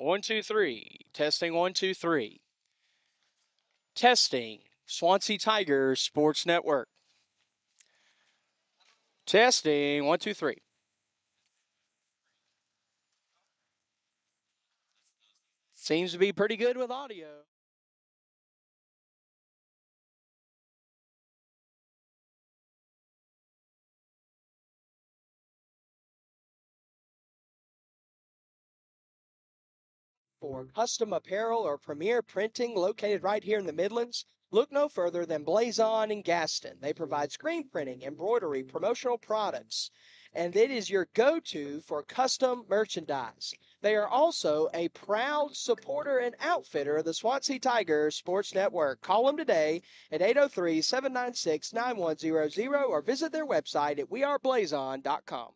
1, 2, 3. Testing 1, 2, 3. Testing. Swansea Tigers Sports Network. Testing 1, 2, 3. Seems to be pretty good with audio. For custom apparel or premier printing located right here in the Midlands, look no further than Blazon in Gaston. They provide screen printing, embroidery, promotional products, and it is your go-to for custom merchandise. They are also a proud supporter and outfitter of the Swansea Tigers Sports Network. Call them today at 803-796-9100 or visit their website at weareblazon.com.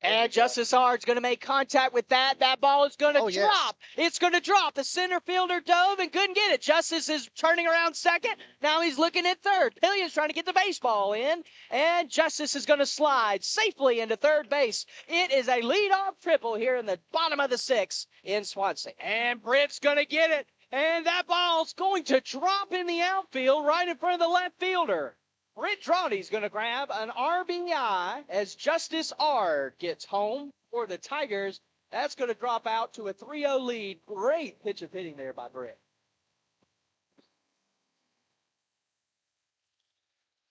And Justice Ard's going to make contact with that. That ball is going to drop. Yes. It's going to drop. The center fielder dove and couldn't get it. Justice is turning around second. Now he's looking at third. Pillion's trying to get the baseball in. And Justice is going to slide safely into third base. It is a leadoff triple here in the bottom of the sixth in Swansea. And Britt's going to get it. And that ball's going to drop in the outfield right in front of the left fielder. Britt Drawdy's going to grab an RBI as Justice Ard gets home for the Tigers. That's going to drop out to a 3-0 lead. Great pitch of hitting there by Britt.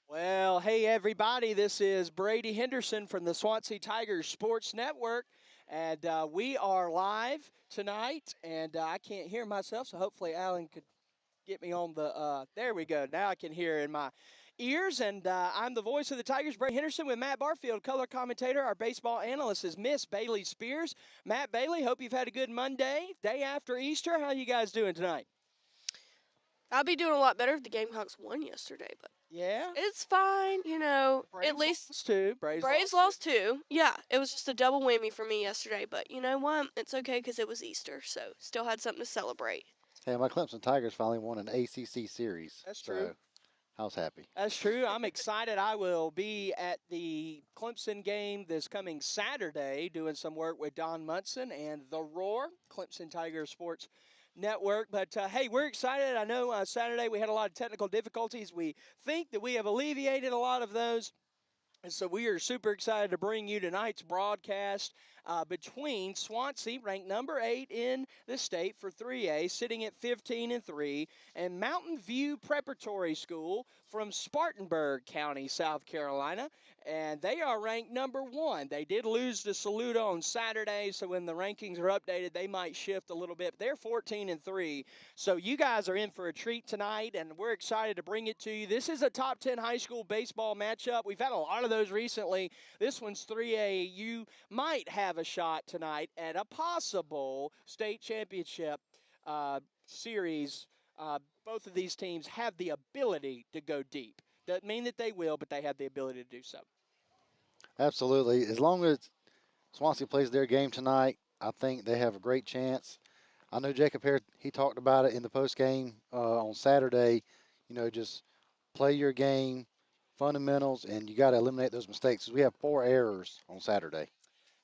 Well, hey, everybody. This is Brady Henderson from the Swansea Tigers Sports Network. And we are live tonight. And I can't hear myself, so hopefully Alan could get me on the, there we go. Now I can hear in my ears, and I'm the voice of the Tigers, Brady Henderson, with Matt Barfield, color commentator. Our baseball analyst is Miss Bailey Spears. Matt Bailey, hope you've had a good Monday, day after Easter. How you guys doing tonight? I'd be doing a lot better if the Gamecocks won yesterday, but yeah, it's fine. Braves At least lost too. Braves lost too. Yeah, it was just a double whammy for me yesterday, but you know what? It's okay because it was Easter, so still had something to celebrate. Hey, my Clemson Tigers finally won an ACC series. That's true. So I was happy. That's true. I'm excited. I will be at the Clemson game this coming Saturday doing some work with Don Munson and The Roar, Clemson Tiger Sports Network. But, hey, we're excited. I know Saturday we had a lot of technical difficulties. We think that we have alleviated a lot of those. And so we are super excited to bring you tonight's broadcast between Swansea, ranked number 8 in the state for 3A, sitting at 15-3, and Mountain View Preparatory School from Spartanburg County, South Carolina, and they are ranked number 1. They did lose to Saluda on Saturday, so when the rankings are updated, they might shift a little bit. But they're 14-3, so you guys are in for a treat tonight, and we're excited to bring it to you. This is a top 10 high school baseball matchup. We've had a lot of those recently. This one's 3A. You might have a shot tonight at a possible state championship series. Both of these teams have the ability to go deep. Doesn't mean that they will, but they have the ability to do so. Absolutely. As long as Swansea plays their game tonight, I think they have a great chance. I know Jacob Hare, he talked about it in the post game on Saturday. Just play your game, fundamentals, and you got to eliminate those mistakes. We have 4 errors on Saturday.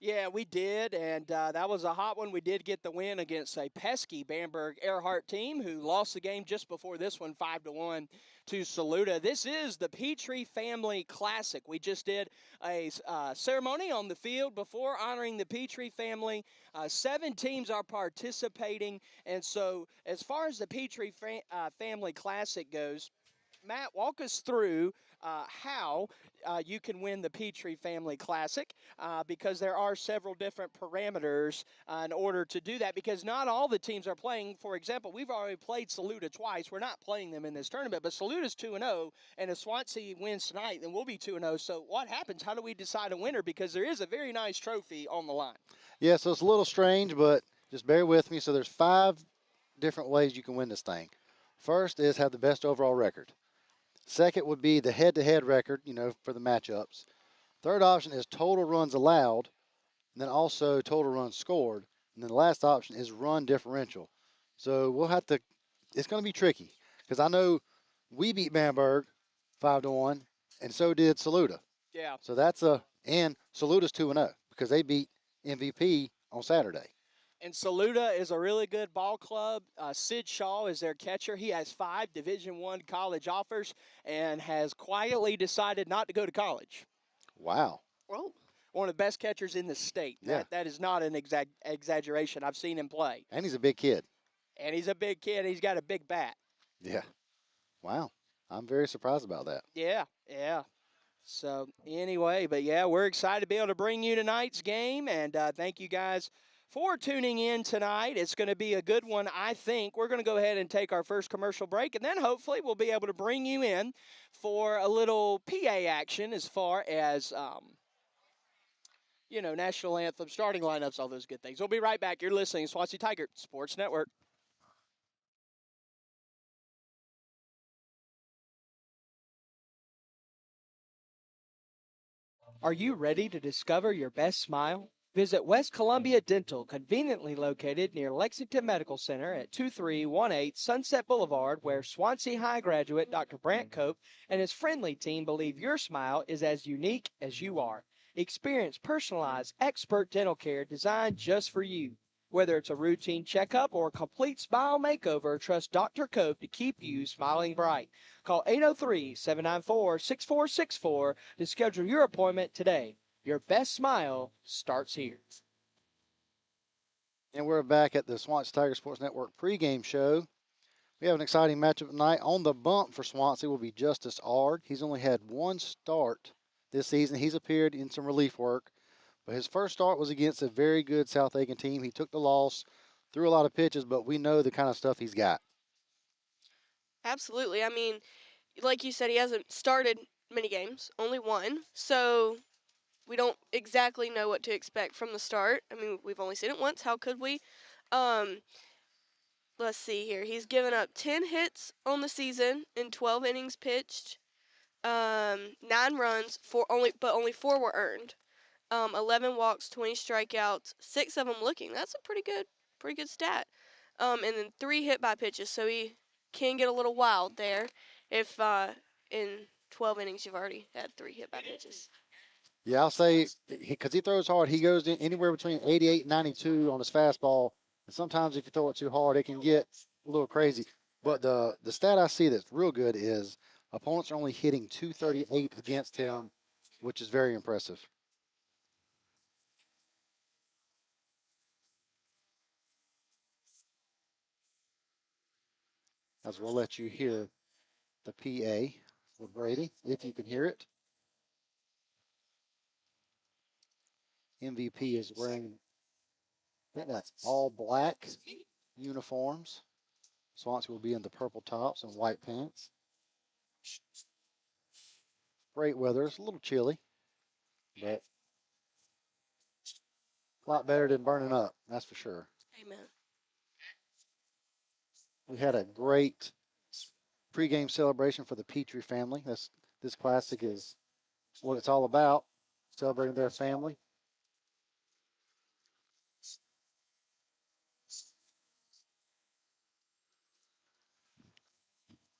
Yeah, we did, and that was a hot one. We did get the win against a pesky Bamberg Earhart team who lost the game just before this one, 5-1 to Saluda. This is the Petrey Family Classic. We just did a ceremony on the field before honoring the Petrey family. 7 teams are participating, and so as far as the Petrey Family Classic goes, Matt, walk us through how you can win the Petrey Family Classic because there are several different parameters in order to do that because not all the teams are playing. For example, we've already played Saluda twice. We're not playing them in this tournament, but Saluda's 2-0, and if Swansea wins tonight, then we'll be 2-0. So what happens? How do we decide a winner? Because there is a very nice trophy on the line. Yeah, so it's a little strange, but just bear with me. So there's 5 different ways you can win this thing. First is have the best overall record. Second would be the head-to-head record, for the matchups. Third option is total runs allowed, and then also total runs scored. And then the last option is run differential. So we'll have to – it's going to be tricky because I know we beat Bamberg 5-1, and so did Saluda. Yeah. So that's and Saluda's 2-0 because they beat MVP on Saturday. And Saluda is a really good ball club. Sid Shaw is their catcher. He has 5 Division I college offers and has quietly decided not to go to college. Wow. Oh. One of the best catchers in the state. Yeah. That is not an exaggeration. I've seen him play. And he's a big kid. And he's a big kid. He's got a big bat. Yeah. Wow. I'm very surprised about that. Yeah. So anyway, but yeah, we're excited to be able to bring you tonight's game, and thank you guys for tuning in tonight. It's going to be a good one, I think. We're going to go ahead and take our first commercial break, and then hopefully we'll be able to bring you in for a little PA action as far as, national anthem, starting lineups, all those good things. We'll be right back. You're listening to Swansea Tiger Sports Network. Are you ready to discover your best smile? Visit West Columbia Dental, conveniently located near Lexington Medical Center at 2318 Sunset Boulevard, where Swansea High graduate Dr. Brant Cope and his friendly team believe your smile is as unique as you are. Experience personalized, expert dental care designed just for you. Whether it's a routine checkup or a complete smile makeover, trust Dr. Cope to keep you smiling bright. Call 803-794-6464 to schedule your appointment today. Your best smile starts here. And we're back at the Swansea Tiger Sports Network pregame show. We have an exciting matchup tonight. On the bump for Swansea will be Justice Ard. He's only had one start this season. He's appeared in some relief work, but his first start was against a very good South Aiken team. He took the loss, threw a lot of pitches, but we know the kind of stuff he's got. Absolutely. I mean, like you said, he hasn't started many games, only one. So we don't exactly know what to expect from the start. I mean, we've only seen it once. How could we? Um, let's see here. He's given up 10 hits on the season in 12 innings pitched. 9 runs, only 4 were earned. 11 walks, 20 strikeouts, 6 of them looking. That's a pretty good stat. And then 3 hit by pitches, so he can get a little wild there if in 12 innings you've already had 3 hit by pitches. Yeah, I'll say because he throws hard, he goes in anywhere between 88 and 92 on his fastball. And sometimes if you throw it too hard, it can get a little crazy. But the stat I see that's real good is opponents are only hitting 238 against him, which is very impressive. As we'll let you hear the PA with Brady, if you can hear it. MVP is wearing, I think that's all black uniforms. Swansea will be in the purple tops and white pants. Great weather. It's a little chilly, but a lot better than burning up, that's for sure. Amen. We had a great pregame celebration for the Petrey family. This classic is what it's all about, celebrating their family.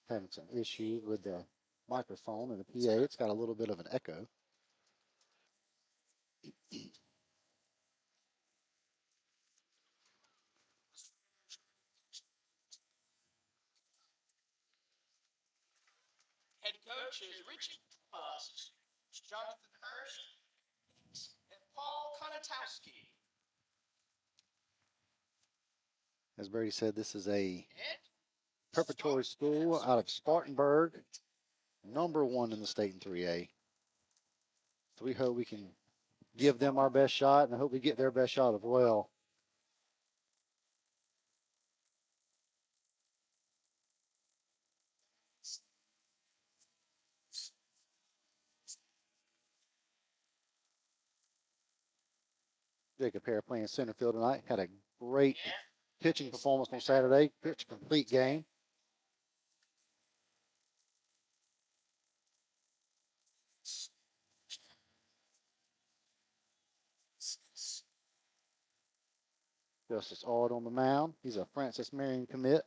Having some issues with the microphone and the PA. It's got a little bit of an echo. Head coach is Richie Plus, Jonathan Hurst, and Paul Konatowski. As Brady said, this is a preparatory school out of Spartanburg, #1 in the state in 3A. So we hope we can give them our best shot, and I hope we get their best shot as well. Jacob Hare playing center field tonight. Had a great pitching performance on Saturday. Pitched a complete game. Justice Ard on the mound. He's a Francis Marion commit.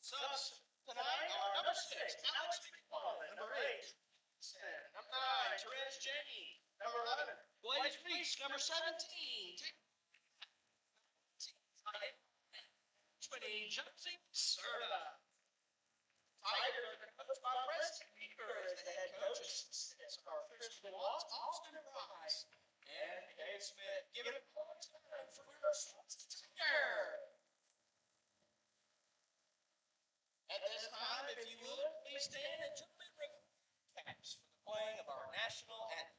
Subs tonight are number 6, Alex McMullen. Number 8, number 9, Therese Jenny. Number 11, Blaze Reese. Number 17, 20, Josie Serta. Tigers are coached by Preston Beaver as the head coaches. Are Kristen Watts, Austin Price, and Dave Smith. Give it a point time for your Swansea Tiger. At this time, if you would, please stand and join in caps for the playing of our national anthem.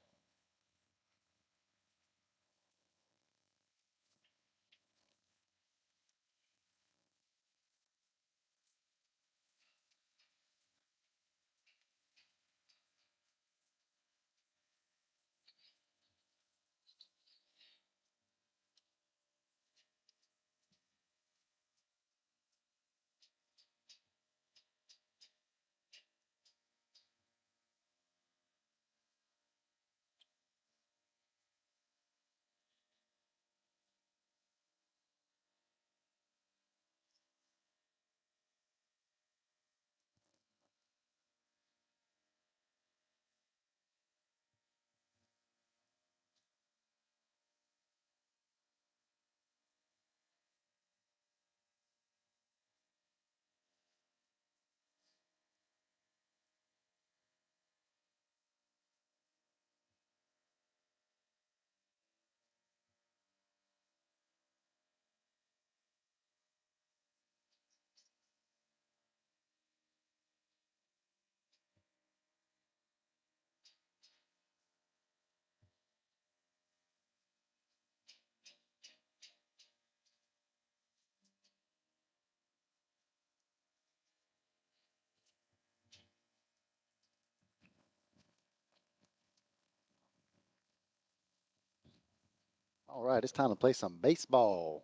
All right, it's time to play some baseball.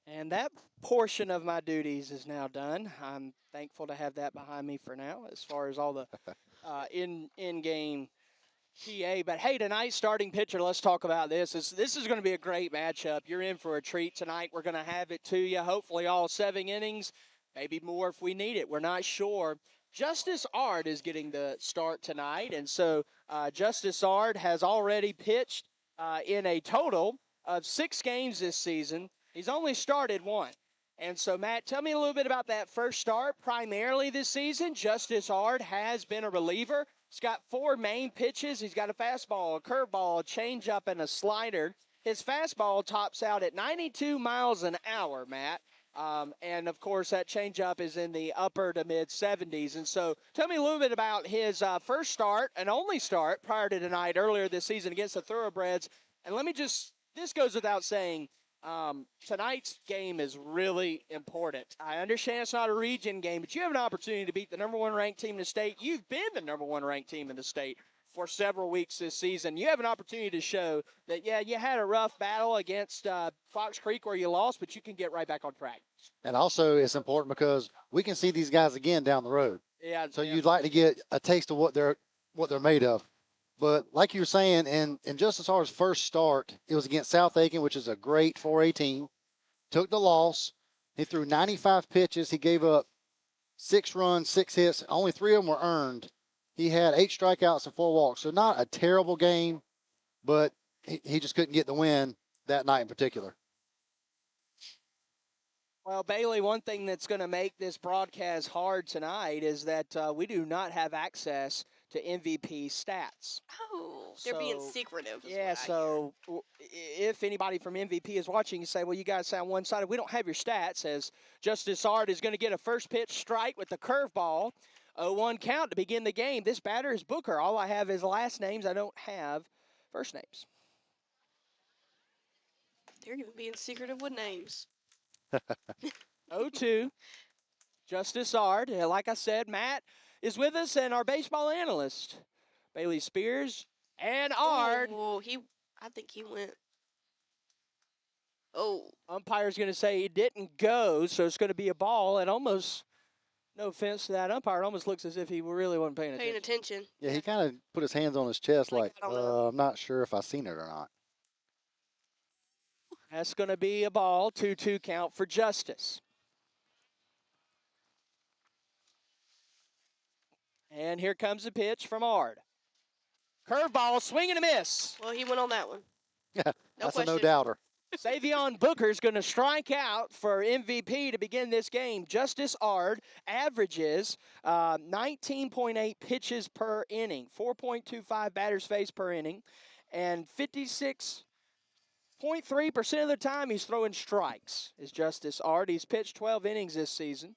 And that portion of my duties is now done. I'm thankful to have that behind me for now, as far as all the in game PA. But hey, tonight's starting pitcher, let's talk about this. This is going to be a great matchup. You're in for a treat tonight. We're going to have it to you. Hopefully, all 7 innings, maybe more if we need it. We're not sure. Justice Ard is getting the start tonight, and so Justice Ard has already pitched in a total of 6 games this season. He's only started one. And so, Matt, tell me a little bit about that first start. Primarily this season, Justice Ard has been a reliever. He's got 4 main pitches. He's got a fastball, a curveball, a changeup, and a slider. His fastball tops out at 92 miles an hour, Matt. And, of course, that changeup is in the upper to mid-70s. And so tell me a little bit about his first start and only start prior to tonight earlier this season against the Thoroughbreds. And let me just, this goes without saying, tonight's game is really important. I understand it's not a region game, but you have an opportunity to beat the #1 ranked team in the state. You've been the #1 ranked team in the state for several weeks this season. You have an opportunity to show that, yeah, you had a rough battle against Fox Creek where you lost, but you can get right back on track. And also, it's important because we can see these guys again down the road. Yeah. So you'd like to get a taste of what they're made of. But like you were saying, in Justice R's first start, it was against South Aiken, which is a great 4A team. Took the loss. He threw 95 pitches. He gave up 6 runs, 6 hits. Only 3 of them were earned. He had 8 strikeouts and 4 walks. So not a terrible game, but he just couldn't get the win that night in particular. Well, Bailey, one thing that's going to make this broadcast hard tonight is that we do not have access to MVP stats. Oh, they're being secretive. Yeah, so if anybody from MVP is watching, you say, well, you guys sound one-sided. We don't have your stats, as Justice Ard is going to get a first pitch strike with the curveball. 0-1 count to begin the game. This batter is Booker. All I have is last names. I don't have first names. They're even being secretive with names. 0-2. Justice Ard. Like I said, Matt is with us and our baseball analyst, Bailey Spears. And Ard. Oh, I think he went. Oh. Umpire's going to say it didn't go, so it's going to be a ball. And almost, no offense to that umpire, it almost looks as if he really wasn't paying attention. Yeah, he kind of put his hands on his chest like, I'm not sure if I seen it or not. That's going to be a ball. 2-2 count for Justice. And here comes the pitch from Ard. Curveball, swing and a miss. Well, he went on that one. Yeah, that's a no-doubter. Savion Booker's going to strike out for MVP to begin this game. Justice Ard averages 19.8 pitches per inning, 4.25 batters faced per inning, and 56.3% of the time he's throwing strikes is Justice Ard. He's pitched 12 innings this season.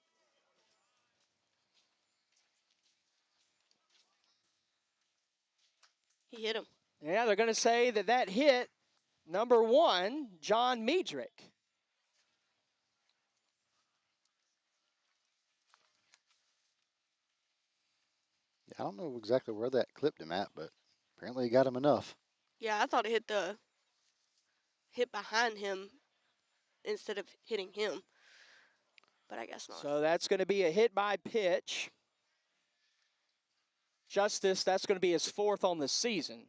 He hit him. Yeah, they're going to say that hit number 1, John Miedrich. Yeah, I don't know exactly where that clipped him at, but apparently he got him enough. Yeah, I thought it hit behind him instead of hitting him, but I guess not. So that's going to be a hit by pitch. Justice, that's going to be his 4th on the season.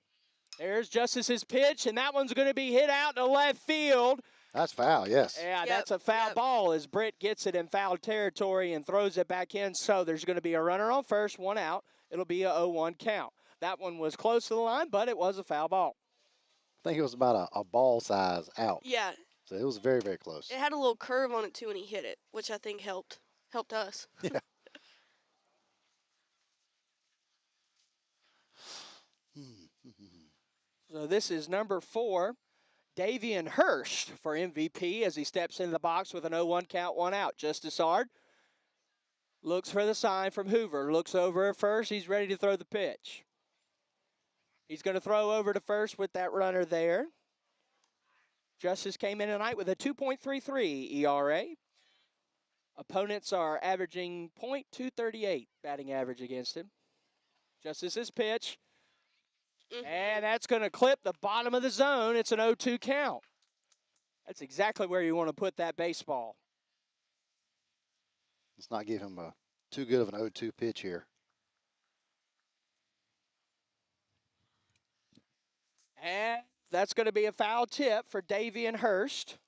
There's Justice's pitch, and that one's going to be hit out to left field. That's foul, yes. Yeah, that's a foul ball as Britt gets it in foul territory and throws it back in. So there's going to be a runner on first, 1 out. It'll be a 0-1 count. That one was close to the line, but it was a foul ball. I think it was about a ball size out. Yeah. So it was very, very close. It had a little curve on it too when he hit it, which I think helped us. Yeah. So this is number 4, Davian Hurst for MVP as he steps into the box with an 0-1 count, 1 out. Justice Ard looks for the sign from Hoover, looks over at first. He's ready to throw the pitch. He's going to throw over to first with that runner there. Justice came in tonight with a 2.33 ERA. Opponents are averaging .238 batting average against him. Justice's pitch. And that's going to clip the bottom of the zone. It's an 0-2 count. That's exactly where you want to put that baseball. Let's not give him too good of an 0-2 pitch here. And that's going to be a foul tip for Davian Hurst.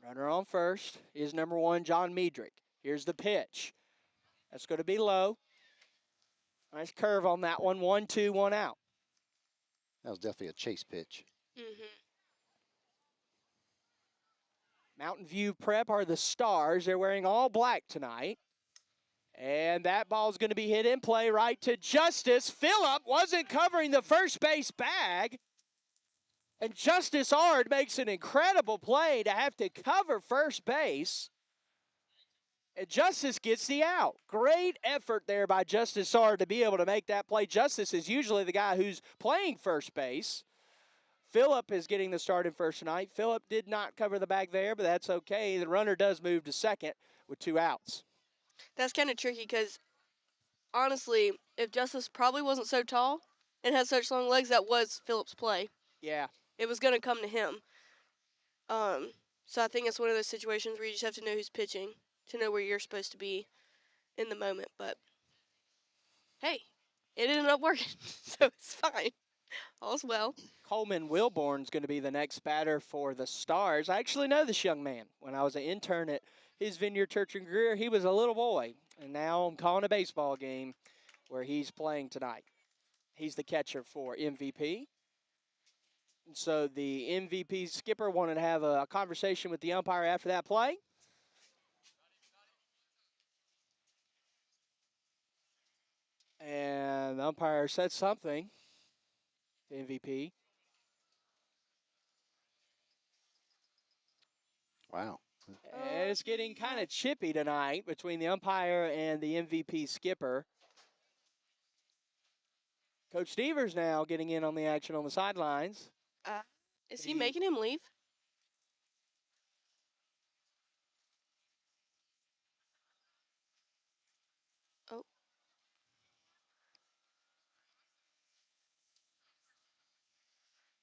Runner on first is number 1, John Miedrich. Here's the pitch. That's going to be low. Nice curve on that one. 1-2, 1 out. That was definitely a chase pitch. Mountain View Prep are the Stars. They're wearing all black tonight. And that ball's going to be hit in play right to Justice. Phillip wasn't covering the first base bag. And Justice Ard makes an incredible play to have to cover first base. And Justice gets the out. Great effort there by Justice Ard to be able to make that play. Justice is usually the guy who's playing first base. Phillip is getting the start in first tonight. Phillip did not cover the bag there, but that's okay. The runner does move to second with 2 outs. That's kind of tricky because, honestly, if Justice probably wasn't so tall and had such long legs, that was Phillip's play. Yeah. It was going to come to him. So I think it's one of those situations where you just have to know who's pitching to know where you're supposed to be in the moment. But, hey, it ended up working, so it's fine. All's well. Coleman Wilborn's going to be the next batter for the Stars. I actually know this young man. When I was an intern at his Vineyard Church and Greer, he was a little boy. And now I'm calling a baseball game where he's playing tonight. He's the catcher for MVP. And so the MVP skipper wanted to have a conversation with the umpire after that play. And the umpire said something to MVP. Wow. And it's getting kind of chippy tonight between the umpire and the MVP skipper. Coach Stevers now getting in on the action on the sidelines. Is he making him leave? Oh.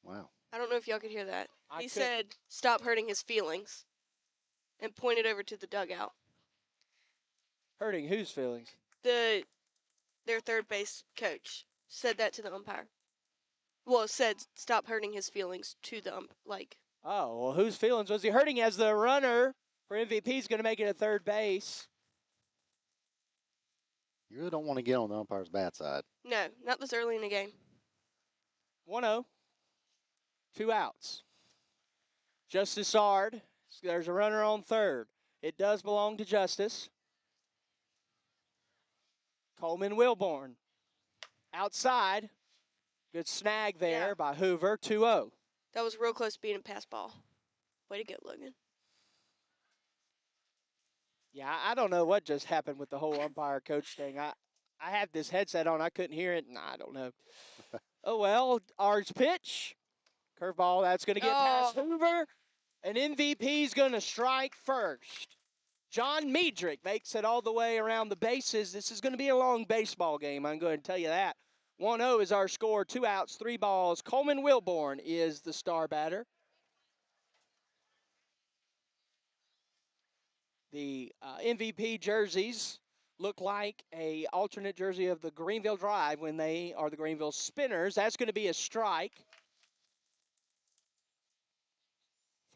Wow. I don't know if y'all could hear that. He could. said, stop hurting his feelings, and pointed over to the dugout. Hurting whose feelings? Their third base coach said that to the umpire. Well, said stop hurting his feelings to the Oh, well, whose feelings was he hurting as the runner for MVP is going to make it at third base? You really don't want to get on the umpire's bad side. No, not this early in the game. 1-0. 2 outs. Justice Ard. There's a runner on third. It does belong to Justice. Coleman Wilborn. Outside. Good snag there Yeah. by Hoover, 2-0. That was real close to being a pass ball. Way to go, Logan. Yeah, I don't know what just happened with the whole umpire coach thing. I had this headset on, I couldn't hear it, and I don't know. Oh well, ours pitch. Curveball, that's going to get past Hoover. And MVP's going to strike first. John Medrick makes it all the way around the bases. This is going to be a long baseball game, I'm going to tell you that. 1-0 is our score, 2 outs, 3 balls. Coleman Wilborn is the star batter. The MVP jerseys look like a alternate jersey of the Greenville Drive when they are the Greenville Spinners. That's going to be a strike.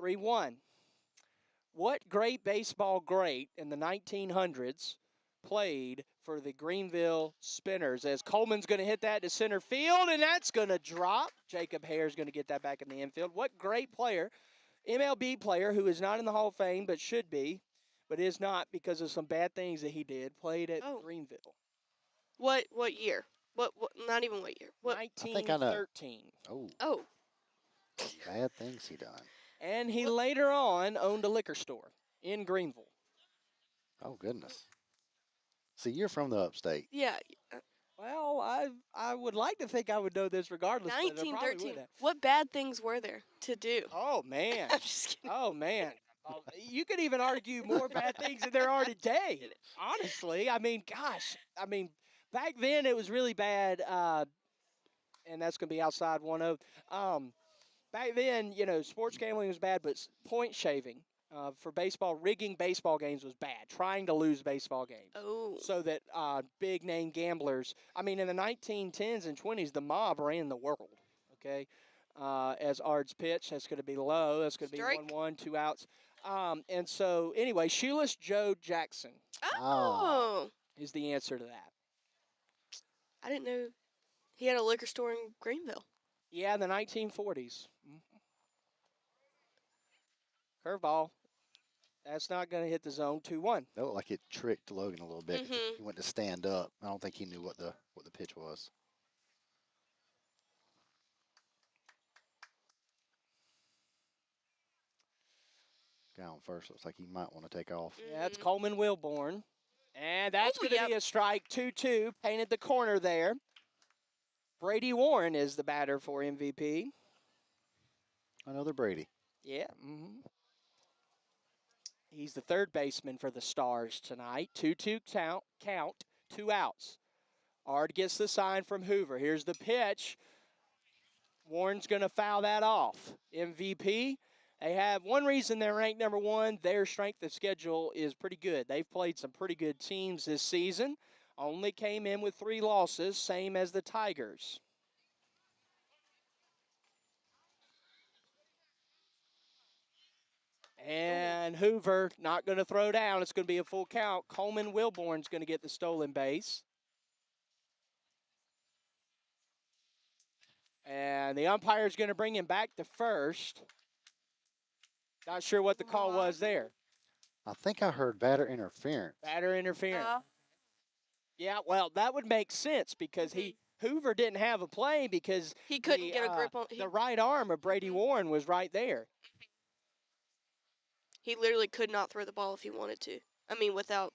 3-1. What great baseball great in the 1900s played for the Greenville Spinners? As Coleman's going to hit that to center field, and that's going to drop. Jacob Hare's going to get that back in the infield. What great player, MLB player who is not in the Hall of Fame but should be, but is not because of some bad things that he did, played at Greenville. What year? What not even what year. What? I think I know. 1913. Oh. Bad things he done. And he later on owned a liquor store in Greenville. Oh, goodness. See, you're from the upstate. Yeah. Well, I would like to think I would know this regardless, but I probably 1913. would have. What bad things were there to do? Oh, man. I'm just kidding. Oh, man. You could even argue more bad things than there are today. Honestly, I mean, gosh. I mean, back then it was really bad, and that's going to be outside 1-0. Back then, you know, sports gambling was bad, but point shaving for baseball, rigging baseball games was bad. Trying to lose baseball games. Oh. So that big name gamblers, I mean, in the 1910s and 20s, the mob ran the world. Okay. As Ard's pitch, that's going to be low. That's going to be 1-1, 2 outs. And so, anyway, Shoeless Joe Jackson is the answer to that. I didn't know he had a liquor store in Greenville. Yeah, in the 1940s. Curveball. That's not going to hit the zone. 2-1. That looked like it tricked Logan a little bit. He went to stand up. I don't think he knew what the pitch was. Guy on first looks like he might want to take off. Yeah, it's Coleman Wilborn. And that's going to be a strike. 2-2. Painted the corner there. Brady Warren is the batter for MVP. Another Brady. Yeah. He's the third baseman for the Stars tonight. 2-2 count, 2 outs. Ard gets the sign from Hoover. Here's the pitch. Warren's going to foul that off. MVP, they have one reason they're ranked number 1. Their strength of schedule is pretty good. They've played some pretty good teams this season. Only came in with 3 losses, same as the Tigers. And Hoover not going to throw down. It's going to be a full count. Coleman Wilborn's going to get the stolen base. And the umpire's going to bring him back to first. Not sure what the call was there. I think I heard batter interference. Batter interference. Yeah, well, that would make sense because Hoover didn't have a play because he couldn't get a grip on the right arm of Brady Warren was right there. He literally could not throw the ball if he wanted to. I mean, without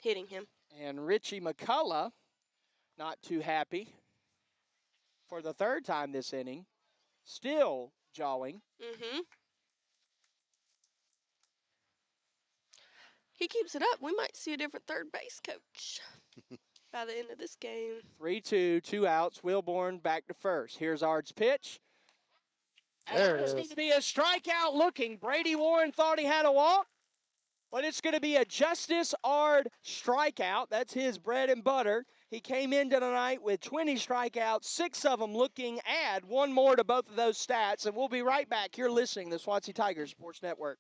hitting him. And Richie McCullough, not too happy for the third time this inning, still jawing. He keeps it up. We might see a different third base coach by the end of this game. 3-2, 2 outs. Wilborn back to first. Here's Ard's pitch. There it is. Needs to be a strikeout looking. Brady Warren thought he had a walk, but it's going to be a Justice Ard strikeout. That's his bread and butter. He came into tonight with 20 strikeouts, 6 of them looking. Add 1 more to both of those stats, and we'll be right back. You're listening to the Swansea Tigers Sports Network.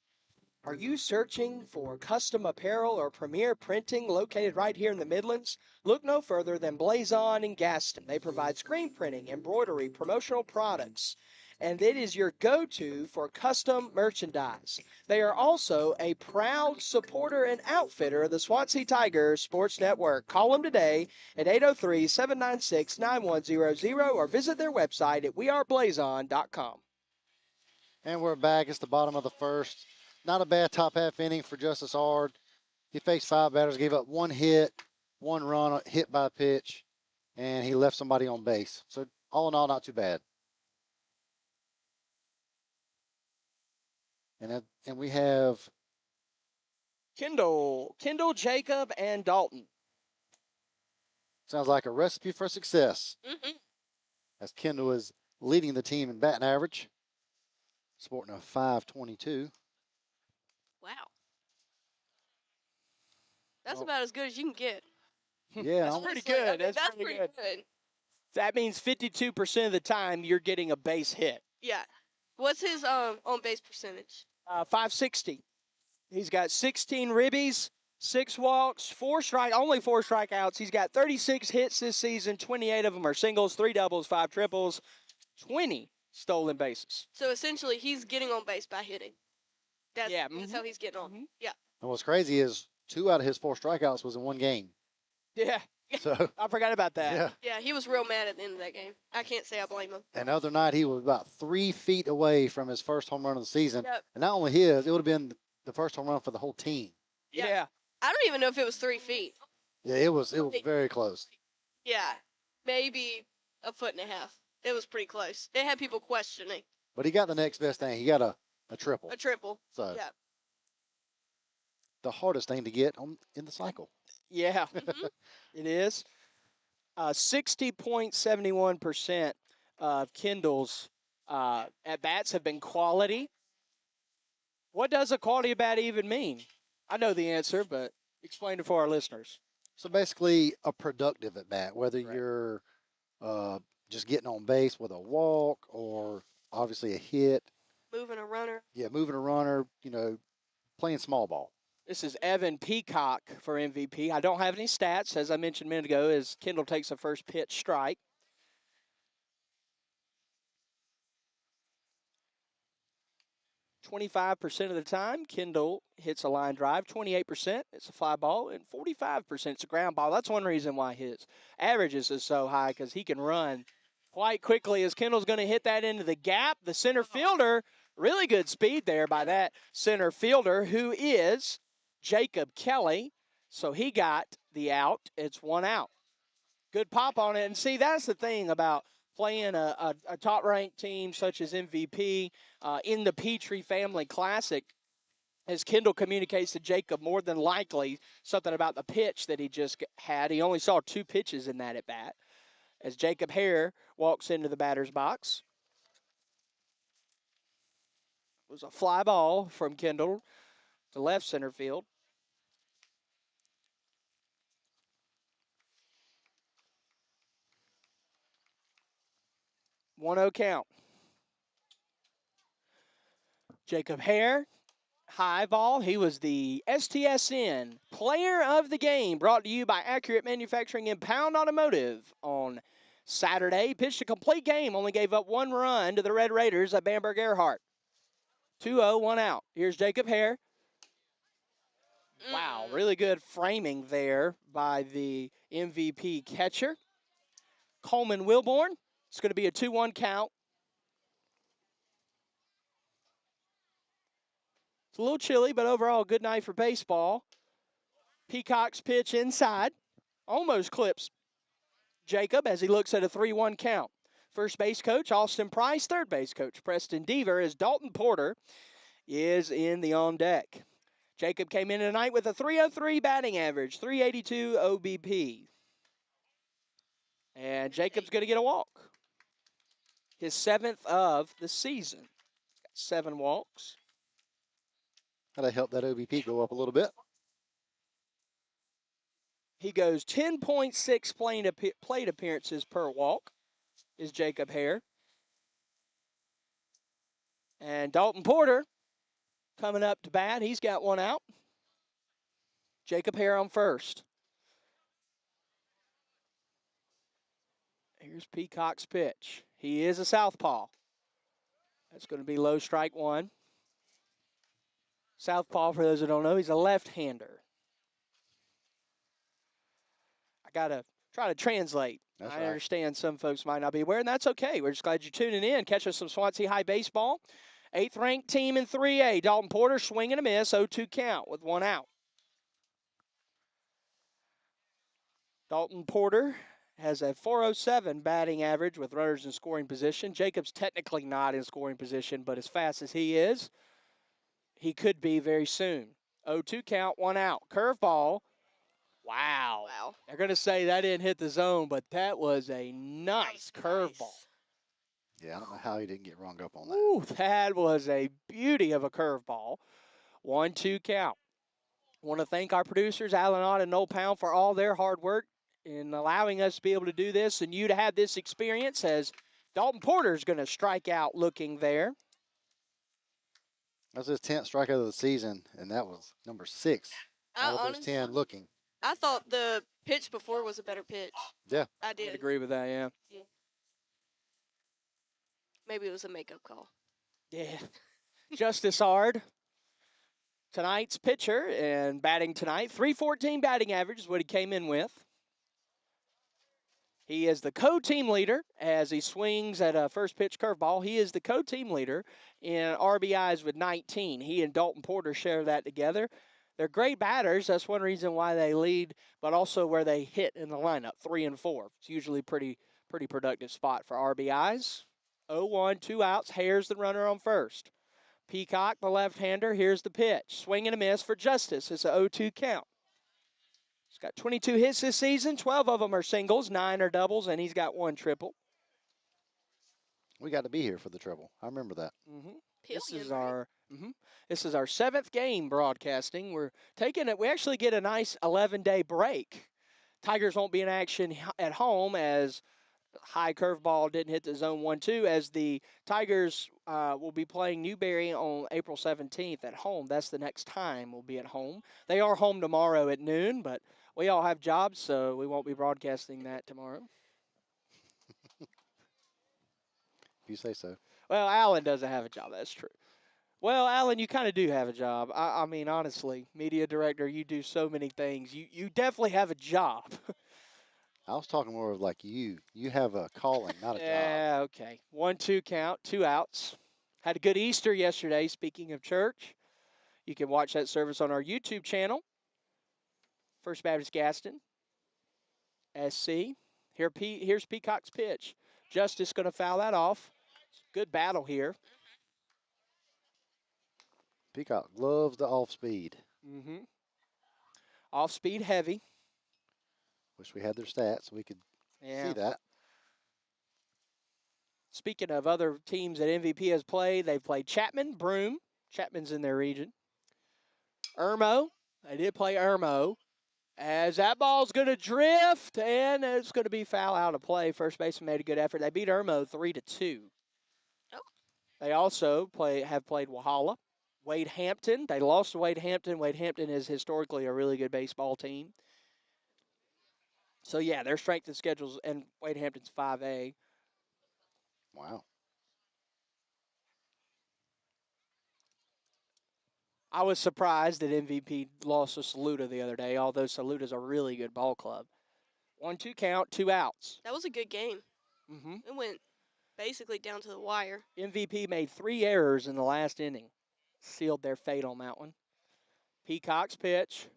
Are you searching for custom apparel or premier printing located right here in the Midlands? Look no further than Blazon in Gaston. They provide screen printing, embroidery, promotional products, and it is your go-to for custom merchandise. They are also a proud supporter and outfitter of the Swansea Tigers Sports Network. Call them today at 803-796-9100 or visit their website at weareblazon.com. And we're back. It's the bottom of the first. Not a bad top half inning for Justice Ard. He faced 5 batters, gave up 1 hit, 1 run, hit by pitch, and he left somebody on base. So all in all, not too bad. And we have Kendall, Jacob, and Dalton. sounds like a recipe for success. Mm-hmm. As Kendall is leading the team in batting average, sporting a 522. Wow. That's about as good as you can get. Yeah, That's pretty good. I mean, That's pretty good. That means 52% of the time you're getting a base hit. Yeah. What's his on base percentage? 560. He's got 16 ribbies, 6 walks, only 4 strikeouts. He's got 36 hits this season. 28 of them are singles, 3 doubles, 5 triples, 20 stolen bases. So essentially, he's getting on base by hitting. That's how he's getting on. Mm-hmm. Yeah. And what's crazy is 2 out of his 4 strikeouts was in 1 game. Yeah. So I forgot about that. Yeah. Yeah, he was real mad at the end of that game. I can't say I blame him. And the other night, he was about 3 feet away from his first home run of the season. Yep. And not only his, it would have been the first home run for the whole team. Yeah. I don't even know if it was 3 feet. Yeah, it was very close. Yeah. Maybe a foot and a half. It was pretty close. It had people questioning. But he got the next best thing. He got a triple. A triple. So Yeah. the hardest thing to get in the cycle. Yeah. Mm-hmm. It is. 60.71% of Kendall's at-bats have been quality. What does a quality bat even mean? I know the answer, but explain it for our listeners. So basically, a productive at bat, whether Right. you're just getting on base with a walk or obviously a hit. Moving a runner. Yeah, moving a runner, playing small ball. This is Evan Peacock for MVP. I don't have any stats, as I mentioned a minute ago, as Kendall takes a first pitch strike. "25% of the time, Kendall hits a line drive. 28%, it's a fly ball. And 45%, it's a ground ball. That's one reason why his averages is so high, because he can run quite quickly as Kendall's going to hit that into the gap. The center fielder, really good speed there by that center fielder, who is Jacob Kelly. So he got the out. It's 1 out. Good pop on it. And see, that's the thing about playing a top-ranked team such as MVP in the Petrey Family Classic. As Kendall communicates to Jacob, more than likely something about the pitch that he just had. He only saw 2 pitches in that at-bat. As Jacob Hare walks into the batter's box. It was a fly ball from Kendall to left center field. 1-0 count. Jacob Hare, high ball. He was the STSN Player of the Game, brought to you by Accurate Manufacturing and Pound Automotive on Saturday. Pitched a complete game, only gave up 1 run to the Red Raiders at Bamberg Earhart. 2-0, 1 out. Here's Jacob Hare. Wow, really good framing there by the MVP catcher. Coleman Wilborn. It's going to be a 2-1 count. It's a little chilly, but overall, good night for baseball. Peacock's pitch inside. Almost clips Jacob as he looks at a 3-1 count. First base coach, Austin Price. Third base coach, Preston Deaver, as Dalton Porter is in the on deck. Jacob came in tonight with a 303 batting average, 382 OBP. And Jacob's going to get a walk. His 7th of the season. Got 7 walks. That'll help that OBP go up a little bit. He goes 10.6 plate appearances per walk, is Jacob Hare. And Dalton Porter coming up to bat. He's got 1 out. Jacob Hare on first. Here's Peacock's pitch. He is a southpaw. That's going to be low, strike one. Southpaw, for those who don't know, he's a left-hander. I got to try to translate. That's I right. understand some folks might not be aware, and that's okay. We're just glad you're tuning in. Catch us some Swansea High baseball. 8th-ranked team in 3A. Dalton Porter swing and a miss, 0-2 count with one out. Dalton Porter has a 407 batting average with runners in scoring position. Jacob's technically not in scoring position, but as fast as he is, he could be very soon. 0-2 count, one out. Curveball. Wow. Wow. They're going to say that didn't hit the zone, but that was a nice That was curveball. nice. Yeah, I don't know how he didn't get rung up on that. Ooh, that was a beauty of a curveball. 1-2 count. Want to thank our producers, Alan Ott and Noel Pound, for all their hard work in allowing us to be able to do this and you to have this experience as Dalton Porter's going to strike out looking there. That's his 10th strikeout of the season, and that was number 6 out of those 10 looking. I thought the pitch before was a better pitch. Yeah. I I'd did. agree with that, yeah. Maybe it was a makeup call. Yeah. Justice Ard, tonight's pitcher and batting tonight. 314 batting average is what he came in with. He is the co-team leader as he swings at a first pitch curveball. He is the co-team leader in RBIs with 19. He and Dalton Porter share that together. They're great batters. That's one reason why they lead, but also where they hit in the lineup, 3 and 4. It's usually pretty productive spot for RBIs. 0-1, 2 outs. Hare's the runner on first. Peacock, the left-hander. Here's the pitch. Swing and a miss for Justice. It's a 0-2 count. He's got 22 hits this season. 12 of them are singles, 9 are doubles, and he's got 1 triple. We got to be here for the triple. I remember that. Mm-hmm. Pillion, This is our 7th game broadcasting. We're taking it. We actually get a nice 11-day break. Tigers won't be in action at home as high curveball didn't hit the zone 1-2 as the Tigers will be playing Newberry on April 17th at home. That's the next time we'll be at home. They are home tomorrow at noon, but we all have jobs, so we won't be broadcasting that tomorrow. If you say so. Well, Alan doesn't have a job. That's true. Well, Alan, you kind of do have a job. I mean, honestly, media director, you do so many things. You definitely have a job. I was talking more of like you. You have a calling, not a job. Yeah, okay. 1-2 count, 2 outs. Had a good Easter yesterday, speaking of church. You can watch that service on our YouTube channel. First Baptist Gaston, SC. Here's Peacock's pitch. Justice going to foul that off. Good battle here. Peacock loves the off speed. Mm-hmm. Off speed heavy. Wish we had their stats so we could see that. Speaking of other teams that MVP has played, they've played Chapman, Broome. Chapman's in their region. Irmo. They did play Irmo. As that ball's going to drift, and it's going to be foul out of play. First baseman made a good effort. They beat Irmo 3-2. Oh. They also have played Walhalla. Wade Hampton. They lost to Wade Hampton. Wade Hampton is historically a really good baseball team. So, yeah, their strength of schedules, and Wade Hampton's 5A. Wow. I was surprised that MVP lost to Saluda the other day, although Saluta's a really good ball club. 1-2 count, 2 outs. That was a good game. Mm-hmm. It went basically down to the wire. MVP made 3 errors in the last inning. Sealed their fate on that one. Peacock's pitch.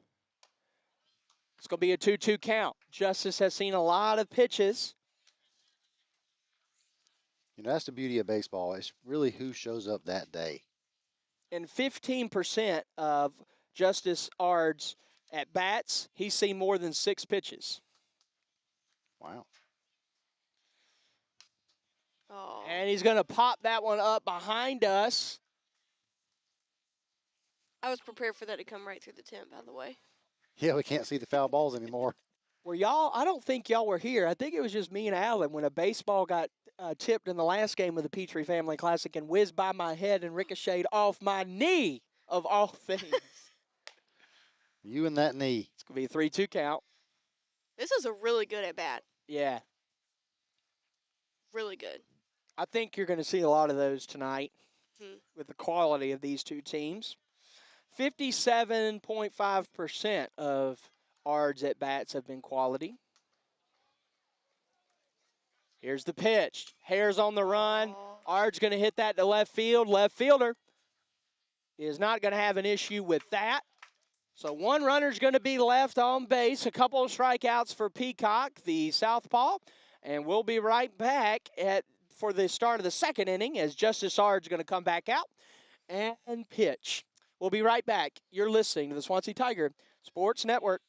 It's going to be a 2-2 count. Justice has seen a lot of pitches. You know, that's the beauty of baseball. It's really who shows up that day. And 15% of Justice Ard's at bats, he's seen more than 6 pitches. Wow. Oh. And he's going to pop that one up behind us. I was prepared for that to come right through the tent, by the way. Yeah, we can't see the foul balls anymore. Well, y'all, I don't think y'all were here. I think it was just me and Alan when a baseball got tipped in the last game of the Petrey Family Classic and whizzed by my head and ricocheted off my knee, of all things. You and that knee. It's going to be a 3-2 count. This is a really good at bat. Yeah. Really good. I think you're going to see a lot of those tonight Hmm. with the quality of these two teams. 57.5% of Ard's at bats have been quality. Here's the pitch. Hare's on the run. Ard's going to hit that to left field. Left fielder is not going to have an issue with that. So one runner's going to be left on base. A couple of strikeouts for Peacock, the southpaw. And we'll be right back for the start of the second inning as Justice Ard's going to come back out and pitch. We'll be right back. You're listening to the Swansea Tiger Sports Network.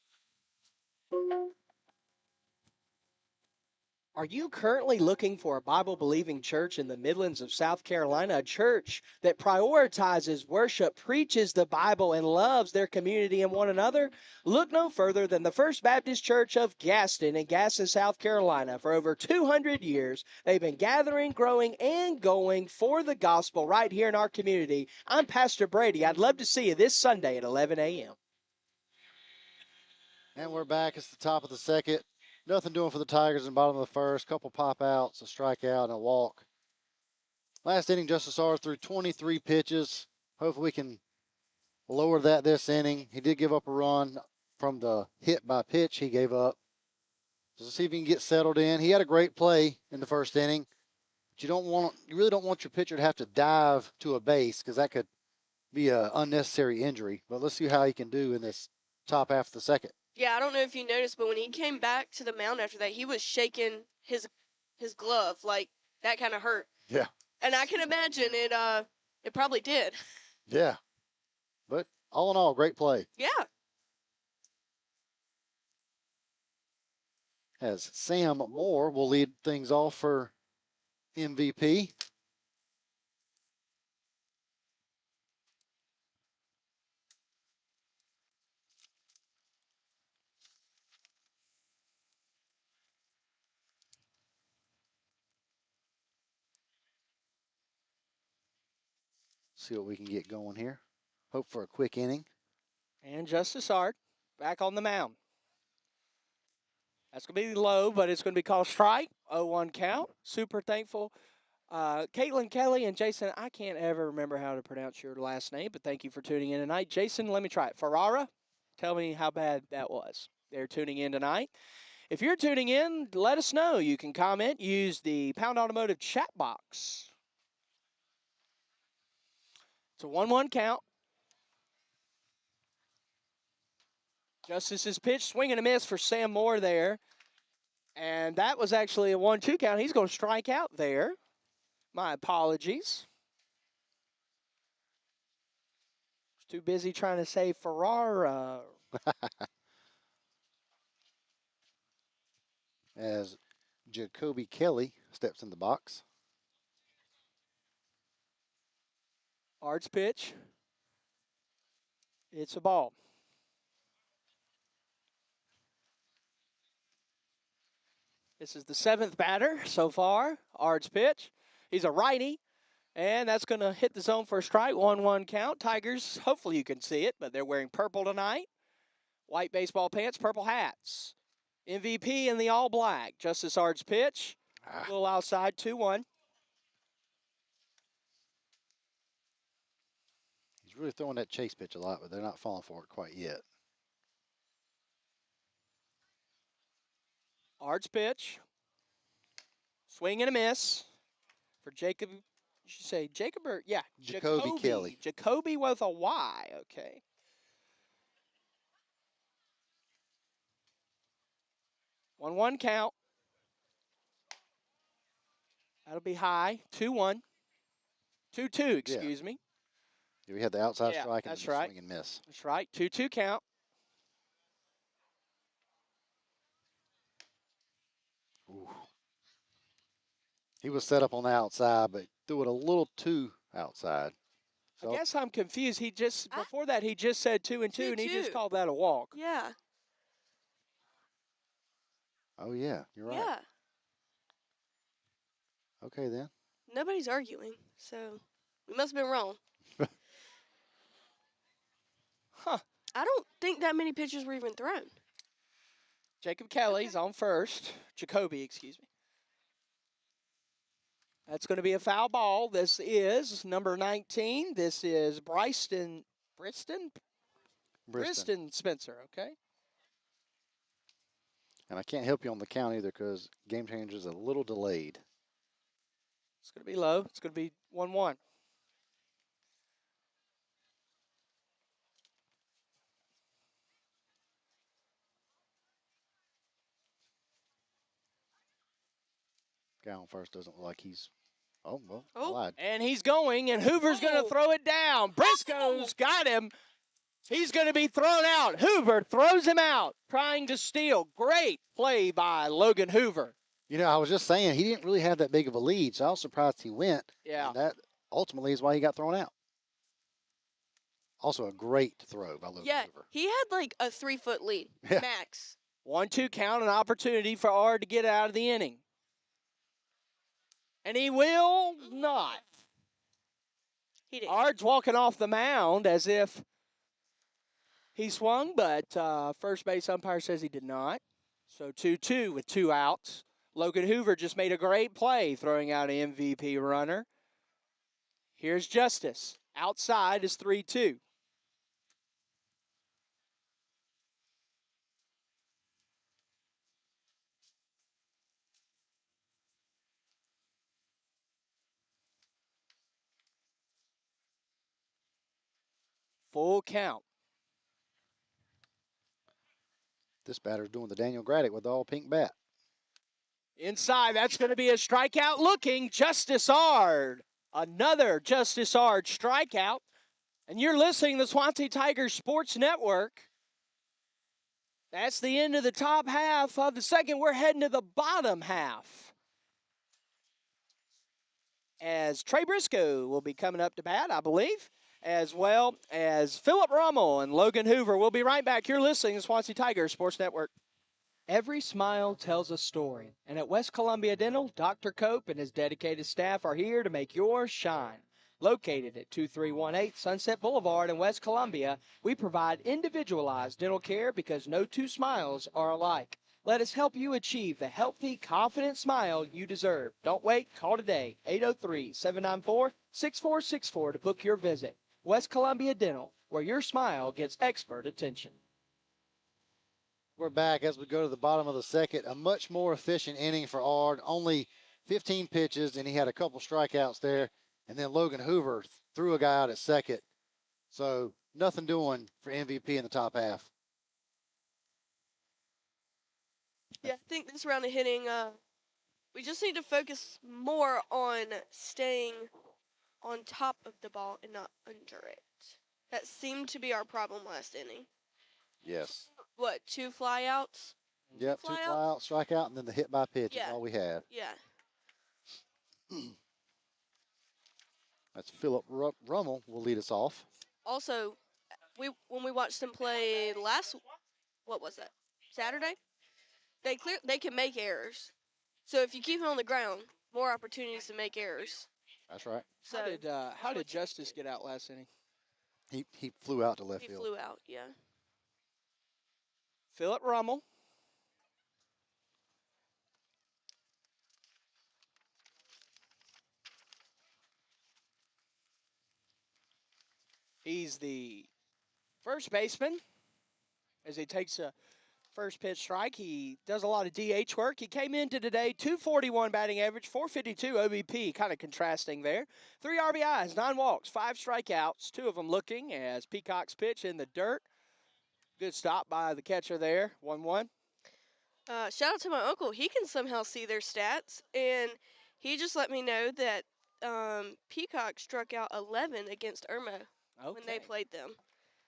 Are you currently looking for a Bible-believing church in the Midlands of South Carolina, a church that prioritizes worship, preaches the Bible, and loves their community and one another? Look no further than the First Baptist Church of Gaston in Gaston, South Carolina. For over 200 years, they've been gathering, growing, and going for the gospel right here in our community. I'm Pastor Brady. I'd love to see you this Sunday at 11 a.m. And we're back. It's the top of the second. Nothing doing for the Tigers in the bottom of the first. Couple pop outs, a strikeout, and a walk. Last inning, Justice R threw 23 pitches. Hopefully we can lower that this inning. He did give up a run from the hit by pitch he gave up. So let's see if he can get settled in. He had a great play in the first inning. But you really don't want your pitcher to have to dive to a base because that could be an unnecessary injury. But let's see how he can do in this top half of the second. Yeah, I don't know if you noticed, but when he came back to the mound after that, he was shaking his glove. Like, that kind of hurt. Yeah. And I can imagine it probably did. Yeah. But all in all, great play. Yeah. As Sam Moore will lead things off for MVP. See what we can get going here. Hope for a quick inning. And Justice Ard back on the mound. That's going to be low, but it's going to be called strike. 0-1 count. Super thankful. Caitlin Kelly and Jason, I can't ever remember how to pronounce your last name, but thank you for tuning in tonight. Jason, let me try it. Ferrara, tell me how bad that was. They're tuning in tonight. If you're tuning in, let us know. You can comment. Use the Pound Automotive chat box. It's a 1-1 count. Justice's pitch, swing and a miss for Sam Moore there. And that was actually a 1-2 count. He's going to strike out there. My apologies. Too busy trying to say Ferrara. As Jacoby Kelly steps in the box. Ard's pitch. It's a ball. This is the seventh batter so far. Ard's pitch. He's a righty, and that's going to hit the zone for a strike. 1-1 count. Tigers, hopefully you can see it, but they're wearing purple tonight. White baseball pants, purple hats. MVP in the all black. Justice Ard's pitch. A little outside, 2-1. He's really throwing that chase pitch a lot, but they're not falling for it quite yet. Ard's pitch. Swing and a miss for Jacob. You should say Jacob or, yeah, Jacoby Kelly. Jacoby with a Y, okay. 1-1 count. That'll be high. 2-1. 2-2, excuse me. We had the outside strike and that's the right. swing and miss. That's right. 2-2 count. Ooh. He was set up on the outside, but threw it a little too outside. I guess I'm confused. Before that, he just said 2-2, and he just 2-2. called that a walk. Yeah. Oh, yeah, you're right. Yeah. Okay, then. Nobody's arguing, so we must have been wrong. Huh. I don't think that many pitches were even thrown. Jacob Kelly's on first. Jacoby, excuse me. That's going to be a foul ball. This is number 19. This is Briston Spencer, okay? And I can't help you on the count either because game changer is a little delayed. It's going to be low. It's going to be 1-1. Guy on first doesn't look like he's. Oh, well, I Oh. lied. And he's going, and Hoover's going to throw it down. Briscoe's got him. He's going to be thrown out. Hoover throws him out, trying to steal. Great play by Logan Hoover. You know, I was just saying he didn't really have that big of a lead, so I was surprised he went. Yeah. And that ultimately is why he got thrown out. Also, a great throw by Logan Hoover. He had like a 3-foot lead, max. 1-2 count, an opportunity for Ard to get out of the inning. And he will not. He did. Ard's walking off the mound as if he swung, but first base umpire says he did not. So 2-2 with 2 outs. Logan Hoover just made a great play throwing out an MVP runner. Here's Justice. Outside is 3-2. Full count. This batter's doing the Daniel Graddick with the all pink bat. Inside, that's going to be a strikeout looking. Justice Ard. Another Justice Ard strikeout. And you're listening to the Swansea Tigers Sports Network. That's the end of the top half of the second. We're heading to the bottom half, as Trey Briscoe will be coming up to bat, I believe, as well as Philip Rummel and Logan Hoover. We'll be right back. You're listening to Swansea Tigers Sports Network. Every smile tells a story, and at West Columbia Dental, Dr. Cope and his dedicated staff are here to make yours shine. Located at 2318 Sunset Boulevard in West Columbia, we provide individualized dental care because no two smiles are alike. Let us help you achieve the healthy, confident smile you deserve. Don't wait. Call today, 803-794-6464 to book your visit. West Columbia Dental, where your smile gets expert attention. We're back as we go to the bottom of the second. A much more efficient inning for Ard. Only 15 pitches, and he had a couple strikeouts there. And then Logan Hoover threw a guy out at second. So nothing doing for MVP in the top half. Yeah, I think this round of hitting, we just need to focus more on staying on top of the ball and not under it. That seemed to be our problem last inning. Yes. What, 2 flyouts? Yep, 2 flyout, strikeout, and then the hit by pitch is all we had. Yeah. That's Philip Rummel will lead us off. Also, when we watched them play what was that? Saturday? They can make errors. So if you keep it on the ground, more opportunities to make errors. That's right. So how did Justice get out last inning? He flew out to left field. He flew out, yeah. Philip Rummel. He's the first baseman as he takes a first pitch strike. He does a lot of DH work. He came into today, 241 batting average, 452 OBP, kind of contrasting there. 3 RBIs, 9 walks, 5 strikeouts, 2 of them looking as Peacock's pitch in the dirt. Good stop by the catcher there, 1-1. Shout out to my uncle. He can somehow see their stats, and he just let me know that Peacock struck out 11 against Irmo when they played them.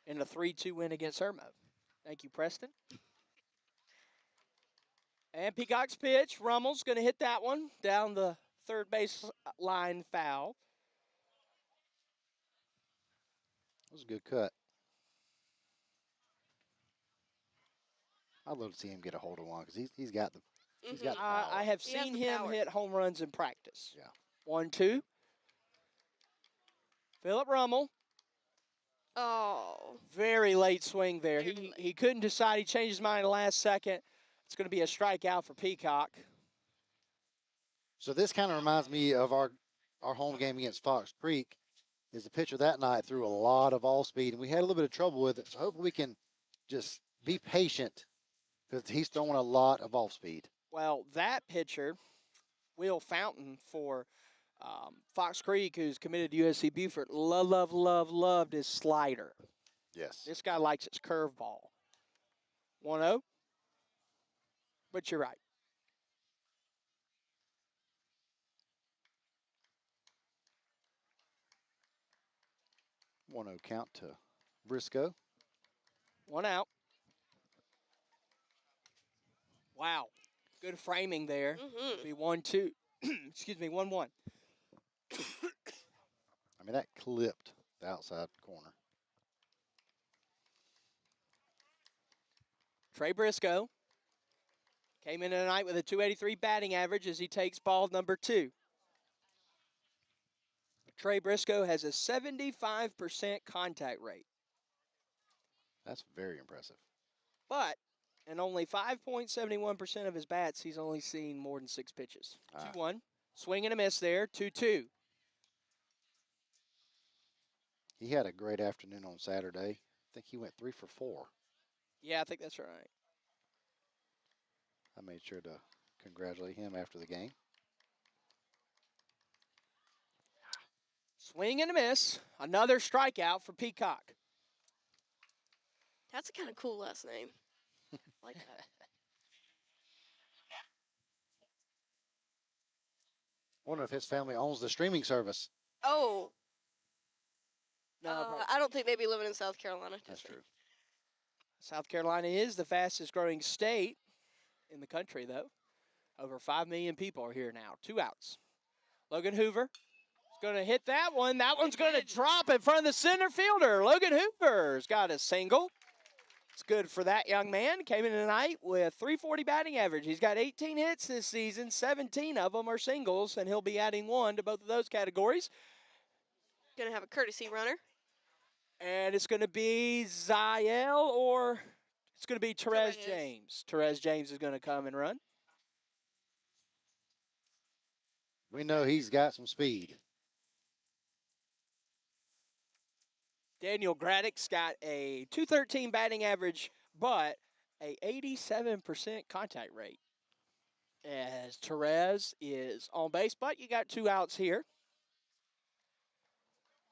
In a 3-2 win against Irmo. Thank you, Preston. And Peacock's pitch, Rummel's going to hit that one down the third base line foul. That was a good cut. I'd love to see him get a hold of one because he's got the he's got the power. I have seen him hit home runs in practice. Yeah. 1-2. Philip Rummel. Oh. Very late swing there. He couldn't decide. He changed his mind the last second. It's going to be a strikeout for Peacock. So this kind of reminds me of our home game against Fox Creek. Is the pitcher that night threw a lot of all speed, and we had a little bit of trouble with it. So hopefully we can just be patient because he's throwing a lot of off speed. Well, that pitcher, Will Fountain for Fox Creek, who's committed to USC Beaufort, loved his slider. Yes. This guy likes his curveball. 1-0, but you're right. 1-0 count to Briscoe. 1 out. Wow. Good framing there. Mm-hmm. Be 1-2. Excuse me, 1-1. I mean, that clipped the outside corner. Trey Briscoe came in tonight with a 283 batting average as he takes ball number 2. Trey Briscoe has a 75% contact rate. That's very impressive. But in only 5.71% of his bats, he's only seen more than 6 pitches. 2-1. Swing and a miss there. 2-2. He had a great afternoon on Saturday. I think he went 3 for 4. Yeah, I think that's right. I made sure to congratulate him after the game. Swing and a miss. Another strikeout for Peacock. That's a kind of cool last name. I like that. I wonder if his family owns the streaming service. Oh. No, I don't think they'd be living in South Carolina. That's true. South Carolina is the fastest growing state in the country, though. Over 5 million people are here now. 2 outs. Logan Hoover is going to hit that one. That one's going to drop in front of the center fielder. Logan Hoover's got a single. It's good for that young man. Came in tonight with 340 batting average. He's got 18 hits this season. 17 of them are singles, and he'll be adding 1 to both of those categories. Going to have a courtesy runner. And it's going to be Ziel or it's going to be Therese James. Therese James is going to come and run. We know he's got some speed. Daniel Graddick's got a 213 batting average, but a 87% contact rate. As Therese is on base, but you got 2 outs here.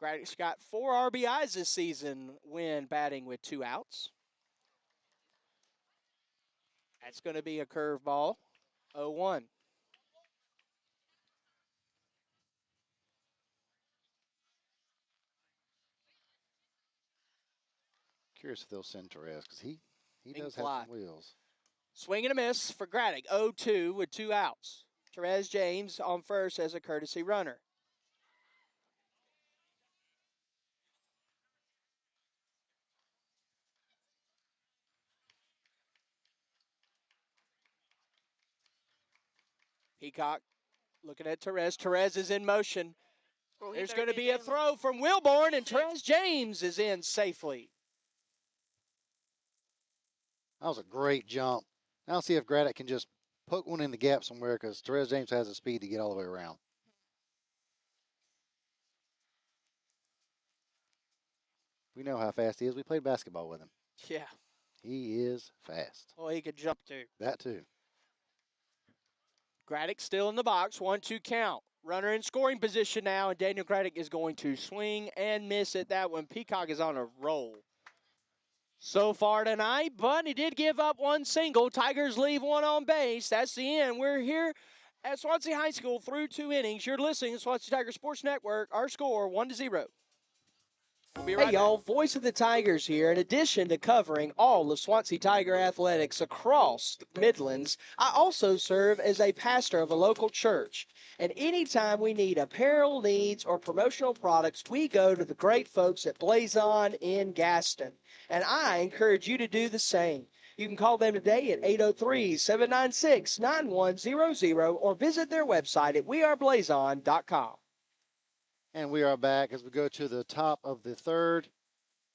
Graddick's got 4 RBIs this season when batting with 2 outs. That's going to be a curveball. 0-1. Curious if they'll send Therese because he does fly. have some wheels. Swing and a miss for Graddick. 0-2 with 2 outs. Therese James on first as a courtesy runner. Peacock looking at Therese. Therese is in motion. There's going to be a throw from Wilborn, and Therese James is in safely. That was a great jump. Now let's see if Graddick can just poke one in the gap somewhere because Therese James has the speed to get all the way around. We know how fast he is. We played basketball with him. Yeah. He is fast. Well, he could jump too. That too. Graddick still in the box. 1-2 count. Runner in scoring position now, and Daniel Graddick is going to swing and miss at that one. Peacock is on a roll so far tonight, but he did give up 1 single. Tigers leave 1 on base. That's the end. We're here at Swansea High School through 2 innings. You're listening to Swansea Tiger Sports Network. Our score 1-0. We'll be right back. Y'all, Voice of the Tigers here. In addition to covering all of Swansea Tiger athletics across the Midlands, I also serve as a pastor of a local church. And anytime we need apparel needs or promotional products, we go to the great folks at Blazon in Gaston. And I encourage you to do the same. You can call them today at 803-796-9100 or visit their website at weareblazon.com. And we are back as we go to the top of the third.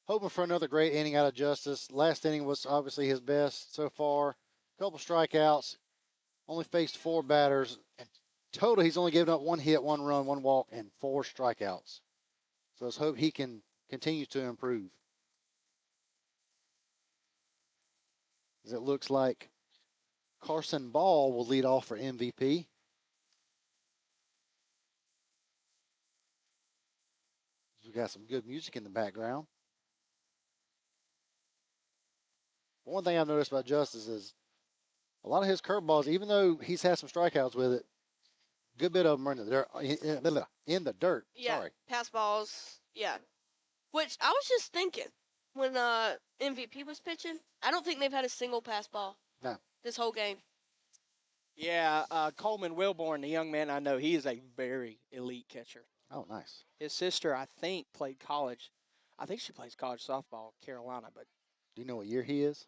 Hoping for another great inning out of Justice. Last inning was obviously his best so far. A couple strikeouts. Only faced 4 batters. Total, he's only given up 1 hit, 1 run, 1 walk, and 4 strikeouts. So let's hope he can continue to improve. As it looks like Carson Ball will lead off for MVP. We've got some good music in the background. One thing I've noticed about Justice is a lot of his curveballs, even though he's had some strikeouts with it, good bit of them are in the dirt. In the dirt. Yeah, Sorry. pass balls. Yeah. Which I was just thinking when MVP was pitching, I don't think they've had a single pass ball. No. This whole game. Yeah, Coleman Wilborn, the young man I know, he is a very elite catcher. Oh, nice. His sister, I think, played college. I think she plays college softball at Carolina, but Do you know what year he is?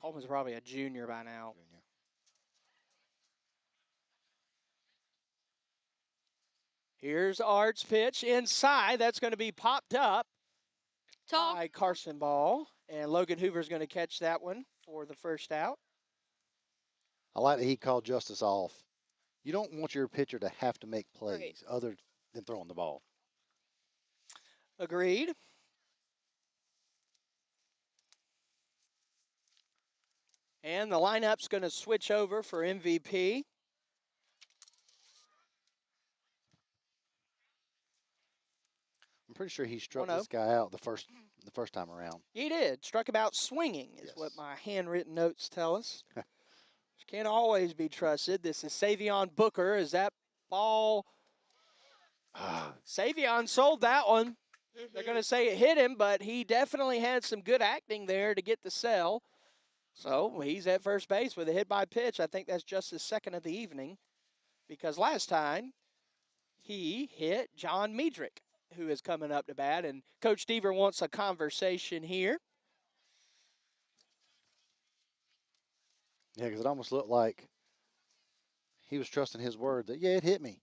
Coleman's probably a junior by now. Junior. Here's Art's pitch inside. That's going to be popped up Tall. by Carson Ball. And Logan Hoover's going to catch that one for the first out. I like that he called Justice off. You don't want your pitcher to have to make plays Right. other than throwing the ball. Agreed. And the lineup's going to switch over for MVP. I'm pretty sure he struck 1-0. this guy out the first time around. He did. Struck him out swinging, is Yes. what my handwritten notes tell us. Which can't always be trusted. This is Savion Booker. Is that ball? Savion sold that one. They're going to say it hit him, but he definitely had some good acting there to get the sell. So he's at first base with a hit by pitch. I think that's just his second of the evening, because last time he hit John Miedrich, who is coming up to bat. And Coach Deaver wants a conversation here. Yeah, because it almost looked like he was trusting his word that, yeah, it hit me.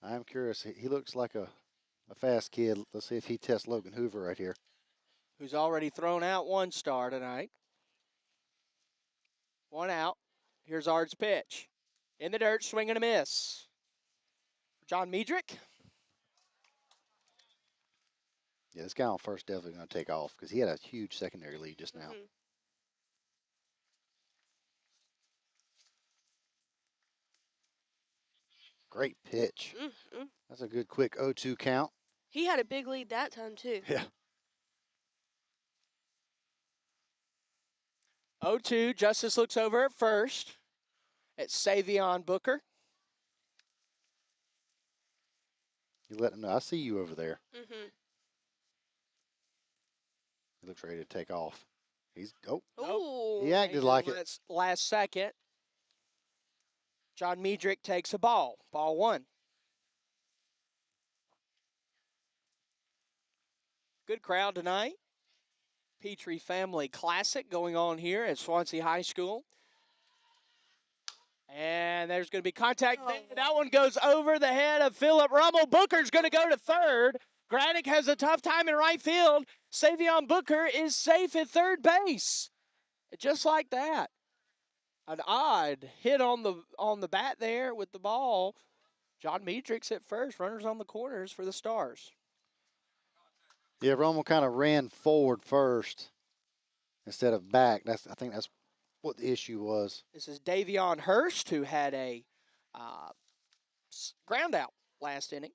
I'm curious. He looks like a fast kid. Let's see if he tests Logan Hoover right here. Who's already thrown out one star tonight. 1 out. Here's Art's pitch. In the dirt, swing and a miss. John Miedrich. Yeah, this guy on first definitely going to take off because he had a huge secondary lead just now. Great pitch. That's a good quick 0-2 count. He had a big lead that time, too. Yeah. 0-2. Justice looks over at first. It's Savion Booker. You let him know, I see you over there. He looks ready to take off. He's, Ooh. he acted like it. Last second. John Miedrich takes a ball. Ball 1. Good crowd tonight. Petrey Family Classic going on here at Swansea High School. And there's going to be contact. That one goes over the head of Philip Rummel. Booker's going to go to third. Granick has a tough time in right field. Savion Booker is safe at third base. Just like that. An odd hit on the bat there with the ball. John Miedrich's at first. Runners on the corners for the Stars. Yeah, Romo kind of ran forward first instead of back. I think that's what the issue was. This is Davion Hurst, who had a ground out last inning.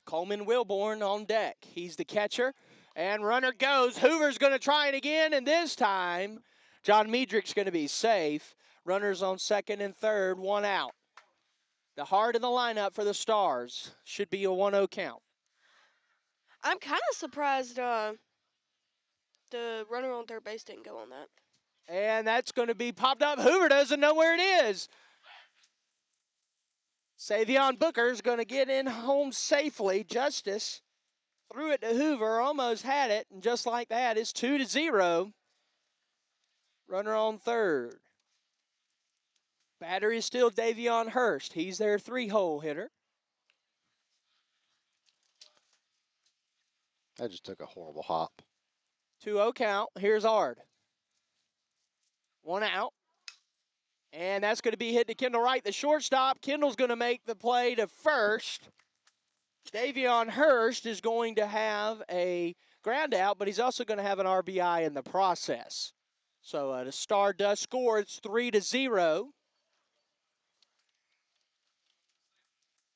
Coleman Wilborn on deck. He's the catcher. And runner goes. Hoover's going to try it again, and this time John Miedrich's going to be safe. Runners on second and third, 1 out. The heart of the lineup for the Stars should be a 1-0 count. I'm kind of surprised the runner on third base didn't go on that. And that's going to be popped up. Hoover doesn't know where it is. Savion Booker's going to get in home safely. Justice threw it to Hoover, almost had it, and just like that, it's 2-0. Runner on third. Batter is still Davion Hurst. He's their 3-hole hitter. That just took a horrible hop. 2-0 count. Here's Ard. One out. And that's going to be hit to Kendall Wright, the shortstop. Kendall's going to make the play to first. Davion Hurst is going to have a ground out, but he's also going to have an RBI in the process. So the Star does score. It's 3-0.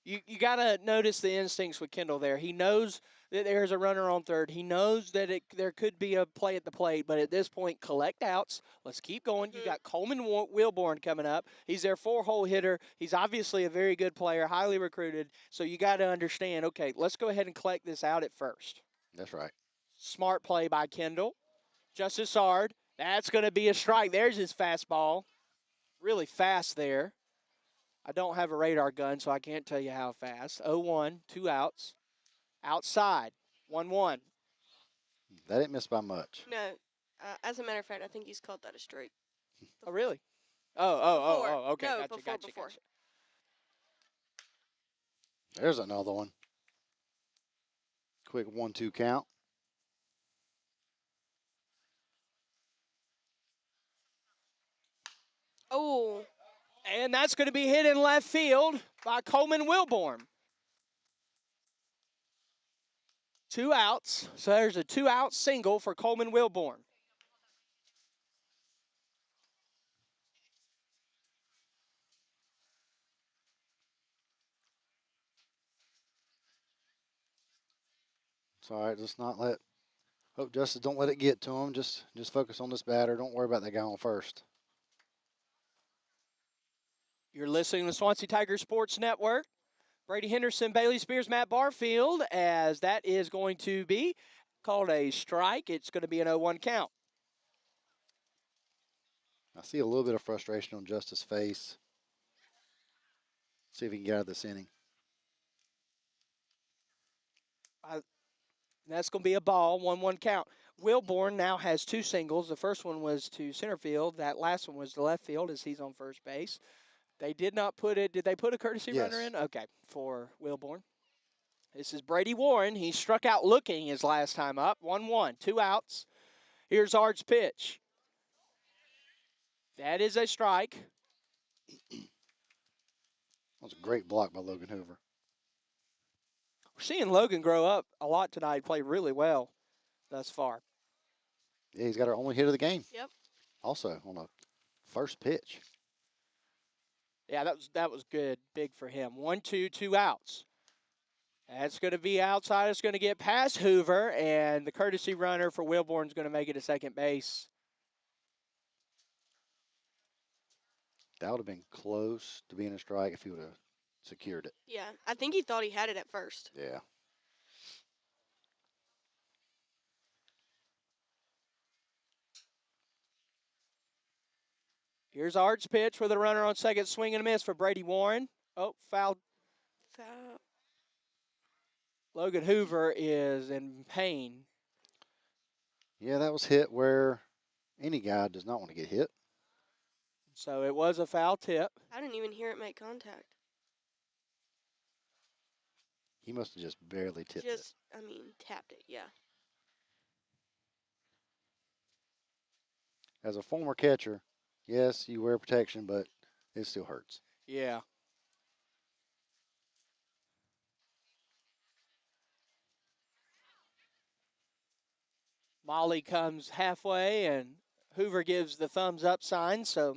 You got to notice the instincts with Kendall there. He knows that there's a runner on third. He knows that there could be a play at the plate, but at this point, collect outs. Let's keep going. You got Coleman Wilborn coming up. He's their 4-hole hitter. He's obviously a very good player, highly recruited. So you got to understand, okay, let's go ahead and collect this out at first. That's right. Smart play by Kendall. Justice Hard. That's going to be a strike. There's his fastball. Really fast there. I don't have a radar gun, so I can't tell you how fast. 0-1, 2 outs. Outside, 1-1. That didn't miss by much. No, as a matter of fact, I think he's called that a strike. Oh, really? Oh, okay. No, Gotcha. before. There's another one. Quick 1-2 count. Oh. And that's going to be hit in left field by Coleman Wilborn. 2 outs. So there's a 2-out single for Coleman Wilborn. It's all right. Just not let. Hope Justice don't let it get to him. Just focus on this batter. Don't worry about that guy on first. You're listening to Swansea Tiger Sports Network. Brady Henderson, Bailey Spears, Matt Barfield, as that is going to be called a strike. It's going to be an 0-1 count. I see a little bit of frustration on Justice's face. See if he can get out of this inning. That's going to be a ball, 1-1 count. Wilborn now has 2 singles. The first one was to center field. That last one was to left field as he's on first base. They did not put it. Did they put a courtesy runner in? Okay, for Wilborn. This is Brady Warren. He struck out looking his last time up. 1-1, 2 outs. Here's Art's pitch. That is a strike. That was a great block by Logan Hoover. We're seeing Logan grow up a lot tonight, play really well thus far. Yeah, he's got our only hit of the game. Yep. Also on a first pitch. Yeah, that was good, big for him. 1-2, 2 outs. That's going to be outside. It's going to get past Hoover, and the courtesy runner for Wilborn's going to make it to second base. That would have been close to being a strike if he would have secured it. Yeah, I think he thought he had it at first. Yeah. Here's Art's pitch with a runner on second, swing and a miss for Brady Warren. Oh, foul. Foul. Logan Hoover is in pain. Yeah, that was hit where any guy does not want to get hit. So it was a foul tip. I didn't even hear it make contact. He must have just barely tipped it. Tapped it, yeah. As a former catcher, yes, you wear protection, but it still hurts. Yeah. Molly comes halfway, and Hoover gives the thumbs up sign. So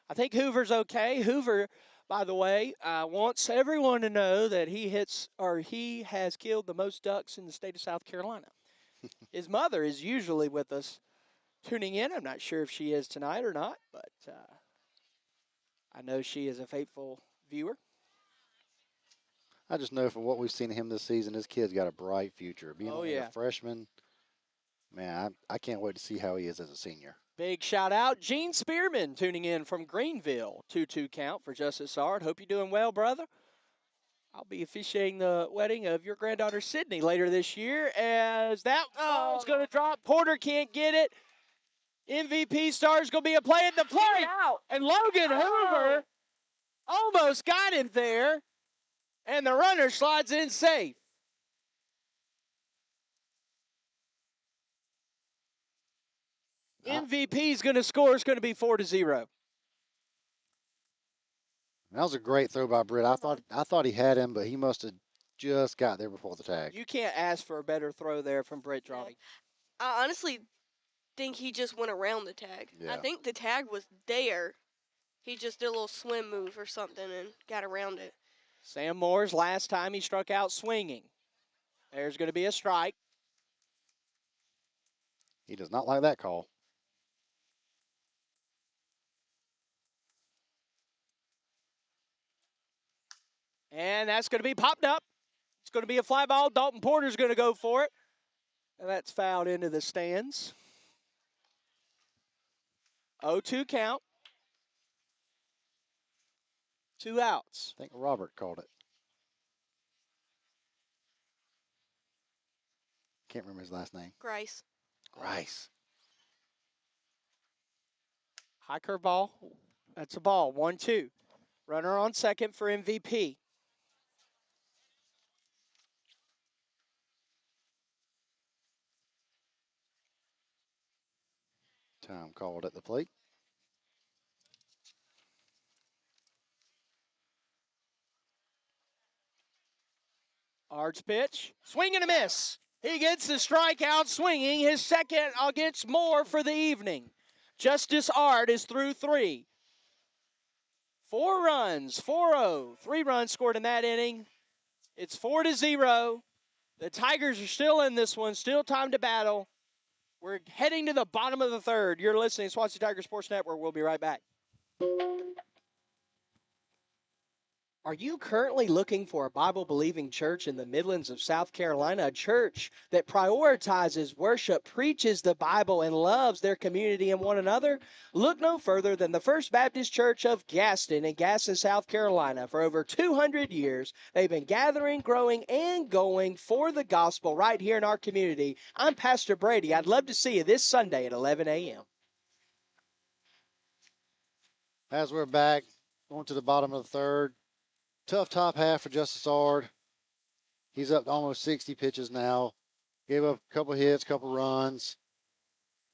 I think Hoover's okay. Hoover, by the way, wants everyone to know that he has killed the most ducks in the state of South Carolina. His mother is usually with us tuning in. I'm not sure if she is tonight or not, but I know she is a faithful viewer. I just know from what we've seen of him this season, this kid's got a bright future. Being only a freshman, man, I can't wait to see how he is as a senior. Big shout out, Gene Spearman tuning in from Greenville. 2-2 count for Justice Ard. Hope you're doing well, brother. I'll be officiating the wedding of your granddaughter Sydney later this year, as that ball's going to drop. Porter can't get it. MVP Star's going to be a play at the plate. And Logan Hoover almost got him there. And the runner slides in safe. MVP is going to score. It's going to be 4-0. That was a great throw by Britt. I thought he had him, but he must have just got there before the tag. You can't ask for a better throw there from Brett Drawdy. I honestly think he just went around the tag. Yeah. I think the tag was there. He just did a little swim move or something and got around it. Sam Moore's last time he struck out swinging. There's going to be a strike. He does not like that call. And that's going to be popped up. It's going to be a fly ball. Dalton Porter's going to go for it. And that's fouled into the stands. 0-2 count. 2 outs. I think Robert called it. Can't remember his last name. Grice. Grice. High curve ball. That's a ball. 1-2. Runner on second for MVP. Time called at the plate. Arch pitch. Swing and a miss. He gets the strikeout swinging. His second against Moore for the evening. Justice Art is through 3. 4 runs, 4-0. 3 runs scored in that inning. It's 4-0. The Tigers are still in this one. Still time to battle. We're heading to the bottom of the third. You're listening to Swansea Tiger Sports Network. We'll be right back. Are you currently looking for a Bible-believing church in the Midlands of South Carolina, a church that prioritizes worship, preaches the Bible, and loves their community and one another? Look no further than the First Baptist Church of Gaston in Gaston, South Carolina. For over 200 years, they've been gathering, growing, and going for the gospel right here in our community. I'm Pastor Brady. I'd love to see you this Sunday at 11 a.m. As we're back, going to the bottom of the third. Tough top half for Justice Ard. He's up to almost 60 pitches now. Gave up a couple hits, couple runs.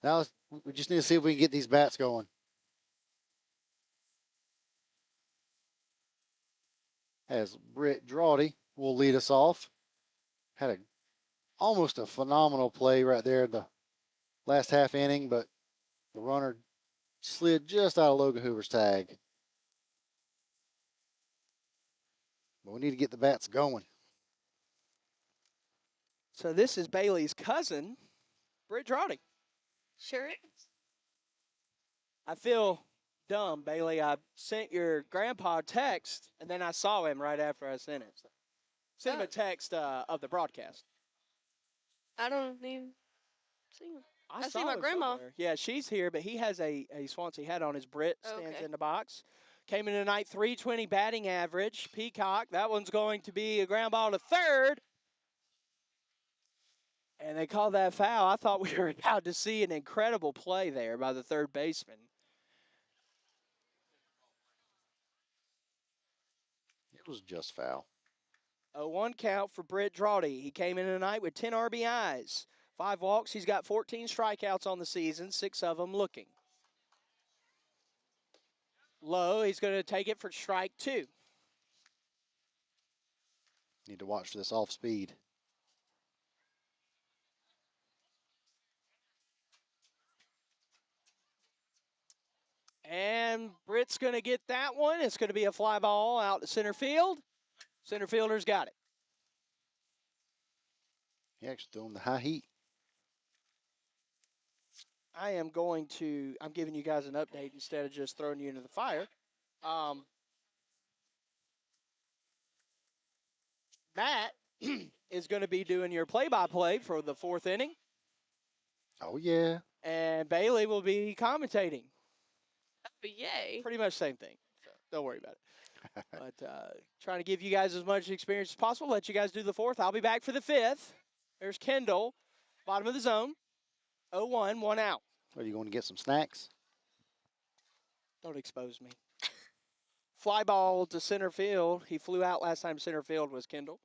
Now we just need to see if we can get these bats going. As Britt Drawdy will lead us off. Had almost a phenomenal play right there in the last half inning, but the runner slid just out of Logan Hoover's tag. But we need to get the bats going. So this is Bailey's cousin, Britt Drawdy. Sure is. I feel dumb, Bailey. I sent your grandpa a text, and then I saw him right after I sent it. So sent him a text of the broadcast. I don't even see him. I see saw my him grandma. somewhere. Yeah, she's here, but he has a Swansea hat on. His Brit stands Okay. in the box. Came in tonight, 320 batting average. Peacock, that one's going to be a ground ball to third. And they called that foul. I thought we were about to see an incredible play there by the third baseman. It was just foul. A 1 count for Britt Drawdy. He came in tonight with 10 RBIs, 5 walks. He's got 14 strikeouts on the season, 6 of them looking. Low, he's going to take it for strike 2. Need to watch for this off speed. And Britt's going to get that one. It's going to be a fly ball out to center field. Center fielder's got it. He actually threw him the high heat. I'm giving you guys an update instead of just throwing you into the fire. Matt is going to be doing your play-by-play for the 4th inning. Oh, yeah. And Bailey will be commentating. Oh, yay. Pretty much same thing. So don't worry about it. But trying to give you guys as much experience as possible. Let you guys do the 4th. I'll be back for the 5th. There's Kendall, bottom of the zone. 0-1, 1 out. Are you going to get some snacks? Don't expose me. Fly ball to center field. He flew out last time center field was Kendall.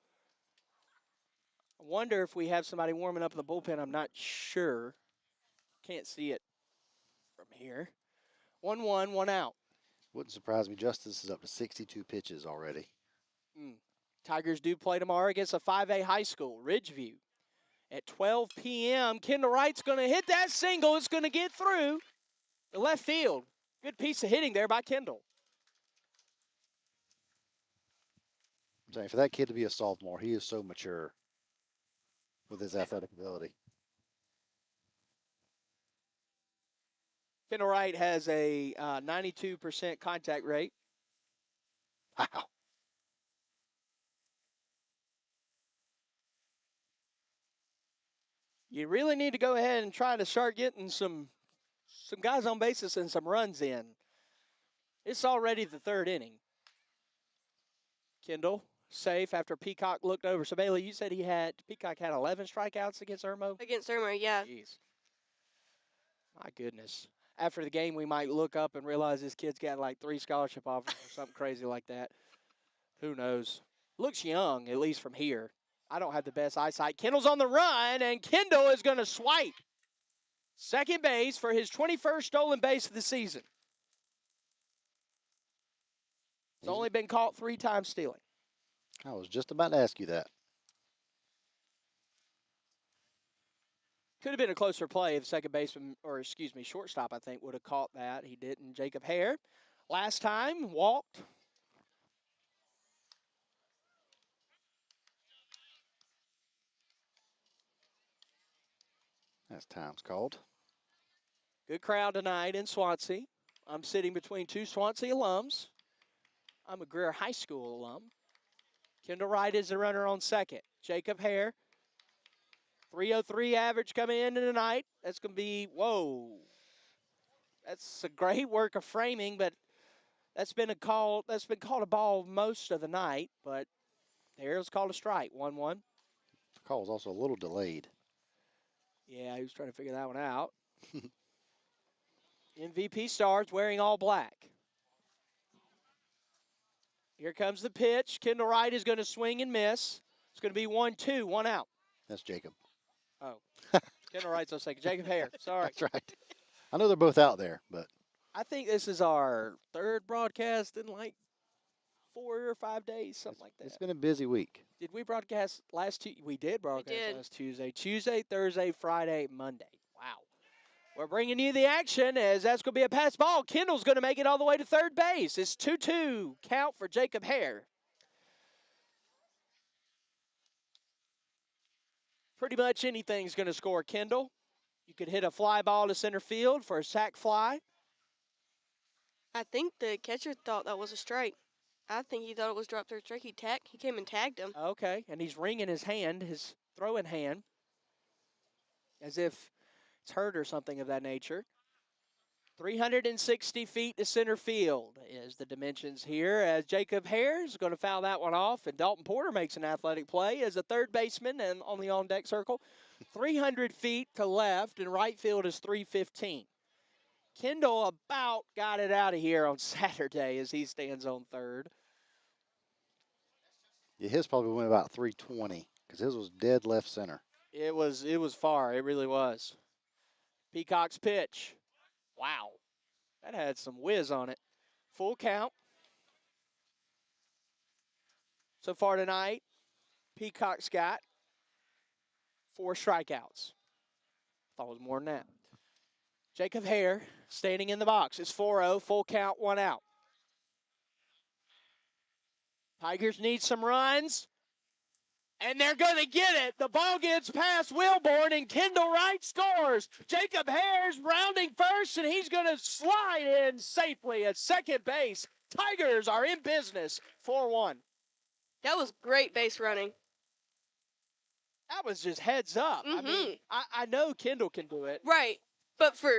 I wonder if we have somebody warming up in the bullpen. I'm not sure. Can't see it. here. 1-1, 1 out. Wouldn't surprise me. Justice is up to 62 pitches already. Tigers do play tomorrow against a 5A high school, Ridgeview. At 12 p.m., Kendall Wright's going to hit that single. It's going to get through the left field. Good piece of hitting there by Kendall. I'm saying, for that kid to be a sophomore, he is so mature with his athletic ability. Kendall Wright has a 92% contact rate. Wow. You really need to go ahead and try to start getting some guys on bases and some runs in. It's already the third inning. Kendall safe after Peacock looked over. So Bailey, you said Peacock had 11 strikeouts against Irmo? Against Irmo, yeah. Jeez. My goodness. After the game, we might look up and realize this kid's got like 3 scholarship offers or something crazy like that. Who knows? Looks young, at least from here. I don't have the best eyesight. Kendall's on the run, and Kendall is going to swipe second base for his 21st stolen base of the season. He's only been caught 3 times stealing. I was just about to ask you that. Could have been a closer play if second baseman, shortstop, I think, would have caught that. He didn't. Jacob Hare, last time, walked. As time's called. Good crowd tonight in Swansea. I'm sitting between 2 Swansea alums. I'm a Greer High School alum. Kendall Wright is the runner on second. Jacob Hare, 303 average coming in tonight. That's going to be, whoa. That's a great work of framing, but that's been called a ball most of the night, but Hare's called a strike, 1-1. The call was also a little delayed. Yeah, he was trying to figure that one out. MVP starts wearing all black. Here comes the pitch. Kendall Wright is going to swing and miss. It's going to be 1-2, 1 out. That's Jacob. Oh, Kendall Wright's on second. Jacob Hare, sorry. That's right. I know they're both out there, but I think this is our third broadcast in like 4 or 5 days, something like that. It's been a busy week. Did we broadcast last Tuesday? We did broadcast did. last Tuesday. Tuesday, Thursday, Friday, Monday. Wow. We're bringing you the action as that's going to be a pass ball. Kendall's going to make it all the way to third base. It's 2-2 count for Jacob Hare. Pretty much anything's going to score Kendall. You could hit a fly ball to center field for a sac fly. I think the catcher thought that was a strike. I think he thought it was drop third strike. He came and tagged him. Okay, and he's wringing his hand, his throwing hand, as if it's hurt or something of that nature. 360 feet to center field is the dimensions here, as Jacob Hare is going to foul that one off, and Dalton Porter makes an athletic play as a third baseman and on the on-deck circle. 300 feet to left, and right field is 315. Kendall about got it out of here on Saturday as he stands on third. Yeah, his probably went about 320 because his was dead left center. It was far. It really was. Peacock's pitch. Wow. That had some whiz on it. Full count. So far tonight, Peacock's got 4 strikeouts. Thought it was more than that. Jacob Hare standing in the box. It's 4-0, full count, 1 out. Tigers need some runs, and they're going to get it. The ball gets past Wilborn, and Kendall Wright scores. Jacob Hare's rounding first, and he's going to slide in safely at second base. Tigers are in business, 4-1. That was great base running. That was just heads up. I mean, I know Kendall can do it. Right. But for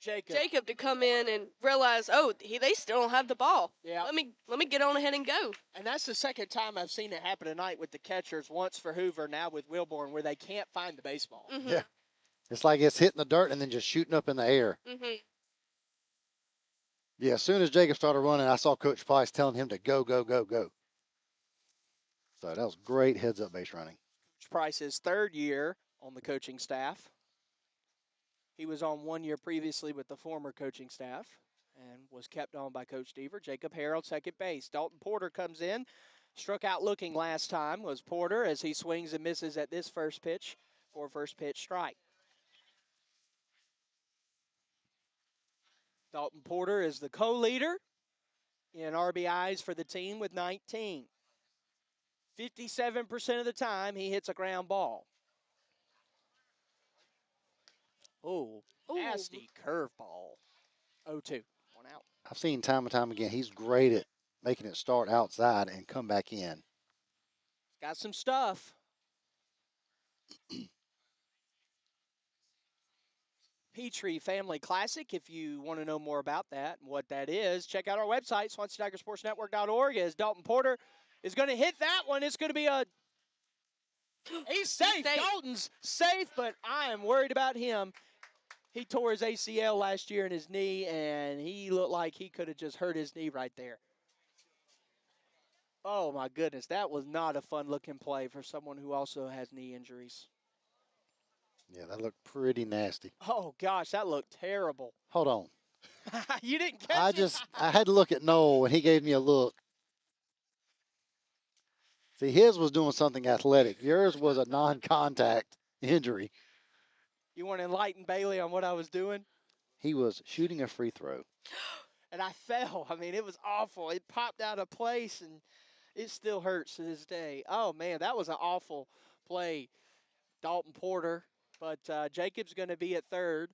Jacob to come in and realize, oh, they still don't have the ball. Yeah. Let me get on ahead and go. And that's the second time I've seen it happen tonight with the catchers, once for Hoover, now with Wilborn, where they can't find the baseball. Yeah. It's like it's hitting the dirt and then just shooting up in the air. Yeah, as soon as Jacob started running, I saw Coach Price telling him to go, go, go, go. So that was great heads-up base running. Coach Price's third year on the coaching staff. He was on 1 year previously with the former coaching staff and was kept on by Coach Deaver. Jacob Harold, second base. Dalton Porter comes in. Struck out looking last time was Porter as he swings and misses at this first pitch for first pitch strike. Dalton Porter is the co-leader in RBIs for the team with 19. 57% of the time he hits a ground ball. Oh, nasty curveball. 0-2. One out. I've seen time and time again, he's great at making it start outside and come back in. Got some stuff. Petrey Family Classic. If you want to know more about that and what that is, check out our website, SwanseaTigerSportsNetwork.org. As Dalton Porter is going to hit that one, it's going to be a. He's safe. Dalton's safe, but I am worried about him. He tore his ACL last year in his knee, and he looked like he could have just hurt his knee right there. Oh, my goodness. That was not a fun-looking play for someone who also has knee injuries. Yeah, that looked pretty nasty. Oh, gosh, that looked terrible. Hold on. You didn't catch it? I had to look at Noel, and he gave me a look. See, his was doing something athletic. Yours was a non-contact injury. You want to enlighten Bailey on what I was doing? He was shooting a free throw. And I fell. I mean, it was awful. It popped out of place, and it still hurts to this day. Oh, man, that was an awful play, Dalton Porter. But Jacob's going to be at third.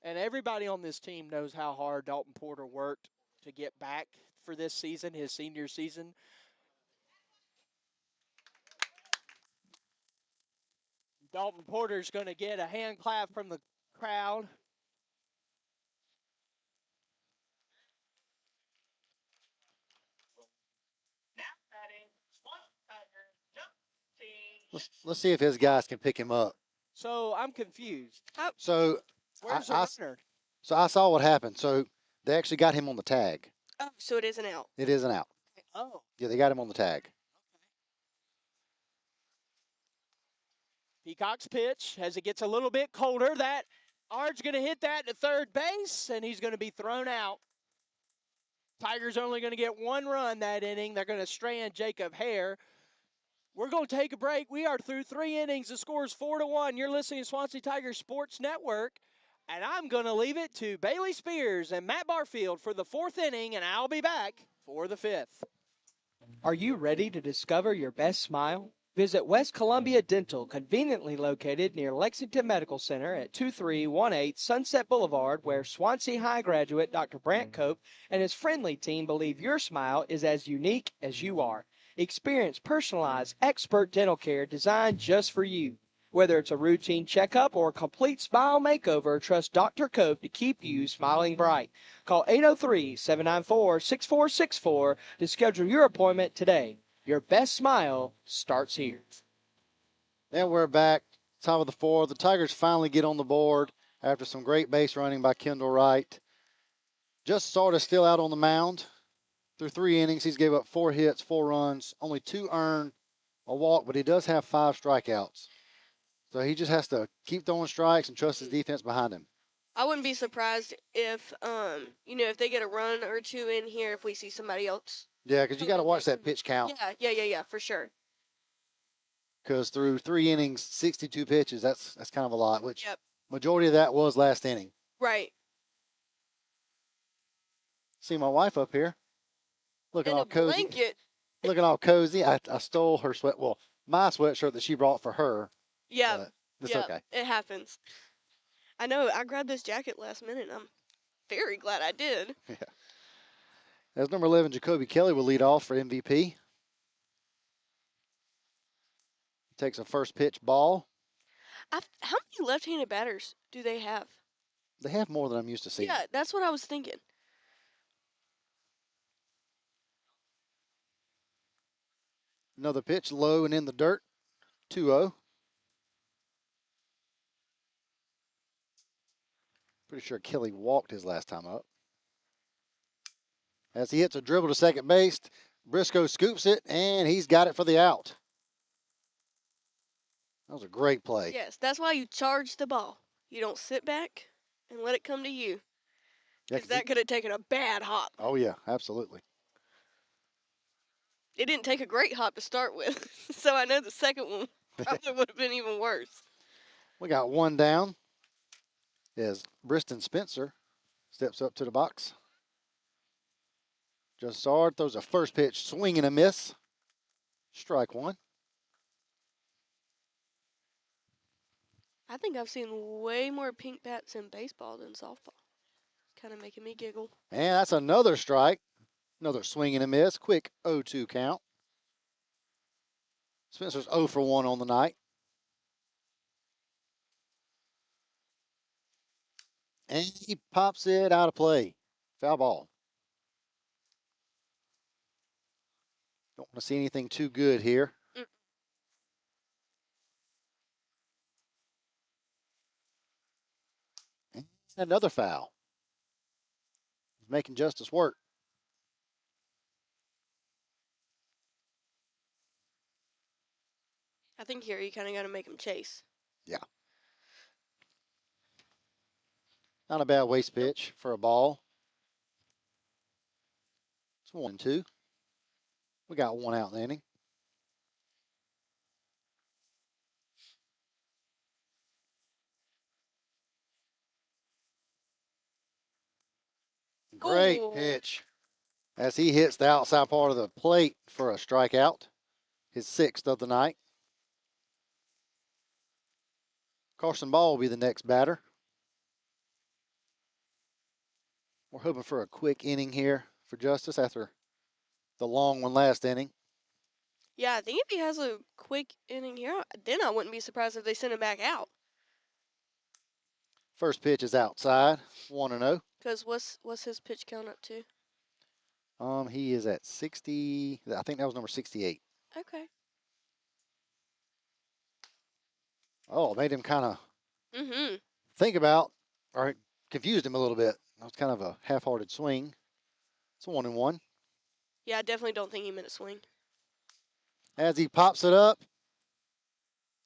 And everybody on this team knows how hard Dalton Porter worked to get back for this season, his senior season. Dalton Porter's going to get a hand clap from the crowd. Let's see if his guys can pick him up. So I'm confused. So where's the runner? So I saw what happened. So they actually got him on the tag. Oh, so it is an out. It is an out. Oh. Yeah, they got him on the tag. Peacock's pitch as it gets a little bit colder. That Ard's going to hit that to third base, and he's going to be thrown out. Tigers only going to get one run that inning. They're going to strand Jacob Hare. We're going to take a break. We are through 3 innings. The score is 4-1. You're listening to Swansea Tigers Sports Network. And I'm going to leave it to Bailey Spears and Matt Barfield for the 4th inning, and I'll be back for the 5th. Are you ready to discover your best smile? Visit West Columbia Dental, conveniently located near Lexington Medical Center at 2318 Sunset Boulevard, where Swansea High graduate Dr. Brant Cope and his friendly team believe your smile is as unique as you are. Experience personalized, expert dental care designed just for you. Whether it's a routine checkup or a complete smile makeover, trust Dr. Cope to keep you smiling bright. Call 803-794-6464 to schedule your appointment today. Your best smile starts here. And we're back, top of the 4th. The Tigers finally get on the board after some great base running by Kendall Wright. Just sort of still out on the mound. Through 3 innings, he's gave up 4 hits, 4 runs, only 2 earned, a walk, but he does have 5 strikeouts. So he just has to keep throwing strikes and trust his defense behind him. I wouldn't be surprised if, if they get a run or 2 in here, if we see somebody else. Yeah, because you got to watch that pitch count. Yeah, for sure. Because through 3 innings, 62 pitches, that's kind of a lot, which majority of that was last inning. Right. See my wife up here. Looking all cozy. Blanket. Looking all cozy. I stole her my sweatshirt that she brought for her. Yeah. It's okay. It happens. I know. I grabbed this jacket last minute, and I'm very glad I did. Yeah. As number 11, Jacoby Kelly will lead off for MVP. Takes a first pitch ball. How many left-handed batters do they have? They have more than I'm used to seeing. Yeah, that's what I was thinking. Another pitch, low and in the dirt. 2-0. Pretty sure Kelly walked his last time up. As he hits a dribble to second base, Briscoe scoops it, and he's got it for the out. That was a great play. Yes, that's why you charge the ball. You don't sit back. and let it come to you. Yeah, Because that could have taken a bad hop. Oh, yeah, absolutely. It didn't take a great hop to start with, so I know the second one probably would have been even worse. We got one down as Briston Spencer steps up to the box. Jussard throws a first pitch, swing and a miss. Strike one. I think I've seen way more pink bats in baseball than softball. Kind of making me giggle. And that's another strike. Another swing and a miss. Quick 0-2 count. Spencer's 0 for 1 on the night. And he pops it out of play. Foul ball. Don't want to see anything too good here. And another foul. He's making Justice work. I think here you kind of got to make him chase. Yeah. Not a bad waste pitch for a ball. It's 1-2. We got one out in the inning. Great pitch as he hits the outside part of the plate for a strikeout. His 6th of the night. Carson Ball will be the next batter. We're hoping for a quick inning here for Justice after the long one last inning. Yeah, I think if he has a quick inning here, then I wouldn't be surprised if they send him back out. First pitch is outside, 1-0. Because what's his pitch count up to? He is at 60. I think that was number 68. Okay. Oh, made him kind of Mm-hmm. think about, or it confused him a little bit. That was kind of a half-hearted swing. It's 1-1. Yeah, I definitely don't think he meant a swing. As he pops it up,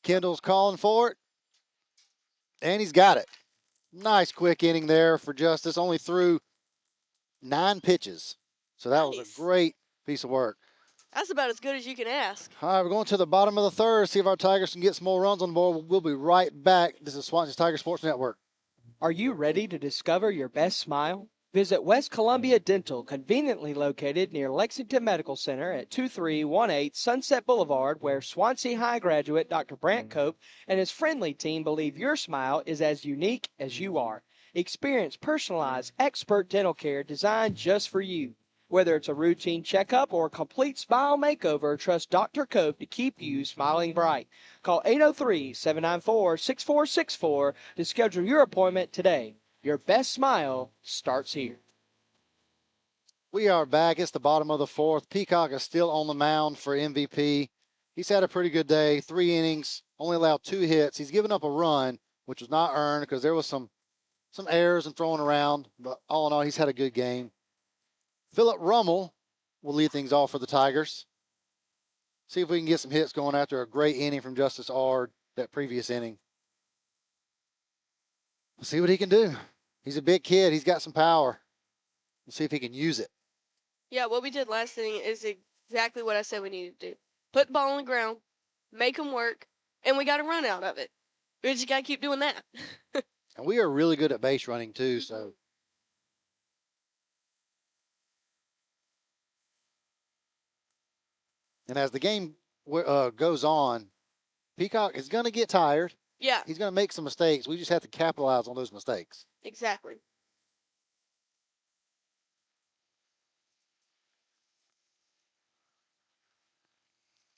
Kendall's calling for it, and he's got it. Nice quick inning there for Justice. Only threw 9 pitches. So that was a great piece of work. That's about as good as you can ask. All right, we're going to the bottom of the third, see if our Tigers can get some more runs on the board. We'll be right back. This is Swansea's Tiger Sports Network. Are you ready to discover your best smile? Visit West Columbia Dental, conveniently located near Lexington Medical Center at 2318 Sunset Boulevard, where Swansea High graduate Dr. Brant Cope and his friendly team believe your smile is as unique as you are. Experience personalized, expert dental care designed just for you. Whether it's a routine checkup or a complete smile makeover, trust Dr. Cope to keep you smiling bright. Call 803-794-6464 to schedule your appointment today. Your best smile starts here. We are back. It's the bottom of the fourth. Peacock is still on the mound for MVP. He's had a pretty good day. 3 innings, only allowed 2 hits. He's given up a run, which was not earned because there was some errors and throwing around. But all in all, he's had a good game. Philip Rummel will lead things off for the Tigers. See if we can get some hits going after a great inning from Justice Ard that previous inning. We'll see what he can do. He's a big kid. He's got some power. We'll see if he can use it. Yeah, what we did last inning is exactly what I said we needed to do. Put the ball on the ground, make them work, and we got a run out of it. We just got to keep doing that. And we are really good at base running, too, so. And as the game goes on, Peacock is going to get tired. Yeah. He's going to make some mistakes. We just have to capitalize on those mistakes. Exactly.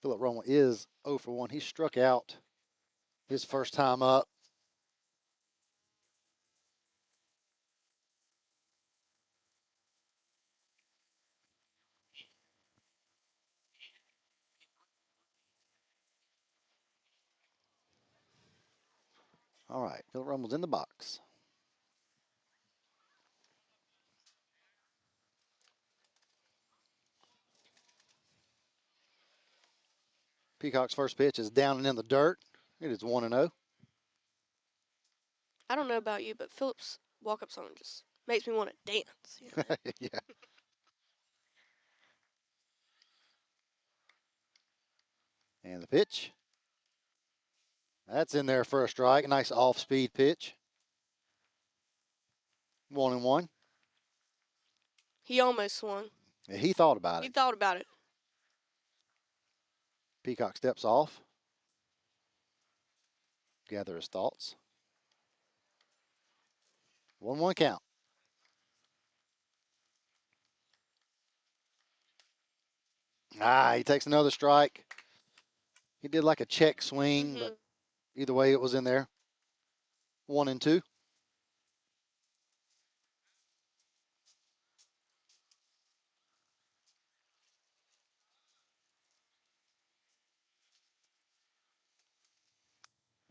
Philip Rummel is 0 for 1. He struck out his first time up. All right, Philip Rummel's in the box. Peacock's first pitch is down and in the dirt. It is 1-0. I don't know about you, but Philip's walk-up song just makes me want to dance. You know? Yeah. And the pitch. That's in there for a strike. Nice off-speed pitch. 1-1. He almost swung. Yeah, he thought about He it. thought about it. Peacock steps off. Gather his thoughts. 1-1 count. He takes another strike. He did like a check swing, but either way, it was in there. 1-2.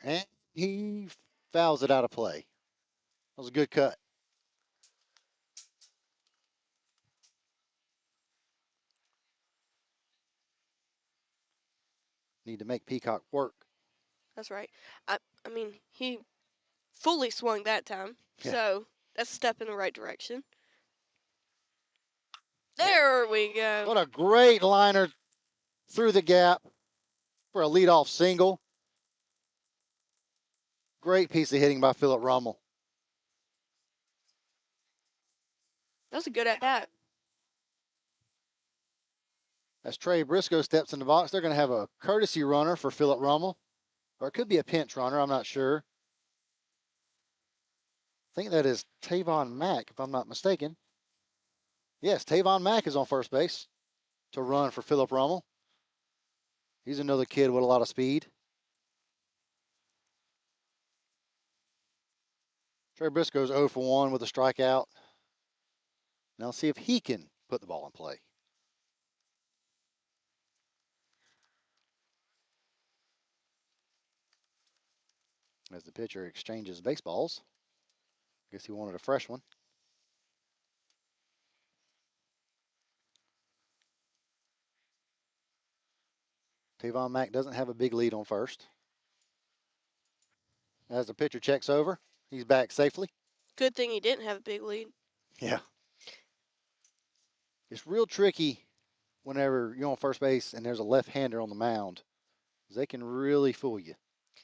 And he fouls it out of play. That was a good cut. Need to make Peacock work. That's right. I mean, he fully swung that time. Yeah. So that's a step in the right direction. There we go. What a great liner through the gap for a leadoff single. Great piece of hitting by Philip Rummel. That was a good at bat. As Trey Briscoe steps in the box, they're going to have a courtesy runner for Philip Rummel. Or it could be a pinch runner, I'm not sure. I think that is Tavon Mack, if I'm not mistaken. Yes, Tavon Mack is on first base to run for Philip Rummel. He's another kid with a lot of speed. Trey Briscoe's 0 for 1 with a strikeout. Now let's see if he can put the ball in play. As the pitcher exchanges baseballs. Guess he wanted a fresh one. Tavon Mack doesn't have a big lead on first. As the pitcher checks over, he's back safely. Good thing he didn't have a big lead. Yeah. It's real tricky whenever you're on first base and there's a left-hander on the mound. They can really fool you.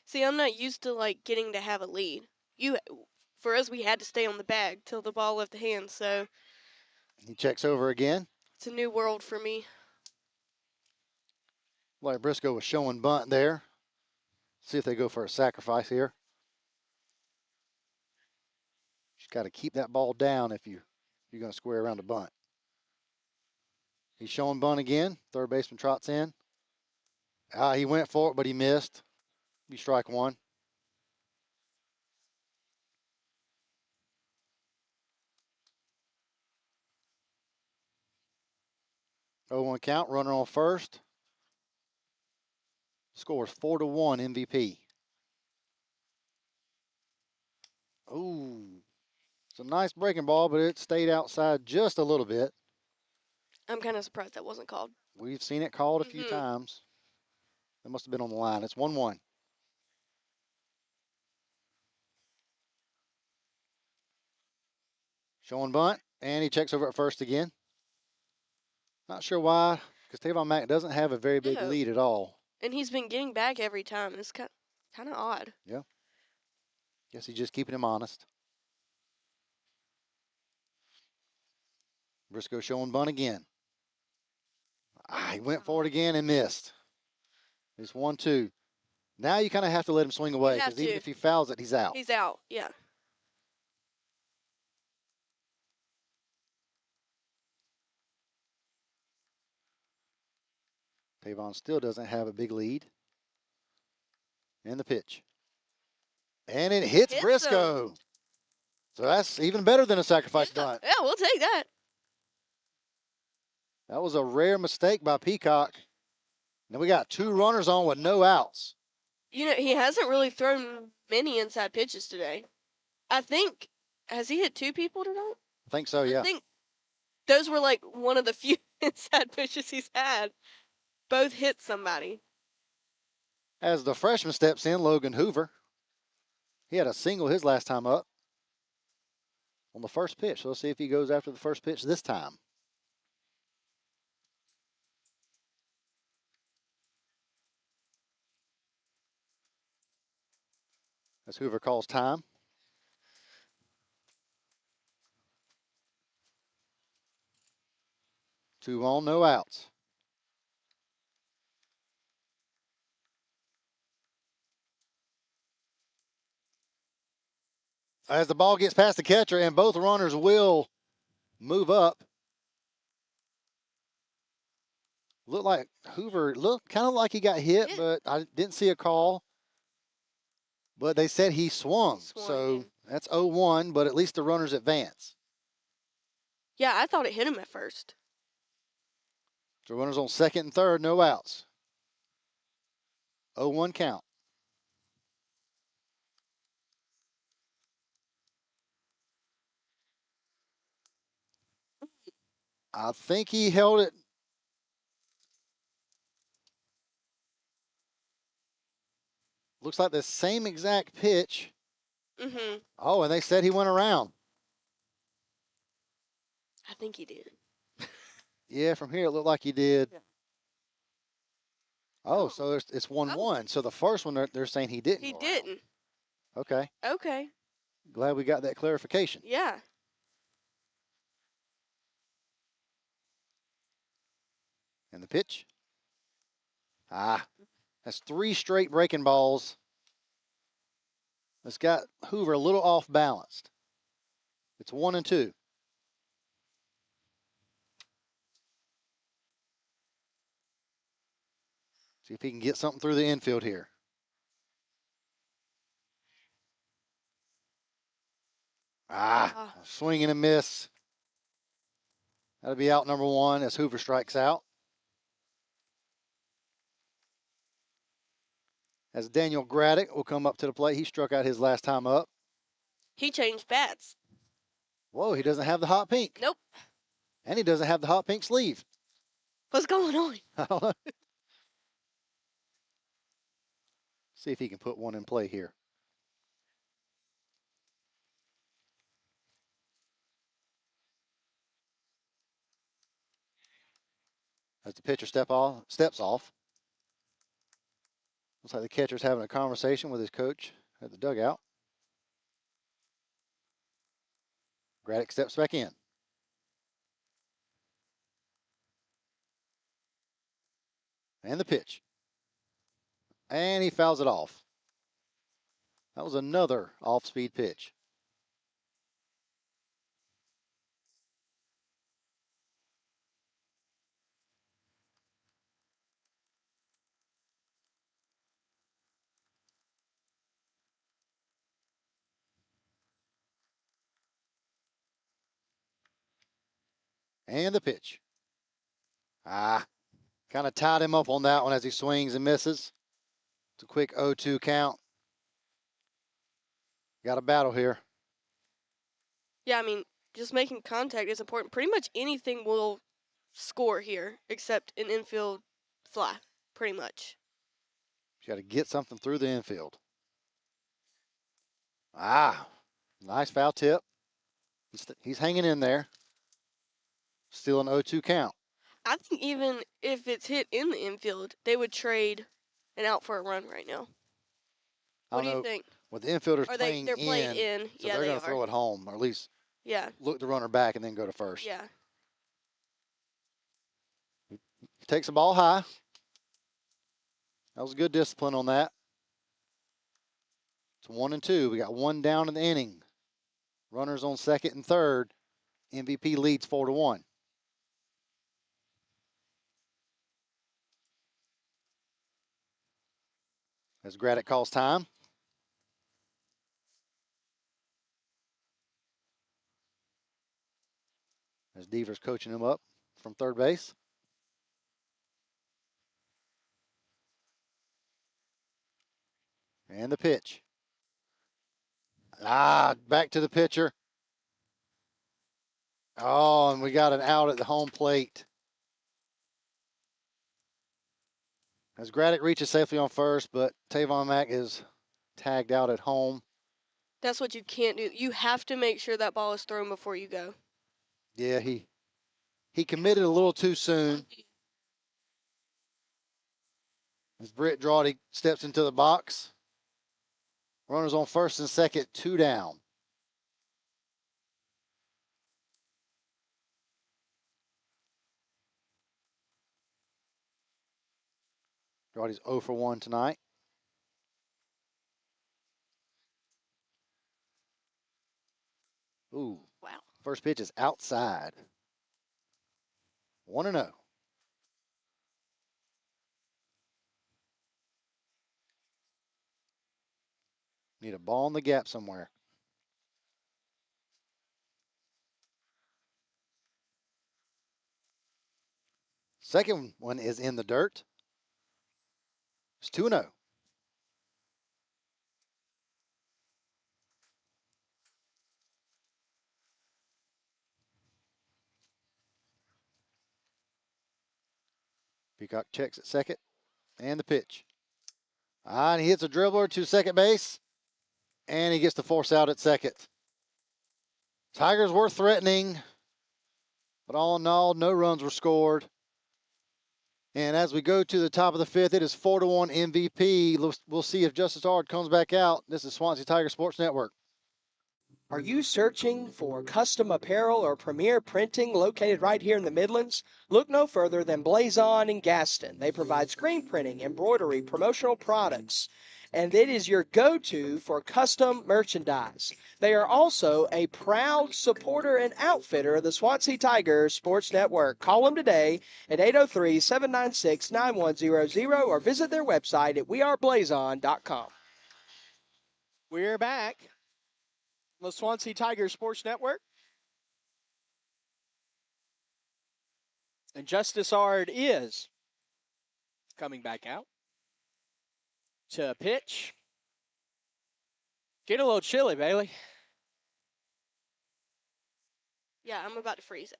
See, I'm not used to like getting to have a lead. For us, we had to stay on the bag till the ball left the hand, so He checks over again. it's a new world for me. Like Briscoe was showing bunt there. See if they go for a sacrifice here. Just got to keep that ball down if you're going to square around a bunt. He's showing bunt again. Third baseman trots in. He went for it, but he missed. Be strike one. Oh, 1 count. Runner on first. Scores 4-1 MVP. Ooh, it's a nice breaking ball, but it stayed outside just a little bit. I'm kind of surprised that wasn't called. We've seen it called a few times. It must have been on the line. It's 1-1. Showing bunt, and he checks over at first again. Not sure why, because Tavon Mack doesn't have a very big lead at all. And he's been getting back every time. It's kind of odd. Yeah. Guess he's just keeping him honest. Briscoe showing bunt again. He went for it again and missed. It's 1-2. Now you kind of have to let him swing away, because even if he fouls it, he's out. He's out, yeah. Tavon still doesn't have a big lead. And the pitch. And it hits Briscoe. Him. So that's even better than a sacrifice bunt. Yeah, we'll take that. That was a rare mistake by Peacock. Then we got 2 runners on with no outs. You know, he hasn't really thrown many inside pitches today. I think, has he hit 2 people tonight? I think so, yeah. I think those were like one of the few inside pitches he's had. Both hit somebody. As the freshman steps in, Logan Hoover. He had a single his last time up. on the first pitch. So let's see if he goes after the first pitch this time. As Hoover calls time. Two on, no outs. As the ball gets past the catcher, and both runners will move up. Looked like Hoover looked kind of like he got hit, Yeah. but I didn't see a call. But they said he swung. So yeah. that's 0-1, but at least the runners advance. Yeah, I thought it hit him at first. So runners on second and third, no outs. 0-1 count. I think he held it. Looks like the same exact pitch. Mm-hmm. Oh, and they said he went around. I think he did. Yeah, from here it looked like he did. Yeah. Oh, Oh. so it's 1-1. So the first one they're saying he didn't. He go around. didn't. Okay. Okay. Glad we got that clarification. Yeah. And the pitch. That's 3 straight breaking balls. It's got Hoover a little off balanced. It's 1-2. See if he can get something through the infield here. Swing and a miss. That'll be out number 1 as Hoover strikes out. As Daniel Graddick will come up to the plate. He struck out his last time up. He changed bats. Whoa, he doesn't have the hot pink. Nope. And he doesn't have the hot pink sleeve. What's going on? I don't know. See if he can put one in play here. As the pitcher steps off. Looks like the catcher's having a conversation with his coach at the dugout. Graddick steps back in. And the pitch. And he fouls it off. That was another off-speed pitch. And the pitch. Kind of tied him up on that one as he swings and misses. It's a quick 0-2 count. Got a battle here. Yeah, I mean, just making contact is important. Pretty much anything will score here except an infield fly, pretty much. You got to get something through the infield. Nice foul tip. He's hanging in there. Still an 0-2 count. I think even if it's hit in the infield, they would trade an out for a run right now. What do you think? With the infielders Are playing they're playing in. so Yeah, they're they going to are. throw it home, or at least look the runner back and then go to first. Yeah. Takes the ball high. That was good discipline on that. It's 1-2. We got one down in the inning. Runners on second and third. MVP leads 4-1. As Graddick calls time. As Deaver's coaching him up from third base. And the pitch. Back to the pitcher. Oh, and we got an out at the home plate. As Graddick reaches safely on first, but Tavon Mack is tagged out at home. That's what you can't do. You have to make sure that ball is thrown before you go. Yeah, he committed a little too soon. As Britt Drawdy steps into the box. Runners on first and second, 2 down. Drawdy's 0 for 1 tonight. Ooh. Wow. First pitch is outside. 1-0. Need a ball in the gap somewhere. Second one is in the dirt. It's 2-0. Peacock checks at second. And the pitch. And he hits a dribbler to second base. And he gets the force out at second. Tigers were threatening. But all in all, no runs were scored. And as we go to the top of the fifth, it is 4-1 MVP. We'll see if Justice Ard comes back out. This is Swansea Tiger Sports Network. Are you searching for custom apparel or premier printing located right here in the Midlands? Look no further than Blazon in Gaston. They provide screen printing, embroidery, promotional products, and it is your go-to for custom merchandise. They are also a proud supporter and outfitter of the Swansea Tiger Sports Network. Call them today at 803-796-9100 or visit their website at weareblazon.com. We're back. The Swansea Tiger Sports Network. And Justice Ard is coming back out to pitch. Get a little chilly, Bailey. Yeah, I'm about to freeze.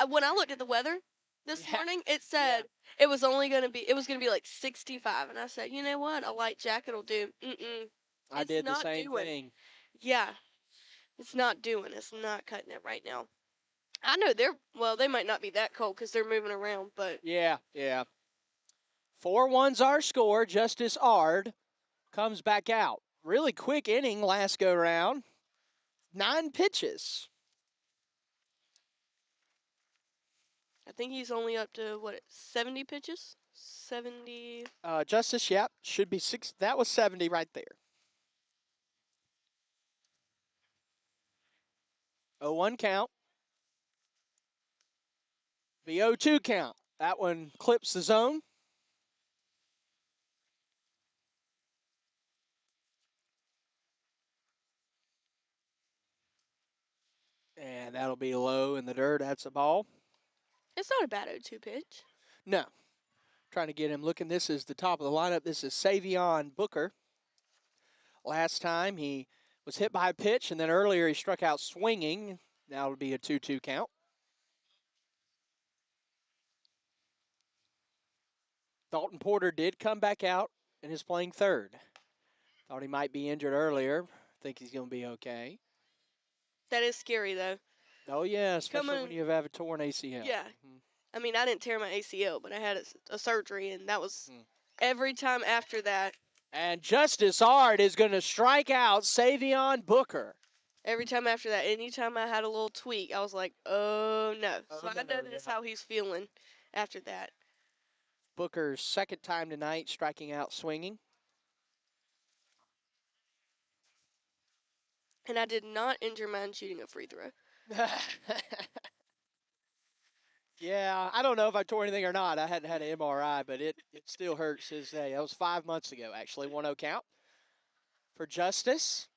When I looked at the weather this morning, it said it was gonna be like 65, and I said, you know what, a light jacket will do. I did the same thing. Yeah, it's not cutting it right now. I know they might not be that cold because they're moving around, but Yeah. 4-1's our score. Justice Ard comes back out. Really quick inning last go round. 9 pitches. I think he's only up to 70 pitches. 70. Justice, yep, should be 6. That was 70 right there. 0-1 count. The 0-2 count. That one clips the zone. And that'll be low in the dirt. That's a ball. It's not a bad 0-2 pitch. No. Trying to get him looking. This is the top of the lineup. This is Savion Booker. Last time he was hit by a pitch, and then earlier he struck out swinging. Now it'll be a 2-2 count. Dalton Porter did come back out and is playing third. Thought he might be injured earlier. Think he's going to be okay. That is scary, though. Oh, yeah, especially when you have a torn ACL. Yeah. I mean, I didn't tear my ACL, but I had a surgery, and that was every time after that. And Justice Ard is going to strike out Savion Booker. Every time after that, anytime I had a little tweak, I was like, oh, no. So I know that's how he's feeling after that. Booker's second time tonight striking out swinging. And I did not injure mine shooting a free throw. Yeah, I don't know if I tore anything or not. I hadn't had an MRI, but it still hurts his day. That was 5 months ago, actually. 1-0 count for Justice.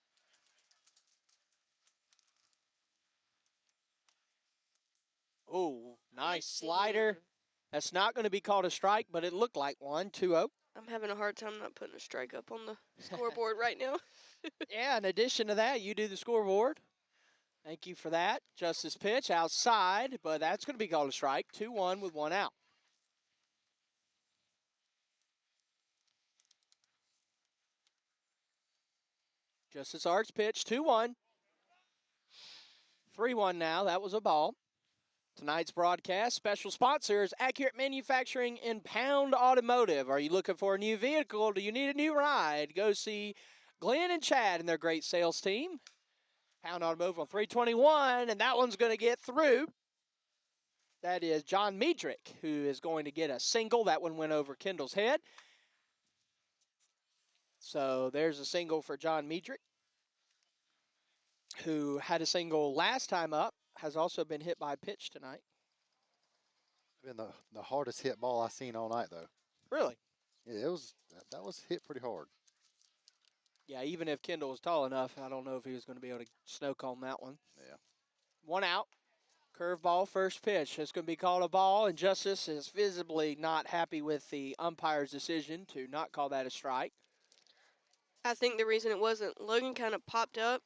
Oh, nice slider. That's not going to be called a strike, but it looked like one. 2-0. I'm having a hard time not putting a strike up on the scoreboard right now. Yeah, in addition to that, you do the scoreboard. Thank you for that. Justice pitch outside, but that's going to be called a strike. 2-1 with 1 out. Justice Arts pitch, 2-1. 3-1 now. That was a ball. Tonight's broadcast special sponsors, Accurate Manufacturing and Pound Automotive. Are you looking for a new vehicle? Do you need a new ride? Go see Glenn and Chad and their great sales team. Pound Automotive on 321, and that one's going to get through. That is John Medrick, who is going to get a single. That one went over Kendall's head. So there's a single for John Medrick, who had a single last time up, has also been hit by a pitch tonight. Been the hardest hit ball I've seen all night, though. Really? Yeah, that was hit pretty hard. Yeah, even if Kendall was tall enough, I don't know if he was going to be able to snow cone that one. Yeah. 1 out. Curveball, first pitch. It's going to be called a ball, and Justice is visibly not happy with the umpire's decision to not call that a strike. I think the reason it wasn't, Logan kind of popped up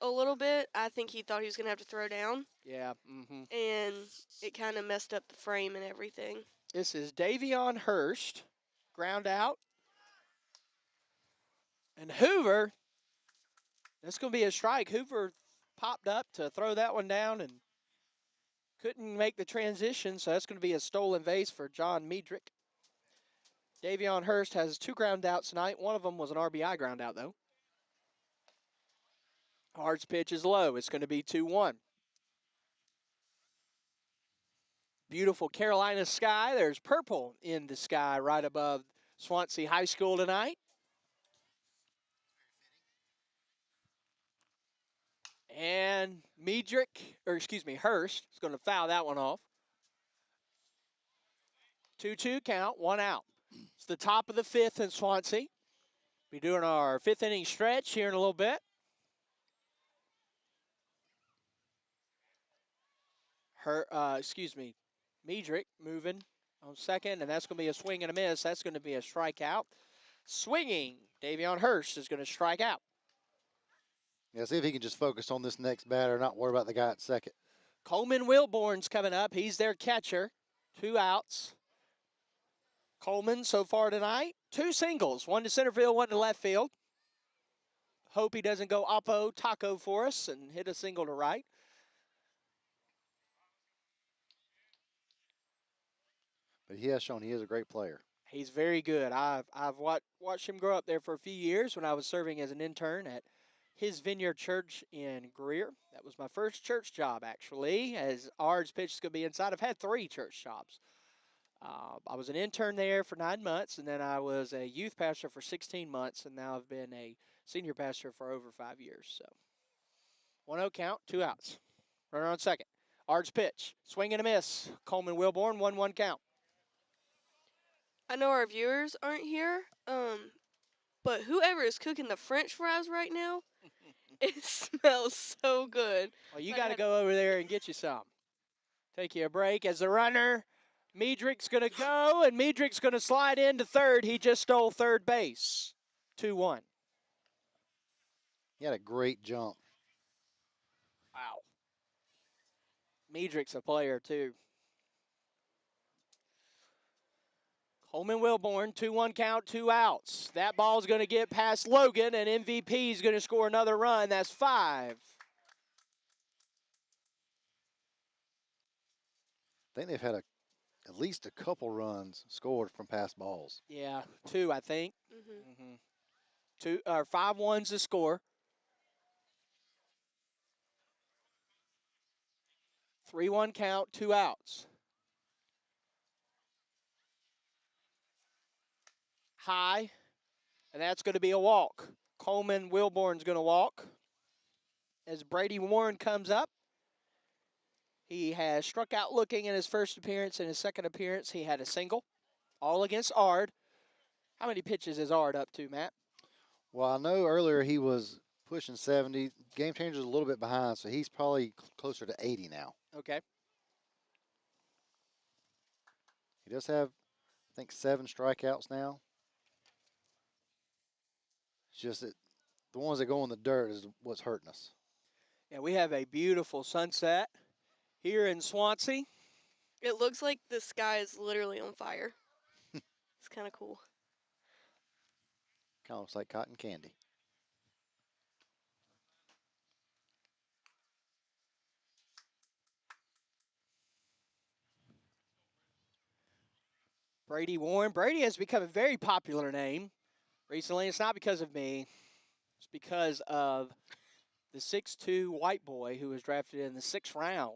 a little bit. I think he thought he was going to have to throw down, Yeah. and it kind of messed up the frame and everything. This is Davion Hurst. Ground out. And Hoover, that's going to be a strike. Hoover popped up to throw that one down and couldn't make the transition, so that's going to be a stolen base for John Medrick. Davion Hurst has 2 ground outs tonight. One of them was an RBI ground out, though. Hard's pitch is low. It's going to be 2-1. Beautiful Carolina sky. There's purple in the sky right above Swansea High School tonight. And Hurst is going to foul that one off. 2-2 count, 1 out. It's the top of the 5th in Swansea. Be doing our 5th inning stretch here in a little bit. Medrick moving on second, and that's going to be a swing and a miss. That's going to be a strikeout. Swinging, Davion Hurst is going to strike out. Yeah, see if he can just focus on this next batter, not worry about the guy at second. Coleman Wilborn's coming up. He's their catcher. 2 outs. Coleman so far tonight, 2 singles. 1 to center field, 1 to left field. Hope he doesn't go oppo taco for us and hit a single to right. But he has shown he is a great player. He's very good. I've watched him grow up there for a few years when I was serving as an intern at his Vineyard Church in Greer. That was my first church job, actually, as ours pitch is going to be inside. I've had 3 church jobs. I was an intern there for 9 months, and then I was a youth pastor for 16 months, and now I've been a senior pastor for over 5 years. So 1-0 count, 2 outs. Runner on second. Ards pitch. Swing and a miss. Coleman Wilborn, 1-1 count. I know our viewers aren't here, but whoever is cooking the French fries right now, it smells so good. Well, you got to go over there and get you some. Take you a break as the runner. Medrick's going to go, and Medrick's going to slide into third. He just stole third base. 2-1. He had a great jump. Wow. Medrick's a player, too. Coleman Wilborn, 2-1 count, 2 outs. That ball's going to get past Logan, and MVP's going to score another run. That's 5. I think they've had at least a couple runs scored from past balls. Yeah, 2, I think. Mm-hmm. 5-1's the score. 3-1 count, 2 outs. High, and that's going to be a walk. Coleman Wilborn's going to walk. As Brady Warren comes up, he has struck out looking in his first appearance. In his second appearance, he had a single, all against Ard. How many pitches is Ard up to, Matt? Well, I know earlier he was pushing 70. Game Changer's a little bit behind, so he's probably closer to 80 now. Okay. He does have, I think, 7 strikeouts now. It's just that the ones that go in the dirt is what's hurting us. Yeah, we have a beautiful sunset here in Swansea. It looks like the sky is literally on fire. It's kind of cool. Kind of looks like cotton candy. Brady Warren. Brady has become a very popular name recently. It's not because of me. It's because of the 6'2" white boy who was drafted in the 6th round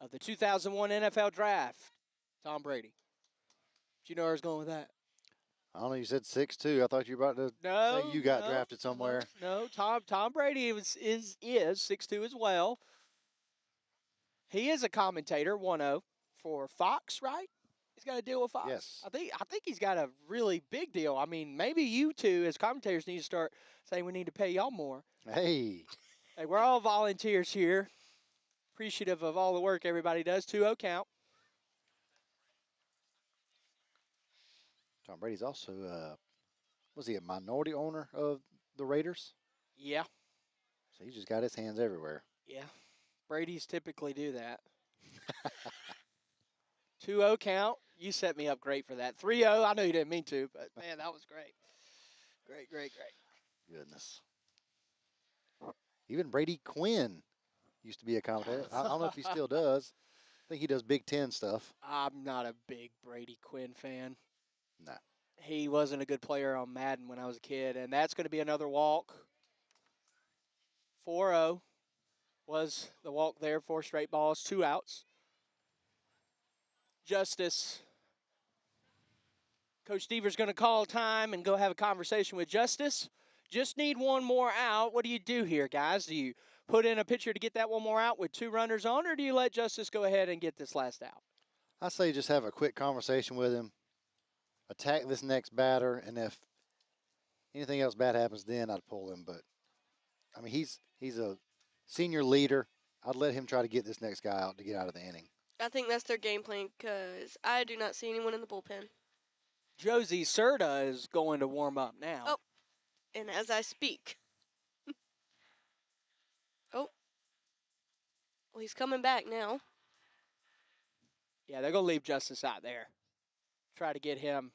of the 2001 NFL Draft, Tom Brady. Do you know where I was going with that? I don't know. You said 6'2". I thought you were about to say No, you got no, drafted somewhere. no. Tom Brady is 6'2" as well. He is a commentator, 1-0 for Fox, right? He's got a deal with Fox. Yes. I think he's got a really big deal. I mean, maybe you two as commentators need to start saying we need to pay y'all more. Hey. Hey, we're all volunteers here. Appreciative of all the work everybody does. 2-0 count. Tom Brady's also, was he a minority owner of the Raiders? Yeah. So he just got his hands everywhere. Yeah. Brady's typically do that. 2-0 count. You set me up great for that. 3-0. I know you didn't mean to, but man, that was great. Great. Goodness. Even Brady Quinn used to be a commentator. I don't know if he still does. I think he does Big Ten stuff. I'm not a big Brady Quinn fan. No. He wasn't a good player on Madden when I was a kid, and that's going to be another walk. 4-0 was the walk there. 4 straight balls, 2 outs. Justice. Coach Stever's going to call time and go have a conversation with Justice. Just need one more out. What do you do here, guys? Do you put in a pitcher to get that one more out with 2 runners on, or do you let Justice go ahead and get this last out? I say just have a quick conversation with him, attack this next batter, and if anything else bad happens, then I'd pull him. But I mean, he's a senior leader. I'd let him try to get this next guy out to get out of the inning. I think that's their game plan because I do not see anyone in the bullpen. Josie Serta is going to warm up now. Oh, and as I speak. Oh. Well, he's coming back now. Yeah, they're going to leave Justice out there. Try to get him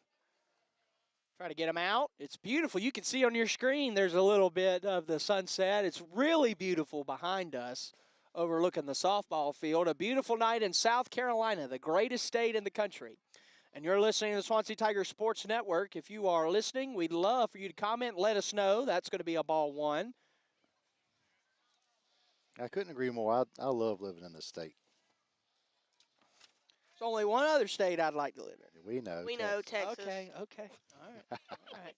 out. It's beautiful. You can see on your screen there's a little bit of the sunset. It's really beautiful behind us, overlooking the softball field. A beautiful night in South Carolina, the greatest state in the country. And you're listening to the Swansea Tiger Sports Network. If you are listening, we'd love for you to comment and let us know. That's going to be a ball 1. I couldn't agree more. I love living in this state. There's only one other state I'd like to live in. We know. We know Texas. Okay. All right.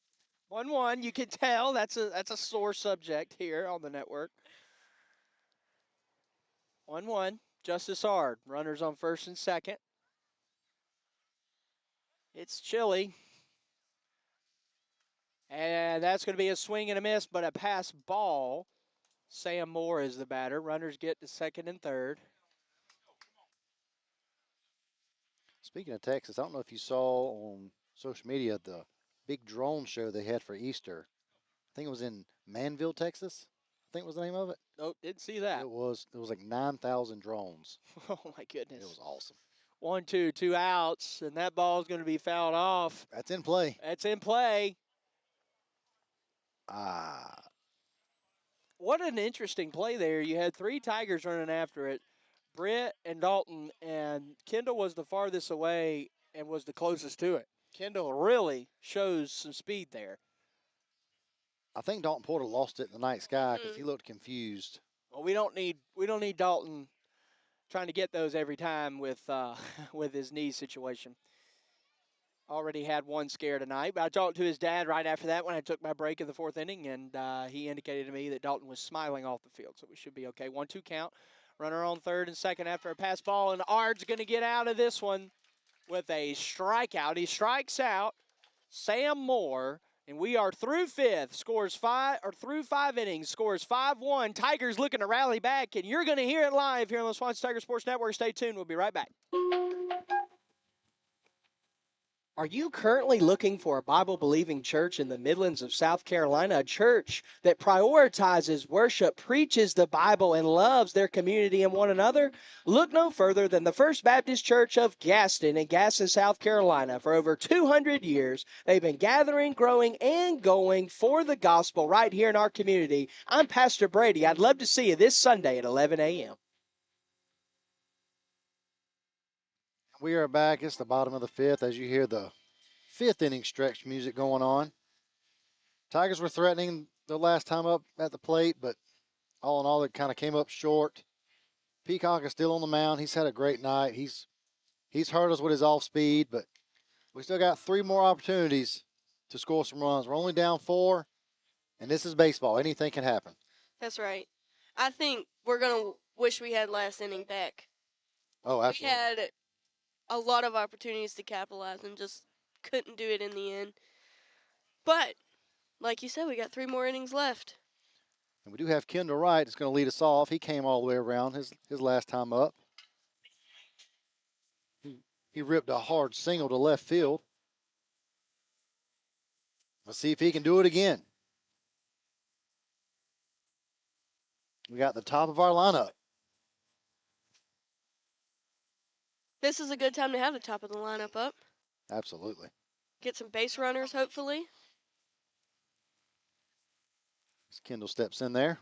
1-1. You can tell that's a sore subject here on the network. 1-1. Justice Hard. Runners on first and second. It's chilly. And that's going to be a swing and a miss, but a pass ball. Sam Moore is the batter. Runners get to second and third. Speaking of Texas, I don't know if you saw on social media the big drone show they had for Easter. I think it was in Manville, Texas. I think was the name of it. Nope, didn't see that. It was like 9,000 drones. Oh, my goodness. It was awesome. 1-2, 2 outs, and that ball is going to be fouled off. That's in play. That's in play. What an interesting play there. You had 3 Tigers running after it. Britt and Dalton, and Kendall was the farthest away and was the closest to it. Kendall really shows some speed there. I think Dalton Porter lost it in the night sky because he looked confused. Well, we don't need Dalton trying to get those every time with with his knee situation. Already had one scare tonight, but I talked to his dad right after that when I took my break in the 4th inning, and he indicated to me that Dalton was smiling off the field, so we should be okay. 1-2 count. Runner on third and second after a pass ball, and Ard's going to get out of this one with a strikeout. He strikes out Sam Moore, and we are through 5th. Through 5 innings. Scores 5-1. Tigers looking to rally back, and you're going to hear it live here on the Swansea Tiger Sports Network. Stay tuned. We'll be right back. Are you currently looking for a Bible-believing church in the Midlands of South Carolina, a church that prioritizes worship, preaches the Bible, and loves their community and one another? Look no further than the First Baptist Church of Gaston in Gaston, South Carolina. For over 200 years, they've been gathering, growing, and going for the gospel right here in our community. I'm Pastor Brady. I'd love to see you this Sunday at 11 a.m. We are back. It's the bottom of the fifth as you hear the fifth inning stretch music going on. Tigers were threatening the last time up at the plate, but all in all, it kind of came up short. Peacock is still on the mound. He's had a great night. He's hurt us with his off speed, but we still got 3 more opportunities to score some runs. We're only down 4, and this is baseball. Anything can happen. That's right. I think we're going to wish we had last inning back. Oh, We absolutely. had a lot of opportunities to capitalize and just couldn't do it in the end. But, like you said, we got 3 more innings left. And we do have Kendall Wright that's going to lead us off. He came all the way around his last time up. He ripped a hard single to left field. Let's see if he can do it again. We got the top of our lineup. This is a good time to have the top of the lineup up. Absolutely. Get some base runners, hopefully. As Kendall steps in there.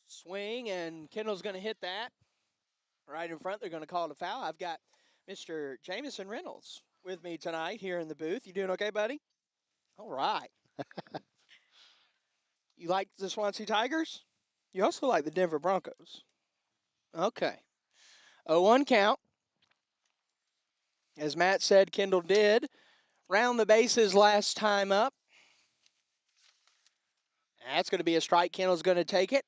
Swing, and Kendall's going to hit that right in front. They're going to call it a foul. I've got Mr. Jamison Reynolds with me tonight here in the booth. You doing okay, buddy? All right. You like the Swansea Tigers? You also like the Denver Broncos. Okay. 0-1 count. As Matt said, Kendall did round the bases last time up. That's going to be a strike. Kendall's going to take it.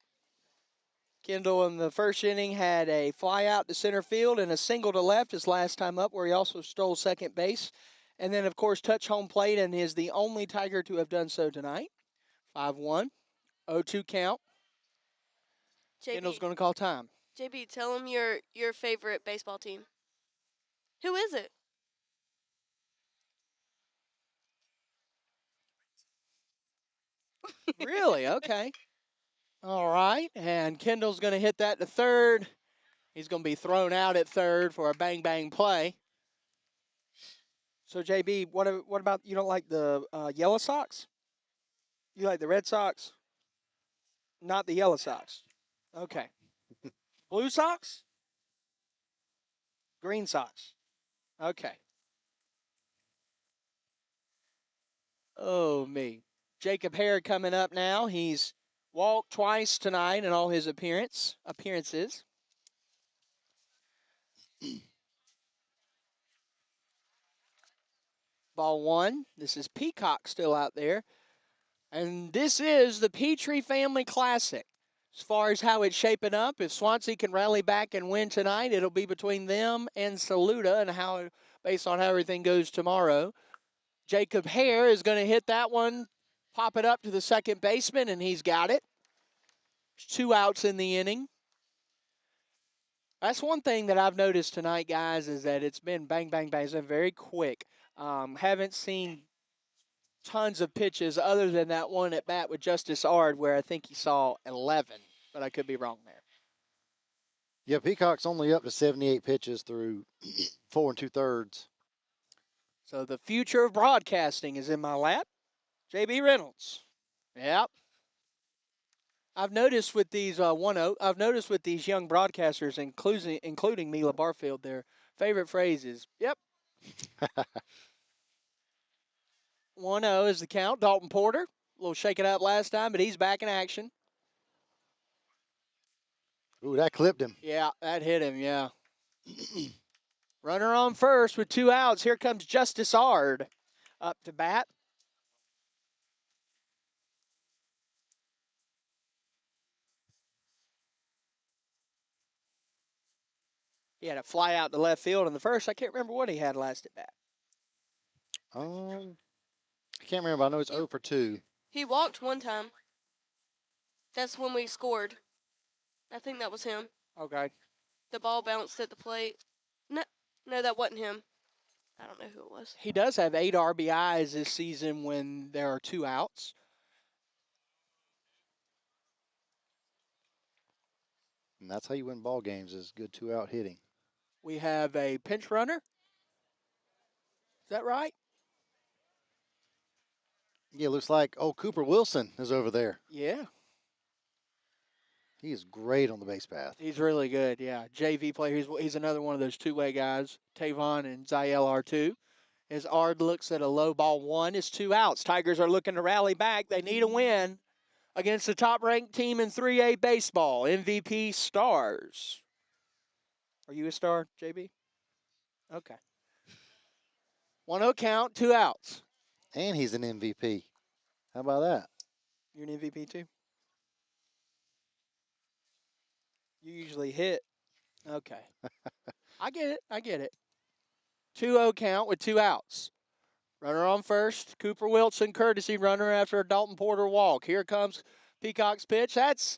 Kendall in the first inning had a fly out to center field and a single to left his last time up, where he also stole second base. And then, of course, touch home plate and is the only Tiger to have done so tonight. 5-1, 0-2 count. Kendall's going to call time. JB, tell him your favorite baseball team. Who is it? Really? Okay. All right. And Kendall's going to hit that to third. He's going to be thrown out at third for a bang-bang play. So, JB, what about, you don't like the Yellow Sox? You like the Red Sox? Not the Yellow Sox. Okay. Blue Sox? Green Sox. Okay. Oh, me. Jacob Hare coming up now. He's walked twice tonight in all his appearances. Ball 1. This is Peacock still out there. And this is the Petrey Family Classic. As far as how it's shaping up, if Swansea can rally back and win tonight, it'll be between them and Saluda, and how, based on how everything goes tomorrow. Jacob Hare is going to hit that one, pop it up to the second baseman, and he's got it. 2 outs in the inning. That's one thing that I've noticed tonight, guys, is that it's been bang, bang, bang. It's been very quick. Haven't seen tons of pitches other than that one at bat with Justice Ard, where I think he saw 11, but I could be wrong there. Yeah, Peacock's only up to 78 pitches through 4 2/3. So the future of broadcasting is in my lap. JB Reynolds. Yep. I've noticed with these I've noticed with these young broadcasters, including Mila Barfield, their favorite phrase is, "Yep." 1-0 is the count. Dalton Porter, a little shaken up last time, but he's back in action. Ooh, that clipped him. Yeah, that hit him, yeah. Runner on first with 2 outs. Here comes Justice Ard up to bat. He had a fly out to left field in the first. I can't remember what he had last at bat. I can't remember. I know it's 0 for 2. He walked one time. That's when we scored. I think that was him. Okay. The ball bounced at the plate. No, that wasn't him. I don't know who it was. He does have 8 RBIs this season when there are 2 outs. And that's how you win ball games, is good 2-out hitting. We have a pinch runner. Is that right? Yeah, looks like Cooper Wilson is over there. Yeah. He is great on the base path. He's really good, yeah. JV player. He's another one of those two-way guys. Tavon and Ziel are too. As Ard looks at a low ball, 1 is 2 outs. Tigers are looking to rally back. They need a win against the top-ranked team in 3A baseball, MVP Stars. Are you a star, JB? Okay. 1-0 count, 2 outs. And he's an MVP. How about that? You're an MVP too? You usually hit. Okay. I get it. 2-0 count with 2 outs. Runner on first, Cooper Wilson, courtesy runner after a Dalton Porter walk. Here comes Peacock's pitch. That's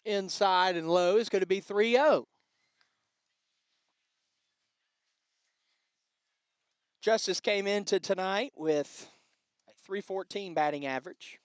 inside and low. It's going to be 3-0. Justice came into tonight with a .314 batting average.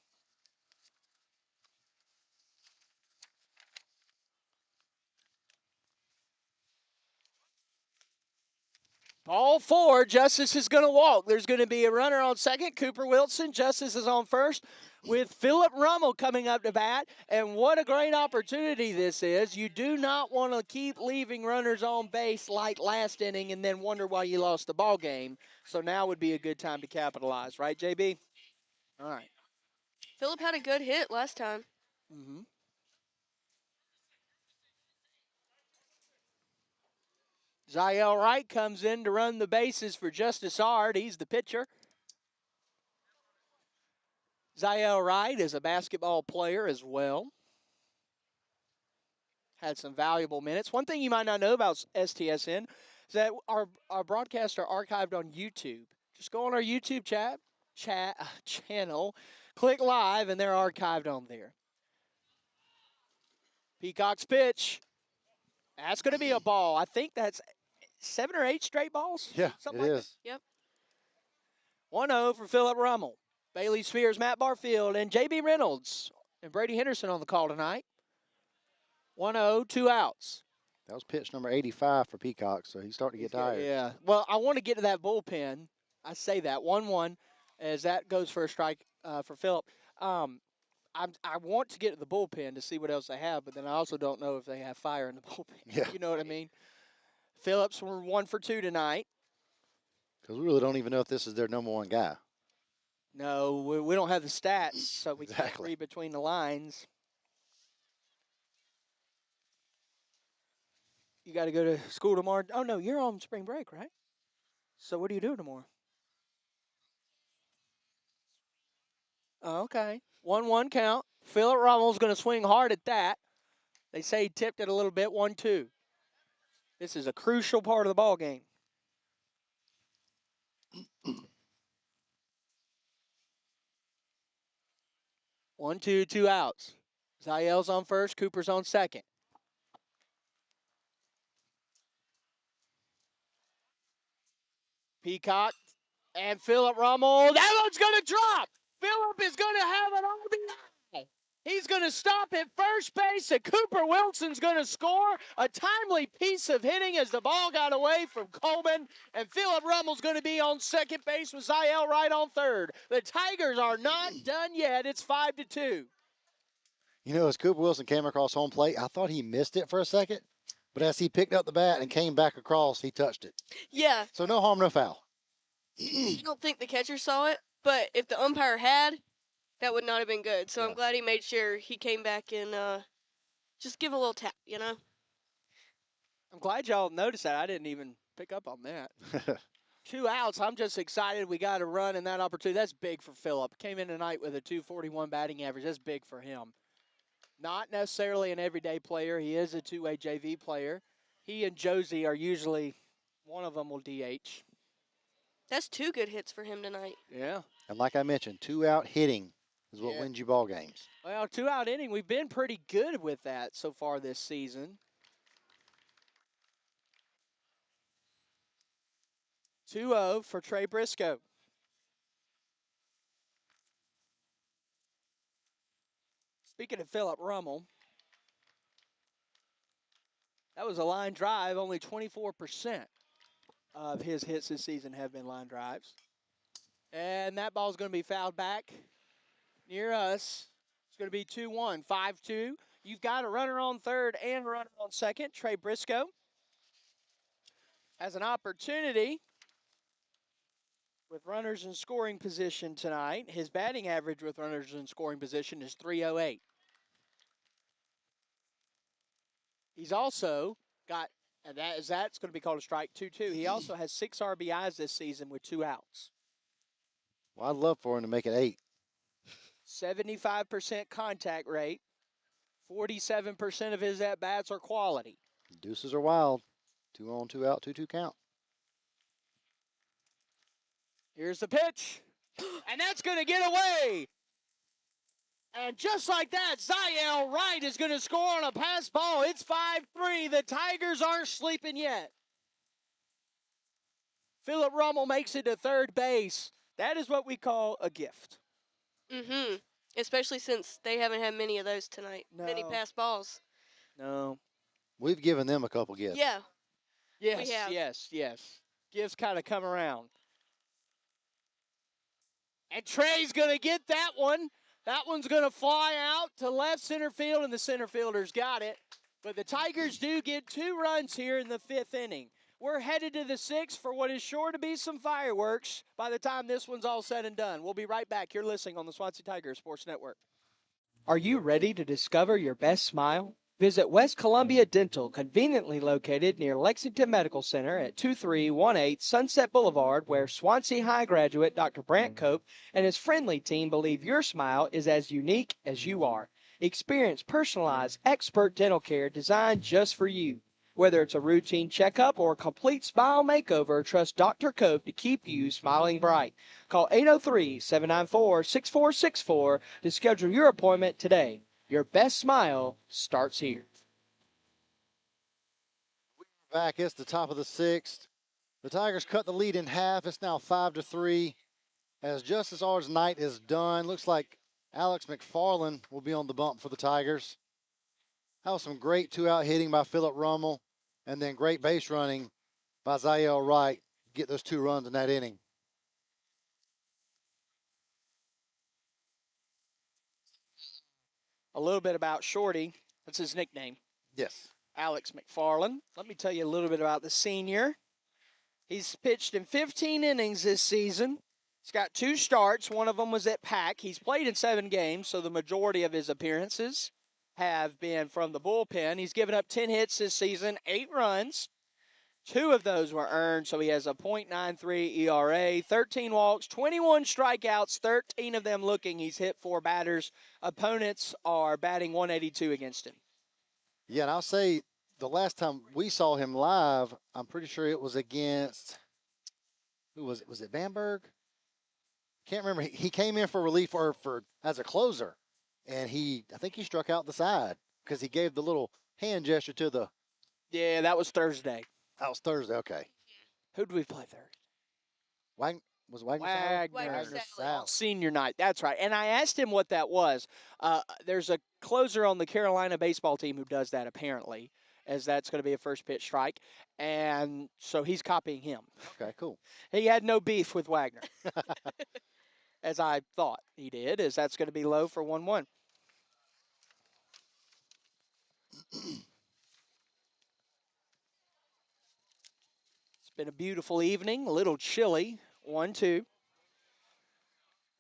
Ball 4, Justice is going to walk. There's going to be a runner on second, Cooper Wilson. Justice is on first with Philip Rummel coming up to bat. And what a great opportunity this is. You do not want to keep leaving runners on base like last inning and then wonder why you lost the ball game. So now would be a good time to capitalize, right, JB? All right. Philip had a good hit last time. Mm-hmm. Ziel Wright comes in to run the bases for Justice Ard. He's the pitcher. Ziel Wright is a basketball player as well. Had some valuable minutes. One thing you might not know about STSN is that our broadcasts are archived on YouTube. Just go on our YouTube channel, click live, and they're archived on there. Peacock's pitch. That's going to be a ball. I think that's 7 or 8 straight balls. Yeah, Something it like is. Yep. 1-0 for Philip Rummel. Bailey Spears, Matt Barfield, and J.B. Reynolds and Brady Henderson on the call tonight. 1-0, 2 outs. That was pitch number 85 for Peacock, so he's starting to get tired. Yeah. Well, I want to get to that bullpen. I say that 1-1 as that goes for a strike for Philip. I want to get to the bullpen to see what else they have, but then I also don't know if they have fire in the bullpen. Yeah. You know what I mean? Phillips were 1 for 2 tonight. Because we really don't even know if this is their number one guy. No, we don't have the stats, so we can't Exactly. read between the lines. You got to go to school tomorrow. Oh, no, you're on spring break, right? So what are you doing tomorrow? Oh, okay. 1-1 count. Philip Rommel's going to swing hard at that. They say he tipped it a little bit. 1-2. This is a crucial part of the ball game. One, two, 2 outs. Ziel's on first. Cooper's on second. Peacock and Philip Rummel. That one's going to drop. Philip is going to have an RBI. He's going to stop at first base, and Cooper Wilson's going to score a timely piece of hitting as the ball got away from Coleman, and Philip Rummel's going to be on second base with Ziel right on third. The Tigers are not done yet. It's 5-2. You know, as Cooper Wilson came across home plate, I thought he missed it for a second, but as he picked up the bat and came back across, he touched it. Yeah. So no harm, no foul. I don't think the catcher saw it, but if the umpire had, that would not have been good. So Yeah. I'm glad he made sure he came back and just give a little tap, you know? I'm glad y'all noticed that. I didn't even pick up on that. 2 outs. I'm just excited we got a run in that opportunity. That's big for Philip. Came in tonight with a .241 batting average. That's big for him. Not necessarily an everyday player. He is a two-way JV player. He and Josie are usually, one of them will DH. That's 2 good hits for him tonight. Yeah. And like I mentioned, 2-out hitting is what Yeah. wins you ball games. Well, 2-out inning. We've been pretty good with that so far this season. 2-0 for Trey Briscoe. Speaking of Philip Rummel, that was a line drive. Only 24% of his hits this season have been line drives. And that ball's going to be fouled back near us. It's going to be 2-1, 5-2. You've got a runner on third and a runner on second. Trey Briscoe has an opportunity with runners in scoring position tonight. His batting average with runners in scoring position is .308. He's also got, and that's going to be called a strike 2-2. He also has 6 RBIs this season with 2 outs. Well, I'd love for him to make it 8. 75% contact rate. 47% of his at-bats are quality. Deuces are wild. 2 on, 2 out, 2-2 count. Here's the pitch. And that's going to get away. And just like that, Zael Wright is going to score on a pass ball. It's 5-3. The Tigers aren't sleeping yet. Philip Rummel makes it to third base. That is what we call a gift. Mm-hmm. Especially since they haven't had many of those tonight. No. Many pass balls. No. We've given them a couple gifts. Yeah. Yes, We have. yes. Gifts kind of come around. And Trey's going to get that one. That one's going to fly out to left center field, and the center fielder's got it. But the Tigers do get 2 runs here in the 5th inning. We're headed to the 6th for what is sure to be some fireworks by the time this one's all said and done. We'll be right back. You're listening on the Swansea Tigers Sports Network. Are you ready to discover your best smile? Visit West Columbia Dental, conveniently located near Lexington Medical Center at 2318 Sunset Boulevard, where Swansea High graduate Dr. Brant Cope and his friendly team believe your smile is as unique as you are. Experience personalized, expert dental care designed just for you. Whether it's a routine checkup or a complete smile makeover, trust Dr. Cope to keep you smiling bright. Call 803-794-6464 to schedule your appointment today. Your best smile starts here. Back, it's the top of the 6th. The Tigers cut the lead in half. It's now 5-3. As Justice R's night is done, looks like Alex McFarland will be on the bump for the Tigers. That was some great 2-out hitting by Philip Rummel, and then great base running by Zael Wright. Get those 2 runs in that inning. A little bit about Shorty. That's his nickname. Yes. Alex McFarland. Let me tell you a little bit about the senior. He's pitched in 15 innings this season. He's got 2 starts. One of them was at Pack. He's played in 7 games, so the majority of his appearances have been from the bullpen. He's given up 10 hits this season, 8 runs. 2 of those were earned, so he has a .93 ERA, 13 walks, 21 strikeouts, 13 of them looking. He's hit 4 batters. Opponents are batting .182 against him. Yeah, and I'll say the last time we saw him live, I'm pretty sure it was against, who was it? Was it Bamberg? Can't remember. He came in for relief or for as a closer, and I think he struck out the side because he gave the little hand gesture to the. Yeah, that was Thursday. That was Thursday. Okay. Who did we play Thursday? Was Wagner Sally? Wagner Sally. Senior night, that's right. And I asked him what that was. There's a closer on the Carolina baseball team who does that, apparently, as that's going to be a first pitch strike. And so he's copying him. Okay, cool. He had no beef with Wagner, as I thought he did, as that's going to be low for 1-1. It's been a beautiful evening, a little chilly. 1-2.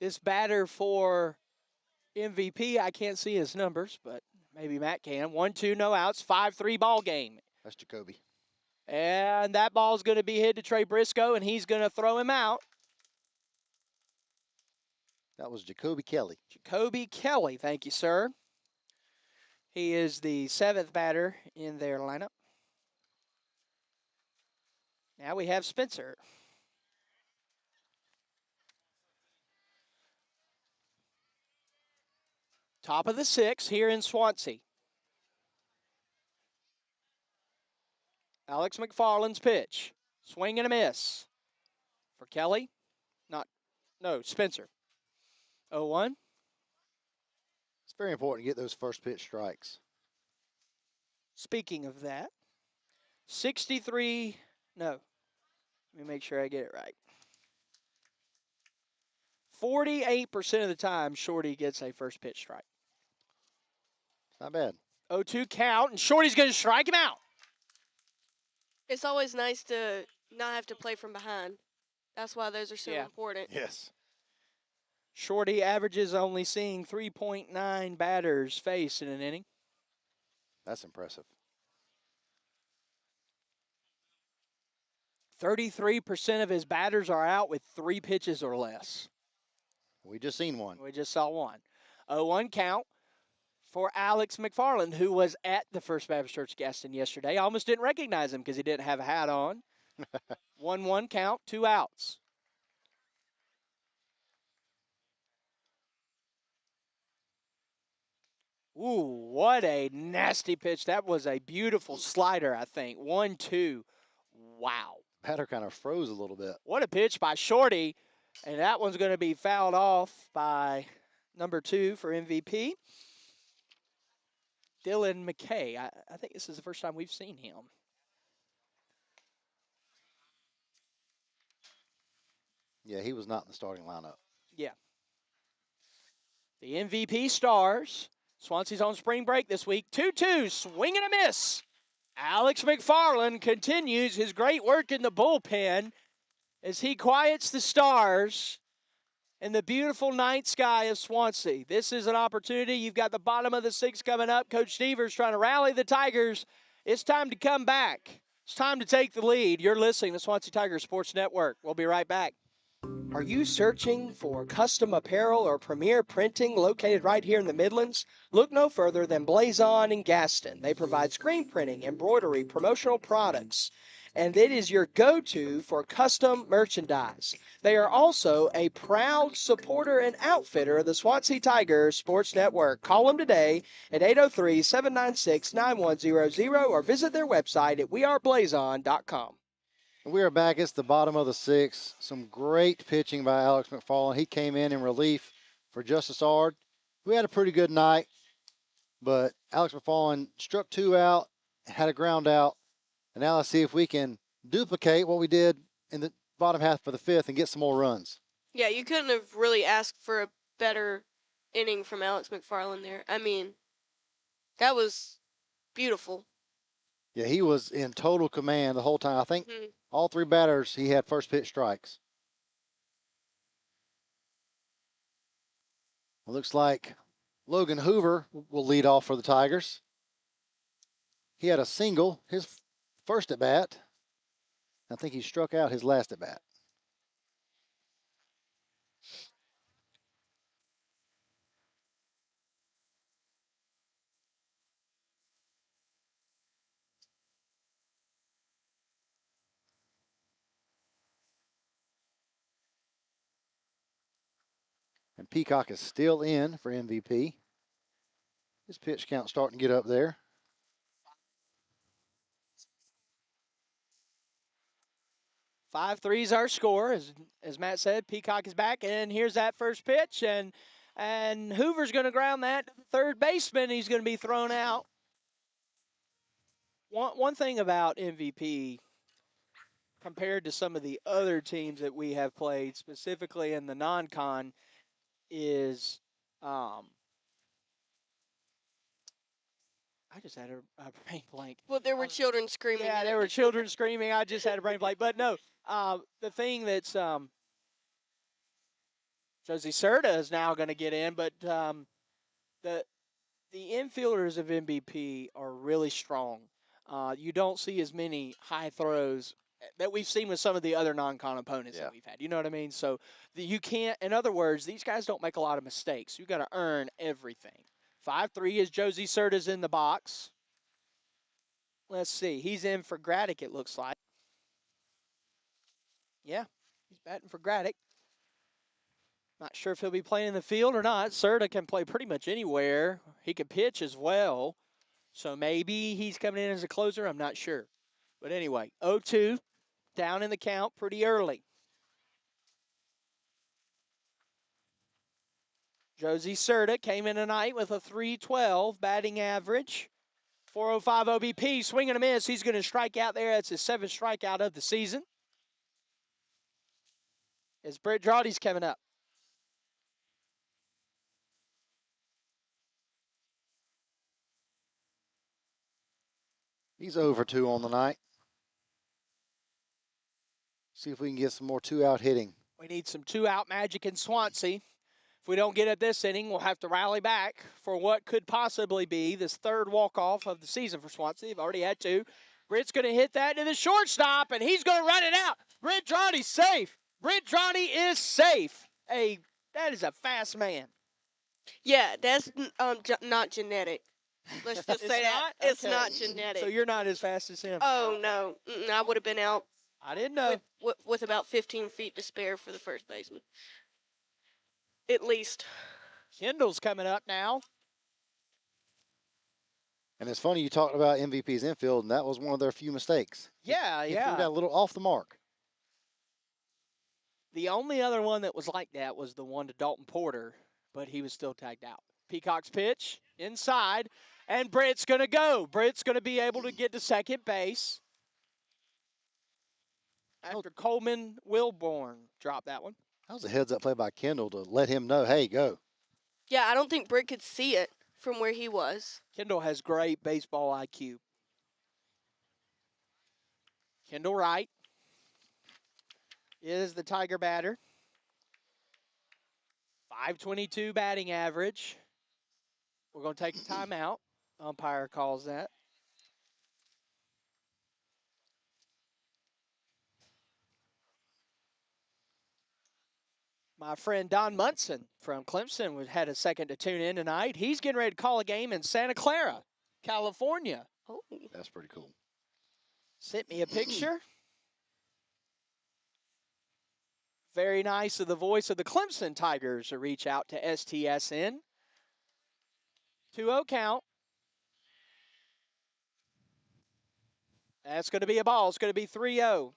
This batter for MVP, I can't see his numbers, but maybe Matt can. 1-2, no outs, 5-3 ball game. That's Jacoby. And that ball's going to be hit to Trey Briscoe, and he's going to throw him out. That was Jacoby Kelly. Jacoby Kelly, thank you, sir. He is the 7th batter in their lineup. Now we have Spencer. Top of the 6th here in Swansea. Alex McFarland's pitch. Swing and a miss. For Kelly? Spencer. 0-1. It's very important to get those first pitch strikes. Speaking of that, 63, no, let me make sure I get it right. 48% of the time, Shorty gets a first pitch strike. Not bad. 0-2 count, and Shorty's going to strike him out. It's always nice to not have to play from behind. That's why those are so important. Yes. Shorty averages only seeing 3.9 batters face in an inning. That's impressive. 33% of his batters are out with 3 pitches or less. We just seen one. We just saw one. 0-1 count for Alex McFarland, who was at the First Baptist Church Gaston yesterday. I almost didn't recognize him because he didn't have a hat on. 1-1 count, 2 outs. Ooh, what a nasty pitch. That was a beautiful slider, I think. 1-2. Wow. Batter kind of froze a little bit. What a pitch by Shorty. And that one's going to be fouled off by number 2 for MVP, Dylan McKay. I think this is the first time we've seen him. Yeah, he was not in the starting lineup. Yeah. The MVP Stars. Swansea's on spring break this week. 2-2, swing and a miss. Alex McFarland continues his great work in the bullpen as he quiets the Stars in the beautiful night sky of Swansea. This is an opportunity. You've got the bottom of the 6th coming up. Coach Stevers trying to rally the Tigers. It's time to come back. It's time to take the lead. You're listening to Swansea Tigers Sports Network. We'll be right back. Are you searching for custom apparel or premier printing located right here in the Midlands? Look no further than Blazon in Gaston. They provide screen printing, embroidery, promotional products, and it is your go-to for custom merchandise. They are also a proud supporter and outfitter of the Swansea Tigers Sports Network. Call them today at 803-796-9100 or visit their website at weareblazon.com. We are back. It's the bottom of the 6th. Some great pitching by Alex McFarland. He came in relief for Justice Ard. We had a pretty good night, but Alex McFarland struck 2 out, had a ground out, and now let's see if we can duplicate what we did in the bottom half of the 5th and get some more runs. Yeah, you couldn't have really asked for a better inning from Alex McFarland there. I mean, that was beautiful. Yeah, he was in total command the whole time. I think all 3 batters, he had first pitch strikes. It looks like Logan Hoover will lead off for the Tigers. He had a single his first at bat. I think he struck out his last at bat. And Peacock is still in for MVP. His pitch count starting to get up there. 5-3 is our score. As Matt said, Peacock is back, and here's that first pitch, and Hoover's going to ground that to the third baseman. He's going to be thrown out. One thing about MVP compared to some of the other teams that we have played, specifically in the non-con, is I just had a brain blank. Well, there were children screaming. Yeah, there were children screaming. I just had a brain blank. But no, the thing that's Josie Serta is now going to get in, but the infielders of MVP are really strong. You don't see as many high throws that we've seen with some of the other non-con opponents that we've had. You know what I mean? So you can't. In other words, these guys don't make a lot of mistakes. You got to earn everything. 5-3 is Josie Serta's in the box. Let's see. He's in for Graddick, it looks like. Yeah, he's batting for Graddick. Not sure if he'll be playing in the field or not. Serta can play pretty much anywhere. He can pitch as well. So maybe he's coming in as a closer. I'm not sure. But anyway, 0-2, down in the count pretty early. Josie Serta came in tonight with a .312 batting average. 405 OBP, swing and a miss. He's going to strike out there. That's his 7th strikeout of the season. As Brett Drawdy's coming up. He's over 2 on the night. See if we can get some more 2-out hitting. We need some 2-out magic in Swansea. If we don't get it this inning, we'll have to rally back for what could possibly be this third walk-off of the season for Swansea. They've already had 2. Britt's going to hit that to the shortstop, and he's going to run it out. Britt Drawdy's safe. Britt Drawdy is safe. That is a fast man. Yeah, that's not genetic. Let's just say that. Not? It's Okay. not genetic. So you're not as fast as him. Oh, no. I would have been out. I didn't know. With about 15 feet to spare for the first baseman. At least. Kendall's coming up now. And it's funny, you talked about MVP's infield, and that was one of their few mistakes. Yeah, He threw that a little off the mark. The only other one that was like that was the one to Dalton Porter, but he was still tagged out. Peacock's pitch inside, and Britt's going to go. Britt's going to be able to get to second base after Coleman Wilborn dropped that one. That was a heads-up play by Kendall to let him know, hey, go. Yeah, I don't think Britt could see it from where he was. Kendall has great baseball IQ. Kendall Wright is the Tiger batter. 522 batting average. We're going to take a timeout. Umpire calls that. My friend Don Munson from Clemson had a second to tune in tonight. He's getting ready to call a game in Santa Clara, California. Oh, That's pretty cool. Sent me a picture. Very nice of the voice of the Clemson Tigers to reach out to STSN. 2-0 count. That's going to be a ball. It's going to be 3-0.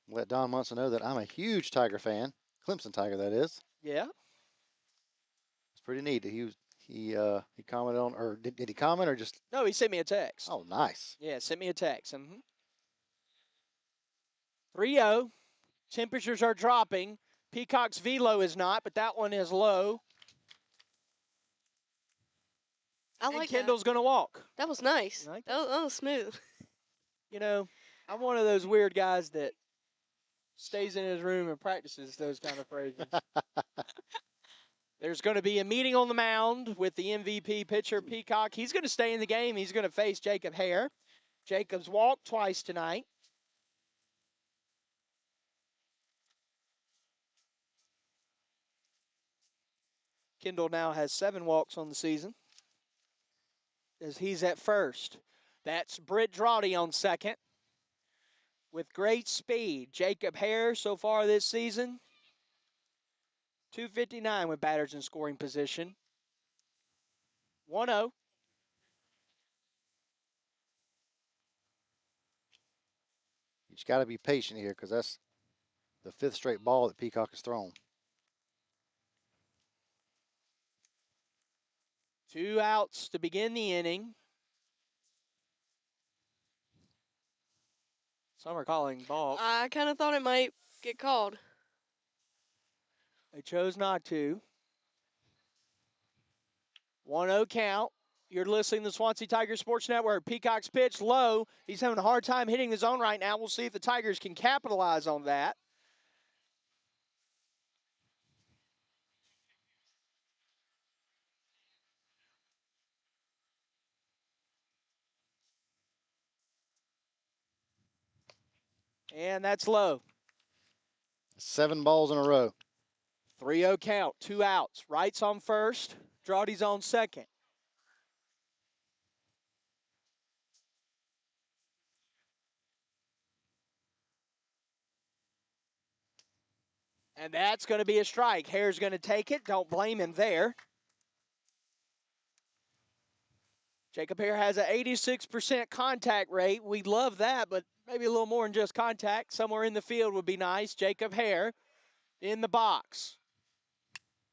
Let Don Munson know that I'm a huge Tiger fan. Clemson Tiger, that is. Yeah. It's pretty neat. He commented on, or did he comment or just? No, he sent me a text. Oh, nice. Yeah, sent me a text. 3-0. Temperatures are dropping. Peacock's velo is not, but that one is low. I like Kendall's going to walk. That was nice. Like that was smooth. You know, I'm one of those weird guys that stays in his room and practices those kind of phrases. There's going to be a meeting on the mound with the MVP pitcher, Peacock. He's going to stay in the game. He's going to face Jacob Hare. Jacob's walked twice tonight. Kendall now has 7 walks on the season as he's at first. That's Britt Drawdy on second. With great speed, Jacob Hare so far this season, 259 with batters in scoring position. 1-0. You just got to be patient here because that's the 5th straight ball that Peacock has thrown. 2 outs to begin the inning. Some are calling balk. I kind of thought it might get called. They chose not to. 1-0 count. You're listening to the Swansea Tigers Sports Network. Peacock's pitch low. He's having a hard time hitting the zone right now. We'll see if the Tigers can capitalize on that. And that's low. 7 balls in a row. 3-0 count, 2 outs. Wright's on first, Drawdy's on second. And that's going to be a strike. Hare's going to take it. Don't blame him there. Jacob Hare has an 86% contact rate. We love that, but maybe a little more than just contact. Somewhere in the field would be nice. Jacob Hare in the box.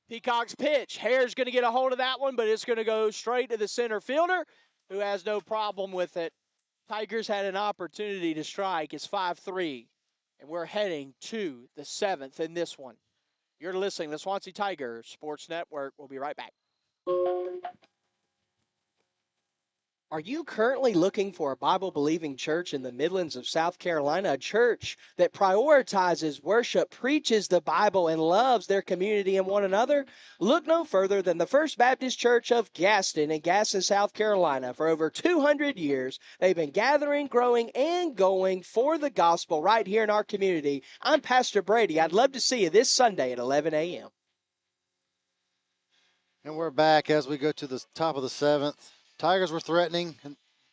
Peacock's pitch. Hare's going to get a hold of that one, but it's going to go straight to the center fielder, who has no problem with it. Tigers had an opportunity to strike. It's 5-3, and we're heading to the 7th in this one. You're listening to the Swansea Tigers Sports Network. We'll be right back. Are you currently looking for a Bible believing church in the Midlands of South Carolina? A church that prioritizes worship, preaches the Bible, and loves their community and one another? Look no further than the First Baptist Church of Gaston in Gaston, South Carolina. For over 200 years, they've been gathering, growing, and going for the gospel right here in our community. I'm Pastor Brady. I'd love to see you this Sunday at 11 a.m. And we're back as we go to the top of the seventh. Tigers were threatening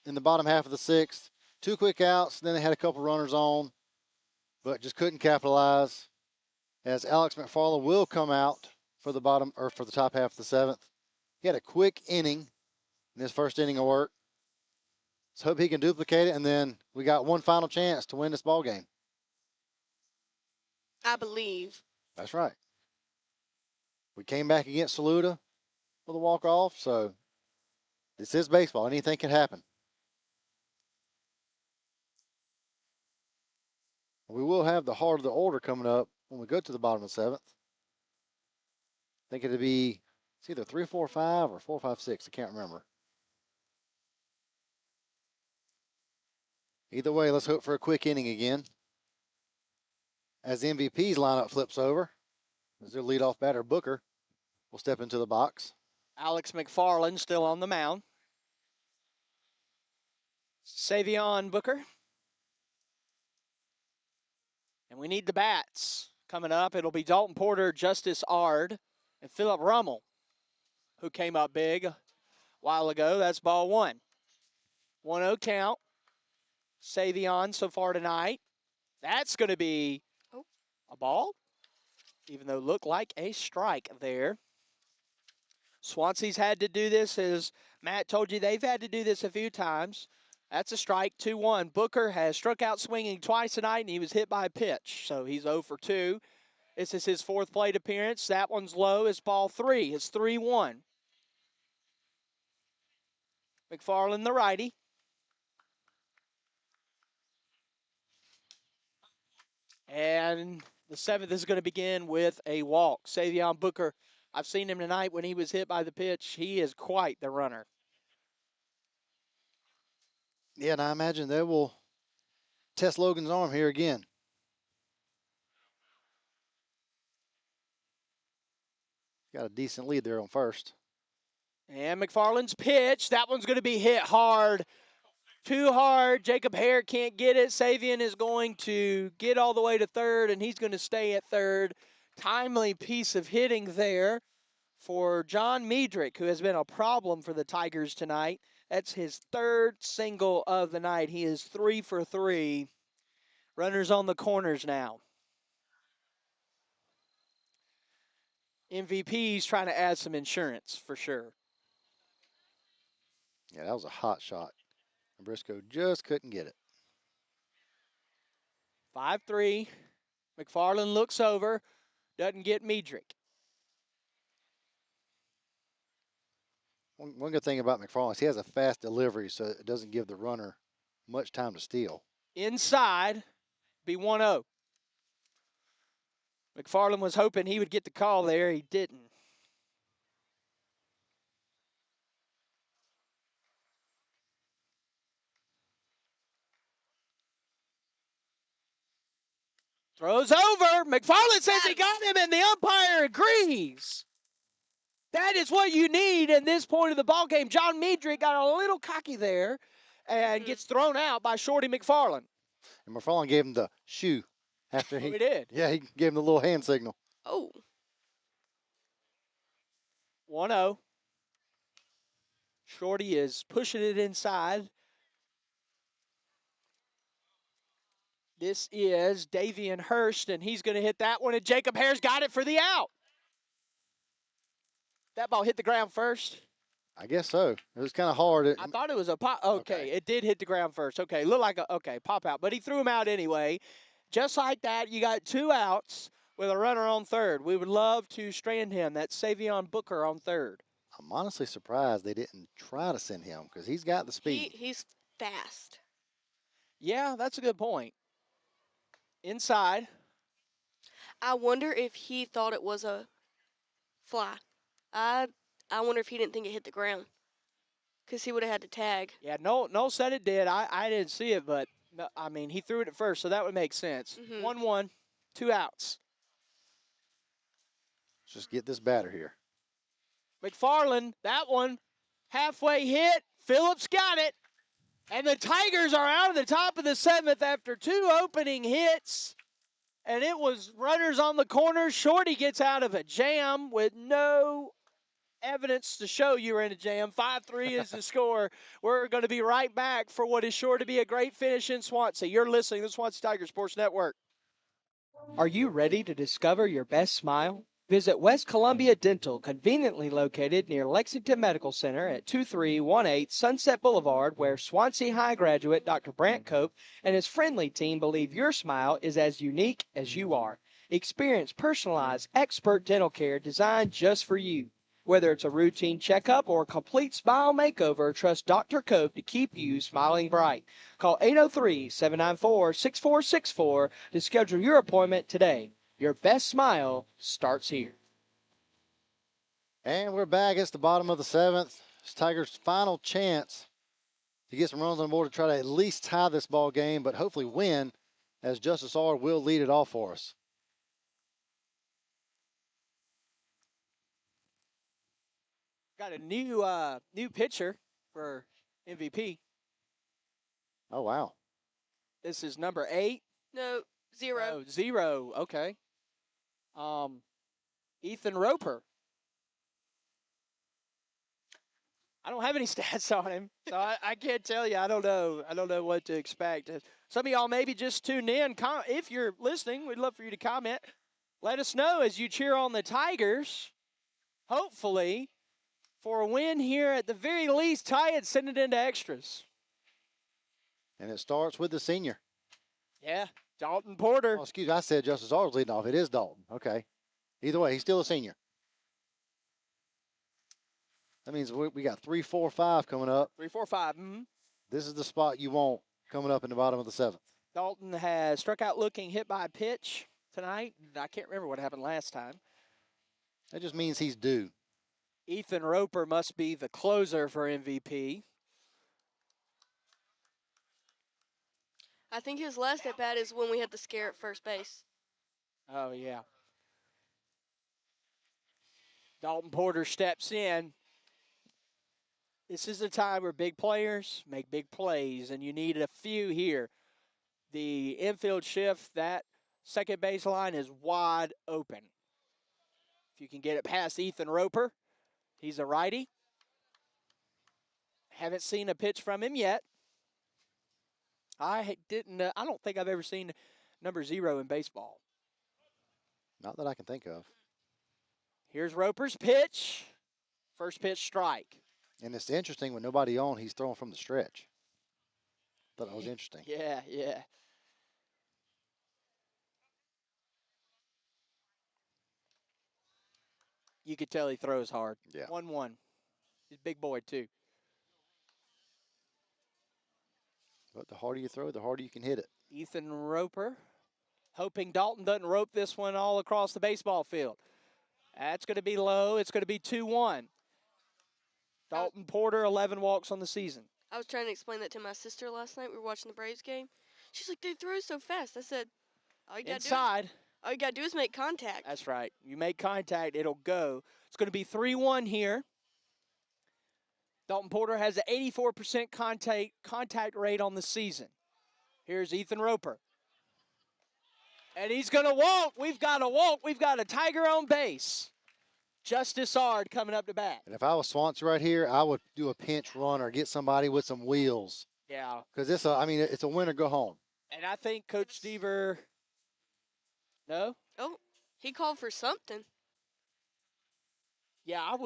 in the bottom half of the sixth. 2 quick outs, then they had a couple runners on, but just couldn't capitalize. As Alex McFarland will come out for the top half of the seventh. He had a quick inning in his first inning of work. Let's hope he can duplicate it, and then we got one final chance to win this ball game. I believe. That's right. We came back against Saluda with a walk-off, so this is baseball. Anything can happen. We will have the heart of the order coming up when we go to the bottom of the seventh. I think it'll be, it's either 3-4-5 or 4-5-6. I can't remember. Either way, let's hope for a quick inning again. As the MVP's lineup flips over, as their leadoff batter, Booker, will step into the box. Alex McFarland still on the mound. Savion Booker. And we need the bats. Coming up, it'll be Dalton Porter, Justice Ard, and Philip Rummel, who came up big a while ago. That's ball one. 1-0 count. Savion so far tonight. That's going to be a ball, even though it looked like a strike there. Swansea's had to do this, as Matt told you, they've had to do this a few times. That's a strike, 2-1. Booker has struck out swinging twice tonight, and he was hit by a pitch, so he's 0 for 2. This is his fourth plate appearance. That one's low. It's ball 3. It's 3-1. McFarland, the righty. And the seventh is going to begin with a walk. Savion Booker, I've seen him tonight when he was hit by the pitch. He is quite the runner. Yeah, and I imagine they will test Logan's arm here again. Got a decent lead there on first. And McFarland's pitch. That one's going to be hit hard. Too hard. Jacob Hare can't get it. Savion is going to get all the way to third, and he's going to stay at third. Timely piece of hitting there for John Miedrich, who has been a problem for the Tigers tonight. That's his third single of the night. He is 3 for 3. Runners on the corners now. MVP's trying to add some insurance for sure. Yeah, that was a hot shot. Briscoe just couldn't get it. 5-3. McFarland looks over, doesn't get Miedrich. One good thing about McFarland is he has a fast delivery, so it doesn't give the runner much time to steal. Inside, be 1-0. McFarland was hoping he would get the call there. He didn't. Throws over. McFarland says he got him, and the umpire agrees. That is what you need in this point of the ball game. John Miedrich got a little cocky there and gets thrown out by Shorty McFarland. And McFarland gave him the shoe after he did. Yeah, he gave him the little hand signal. Oh. 1-0. Shorty is pushing it inside. This is Davian Hurst, and he's going to hit that one, and Jacob Hare's got it for the out. That ball hit the ground first. I guess so. It was kind of hard. I thought it was a pop. Okay, it did hit the ground first. Okay, looked like a pop out, but he threw him out anyway. Just like that, you got 2 outs with a runner on third. We would love to strand him. That's Savion Booker on third. I'm honestly surprised they didn't try to send him because he's got the speed. He's fast. Yeah, that's a good point. Inside. I wonder if he thought it was a fly. I wonder if he didn't think it hit the ground. Because he would have had to tag. Yeah, Noel said it did. I didn't see it, but no, I mean, he threw it at first, so that would make sense. 1-1, 2 outs. Let's just get this batter here. McFarland, that one, halfway hit. Phillips got it. And the Tigers are out of the top of the 7th after 2 opening hits. And it was runners on the corner. Shorty gets out of a jam with no evidence to show you were in a jam. 5-3 is the score. We're going to be right back for what is sure to be a great finish in Swansea. You're listening to the Swansea Tiger Sports Network. Are you ready to discover your best smile? Visit West Columbia Dental, conveniently located near Lexington Medical Center at 2318 Sunset Boulevard, where Swansea High graduate Dr. Brant Cope and his friendly team believe your smile is as unique as you are. Experience personalized, expert dental care designed just for you. Whether it's a routine checkup or a complete smile makeover, trust Dr. Cope to keep you smiling bright. Call 803-794-6464 to schedule your appointment today. Your best smile starts here. And we're back. It's the bottom of the 7th. It's Tigers' final chance to get some runs on the board to try to at least tie this ball game, but hopefully win, as Justice R will lead it off for us. Got a new pitcher for MVP. Oh, wow. This is number 8. No, 0. Oh, 0. Okay. Ethan Roper. I don't have any stats on him, so I can't tell you. I don't know. I don't know what to expect. Some of y'all maybe just tuned in. If you're listening, we'd love for you to comment. Let us know as you cheer on the Tigers. Hopefully, for a win here, at the very least, tie it, send it into extras. And it starts with the senior. Yeah, Dalton Porter. Oh, excuse me, I said Justice R was leading off. It is Dalton. Okay. Either way, he's still a senior. That means we got 3, 4, 5 coming up. 3, 4, 5. Mm-hmm. This is the spot you want coming up in the bottom of the 7th. Dalton has struck out looking, hit by a pitch tonight. I can't remember what happened last time. That just means he's due. Ethan Roper must be the closer for MVP. I think his last at bat is when we had the scare at first base. Oh, yeah. Dalton Porter steps in. This is a time where big players make big plays, and you need a few here. The infield shift, that second base line is wide open. If you can get it past Ethan Roper, he's a righty. Haven't seen a pitch from him yet. I don't think I've ever seen number 0 in baseball. Not that I can think of. Here's Roper's pitch. First pitch strike. And it's interesting, with nobody on, he's throwing from the stretch. Thought that was interesting. Yeah. You could tell he throws hard. Yeah. 1-1. He's a big boy, too. But the harder you throw, the harder you can hit it. Ethan Roper, hoping Dalton doesn't rope this one all across the baseball field. That's going to be low. It's going to be 2-1. Dalton Porter, 11 walks on the season. I was trying to explain that to my sister last night. We were watching the Braves game. She's like, they throw so fast. I said, all you gotta do is make contact. That's right. You make contact, it'll go. It's going to be 3-1 here. Dalton Porter has an 84% contact rate on the season. Here's Ethan Roper. And he's going to walk. We've got a walk. We've got a Tiger on base. Justice Ard coming up to bat. And if I was Swansea right here, I would do a pinch run or get somebody with some wheels. Yeah. Because it's a win or go home. And I think Coach Stever, no? Oh, he called for something. Yeah, I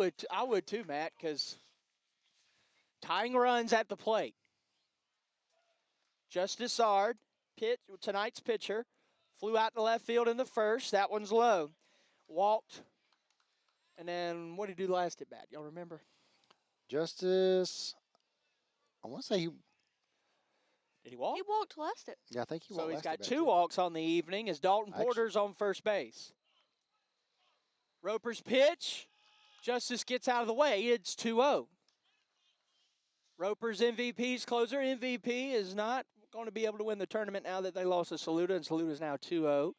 would too, Matt, because tying runs at the plate. Justice Ard, tonight's pitcher, flew out to left field in the first. That one's low. Walked. And then what did he do last at bat? Y'all remember? Justice, I want to say he. Did he walk? He walked last at. Yeah, I think he walked. So he's last got at bat, 2 too. walks on the evening as Dalton Porter's on first base. Roper's pitch. Justice gets out of the way. It's 2-0. Roper's MVP's closer. MVP is not going to be able to win the tournament now that they lost to Saluda, and Saluda's now 2-0.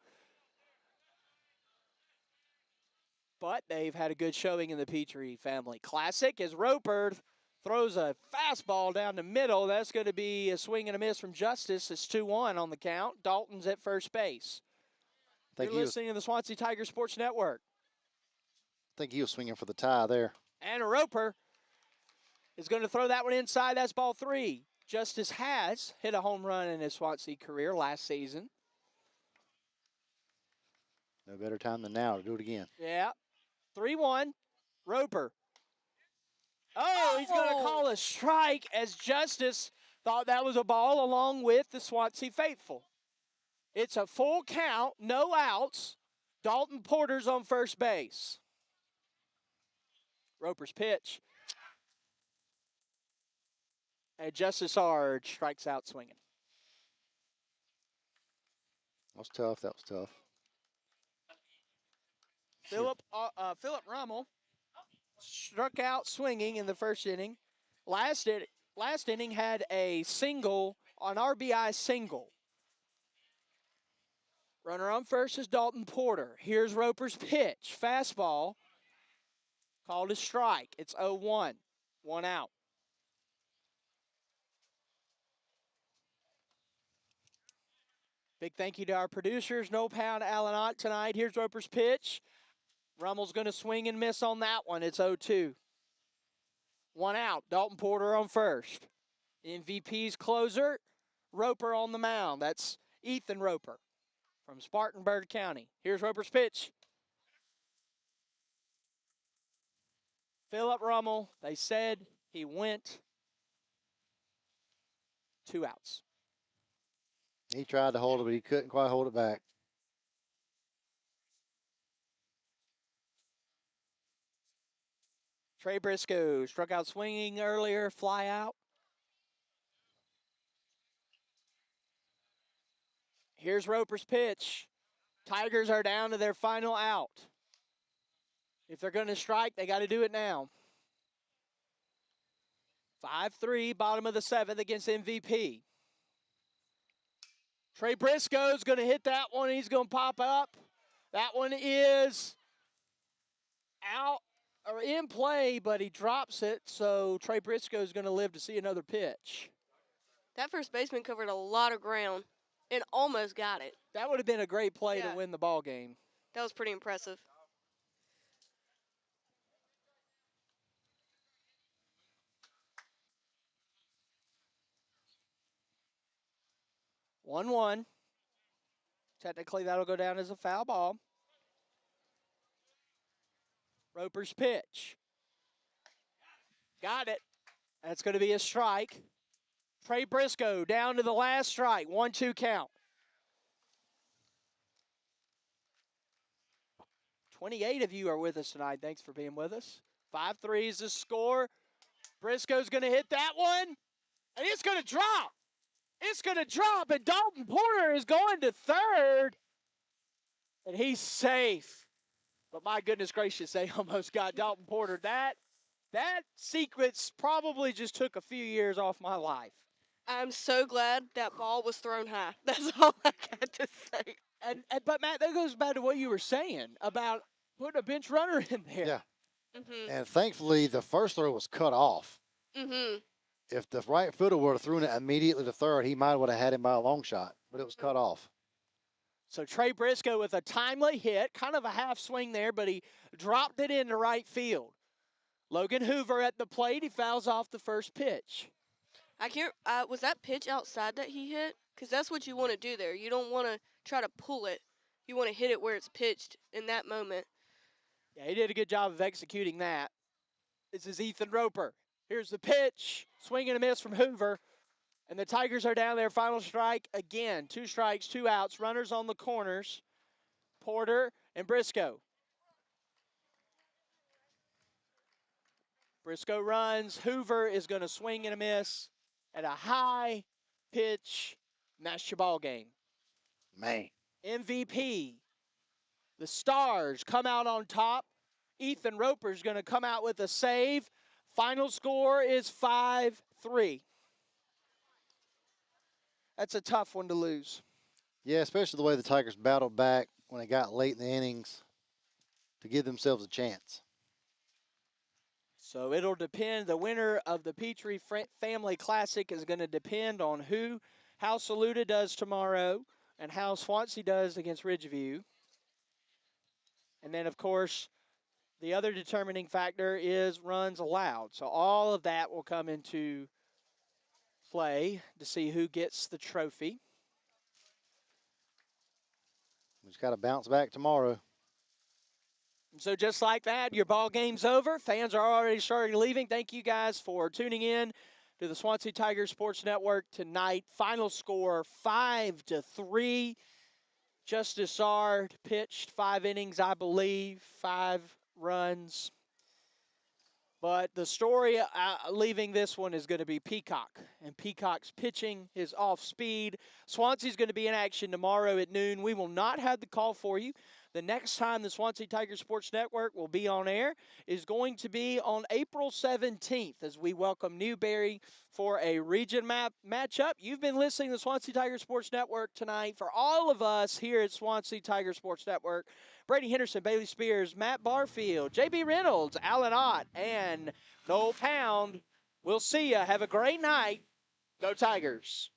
But they've had a good showing in the Petrey family Classic as Roper throws a fastball down the middle. That's going to be a swing and a miss from Justice. It's 2-1 on the count. Dalton's at first base. You're listening to the Swansea Tiger Sports Network. I think he was swinging for the tie there. And Roper is going to throw that one inside. That's ball 3. Justice has hit a home run in his Swansea career last season. No better time than now to do it again. Yeah. 3-1. Roper. Oh, he's going to call a strike as Justice thought that was a ball along with the Swansea faithful. It's a full count, no outs. Dalton Porter's on first base. Roper's pitch. And Justice Sarge strikes out swinging. That was tough. That was tough. Philip Rommel struck out swinging in the first inning. Last inning had a single, an RBI single. Runner on first is Dalton Porter. Here's Roper's pitch. Fastball. Called a strike. It's 0-1. 1 out. Big thank you to our producers. No pound Alan Ott tonight. Here's Roper's pitch. Rummel's going to swing and miss on that one. It's 0-2. 1 out. Dalton Porter on first. MVP's closer. Roper on the mound. That's Ethan Roper from Spartanburg County. Here's Roper's pitch. Philip Rummel, they said he went. 2 outs. He tried to hold it, but he couldn't quite hold it back. Trey Briscoe struck out swinging earlier, fly out. Here's Roper's pitch. Tigers are down to their final out. If they're going to strike, they got to do it now. 5-3, bottom of the 7th against MVP. Trey Briscoe's going to hit that one. He's going to pop up. That one is out or in play, but he drops it. So Trey Briscoe's going to live to see another pitch. That first baseman covered a lot of ground and almost got it. That would have been a great play to win the ball game. That was pretty impressive. One. Technically, that'll go down as a foul ball. Roper's pitch. Got it. That's going to be a strike. Trey Briscoe down to the last strike. 1-2 count. 28 of you are with us tonight. Thanks for being with us. 5-3 is the score. Briscoe's going to hit that one. And it's going to drop. It's going to drop. And Dalton Porter is going to third. And he's safe. But my goodness gracious, they almost got Dalton Porter. That sequence probably just took a few years off my life. I'm so glad that ball was thrown high. That's all I got to say. But Matt, that goes back to what you were saying about putting a bench runner in there. Yeah. Mm-hmm. And thankfully, the first throw was cut off. Mm-hmm. If the right fielder would have thrown it immediately to third, he might would have had him by a long shot, but it was cut off. So Trey Briscoe with a timely hit, kind of a half swing there, but he dropped it into right field. Logan Hoover at the plate. He fouls off the first pitch. I can't. Was that pitch outside that he hit? Because that's what you want to do there. You don't want to try to pull it. You want to hit it where it's pitched in that moment. Yeah, he did a good job of executing that. This is Ethan Roper. Here's the pitch. Swing and a miss from Hoover. And the Tigers are down their final strike again. 2 strikes, 2 outs. Runners on the corners. Porter and Briscoe. Briscoe runs. Hoover is going to swing and a miss at a high pitch. And that's your ball game. Man. MVP. The Stars come out on top. Ethan Roper is going to come out with a save. Final score is 5-3. 3. That's a tough one to lose. Yeah, especially the way the Tigers battled back when it got late in the innings to give themselves a chance. So it'll depend. The winner of the Petrey Family Classic is going to depend on how Saluda does tomorrow and how Swansea does against Ridgeview. And then, of course, the other determining factor is runs allowed. So all of that will come into play to see who gets the trophy. We just got to bounce back tomorrow. So just like that, your ball game's over. Fans are already starting leaving. Thank you guys for tuning in to the Swansea Tigers Sports Network tonight. Final score 5-3. Justice Sard pitched 5 innings, I believe, 5 runs. But the story leaving this one is going to be Peacock. And Peacock's pitching is off speed. Swansea's going to be in action tomorrow at noon. We will not have the call for you. The next time the Swansea Tiger Sports Network will be on air is going to be on April 17th as we welcome Newberry for a region matchup. You've been listening to the Swansea Tiger Sports Network tonight. For all of us here at Swansea Tiger Sports Network, Brady Henderson, Bailey Spears, Matt Barfield, J.B. Reynolds, Alan Ott, and Noel Pound. We'll see ya. Have a great night. Go Tigers.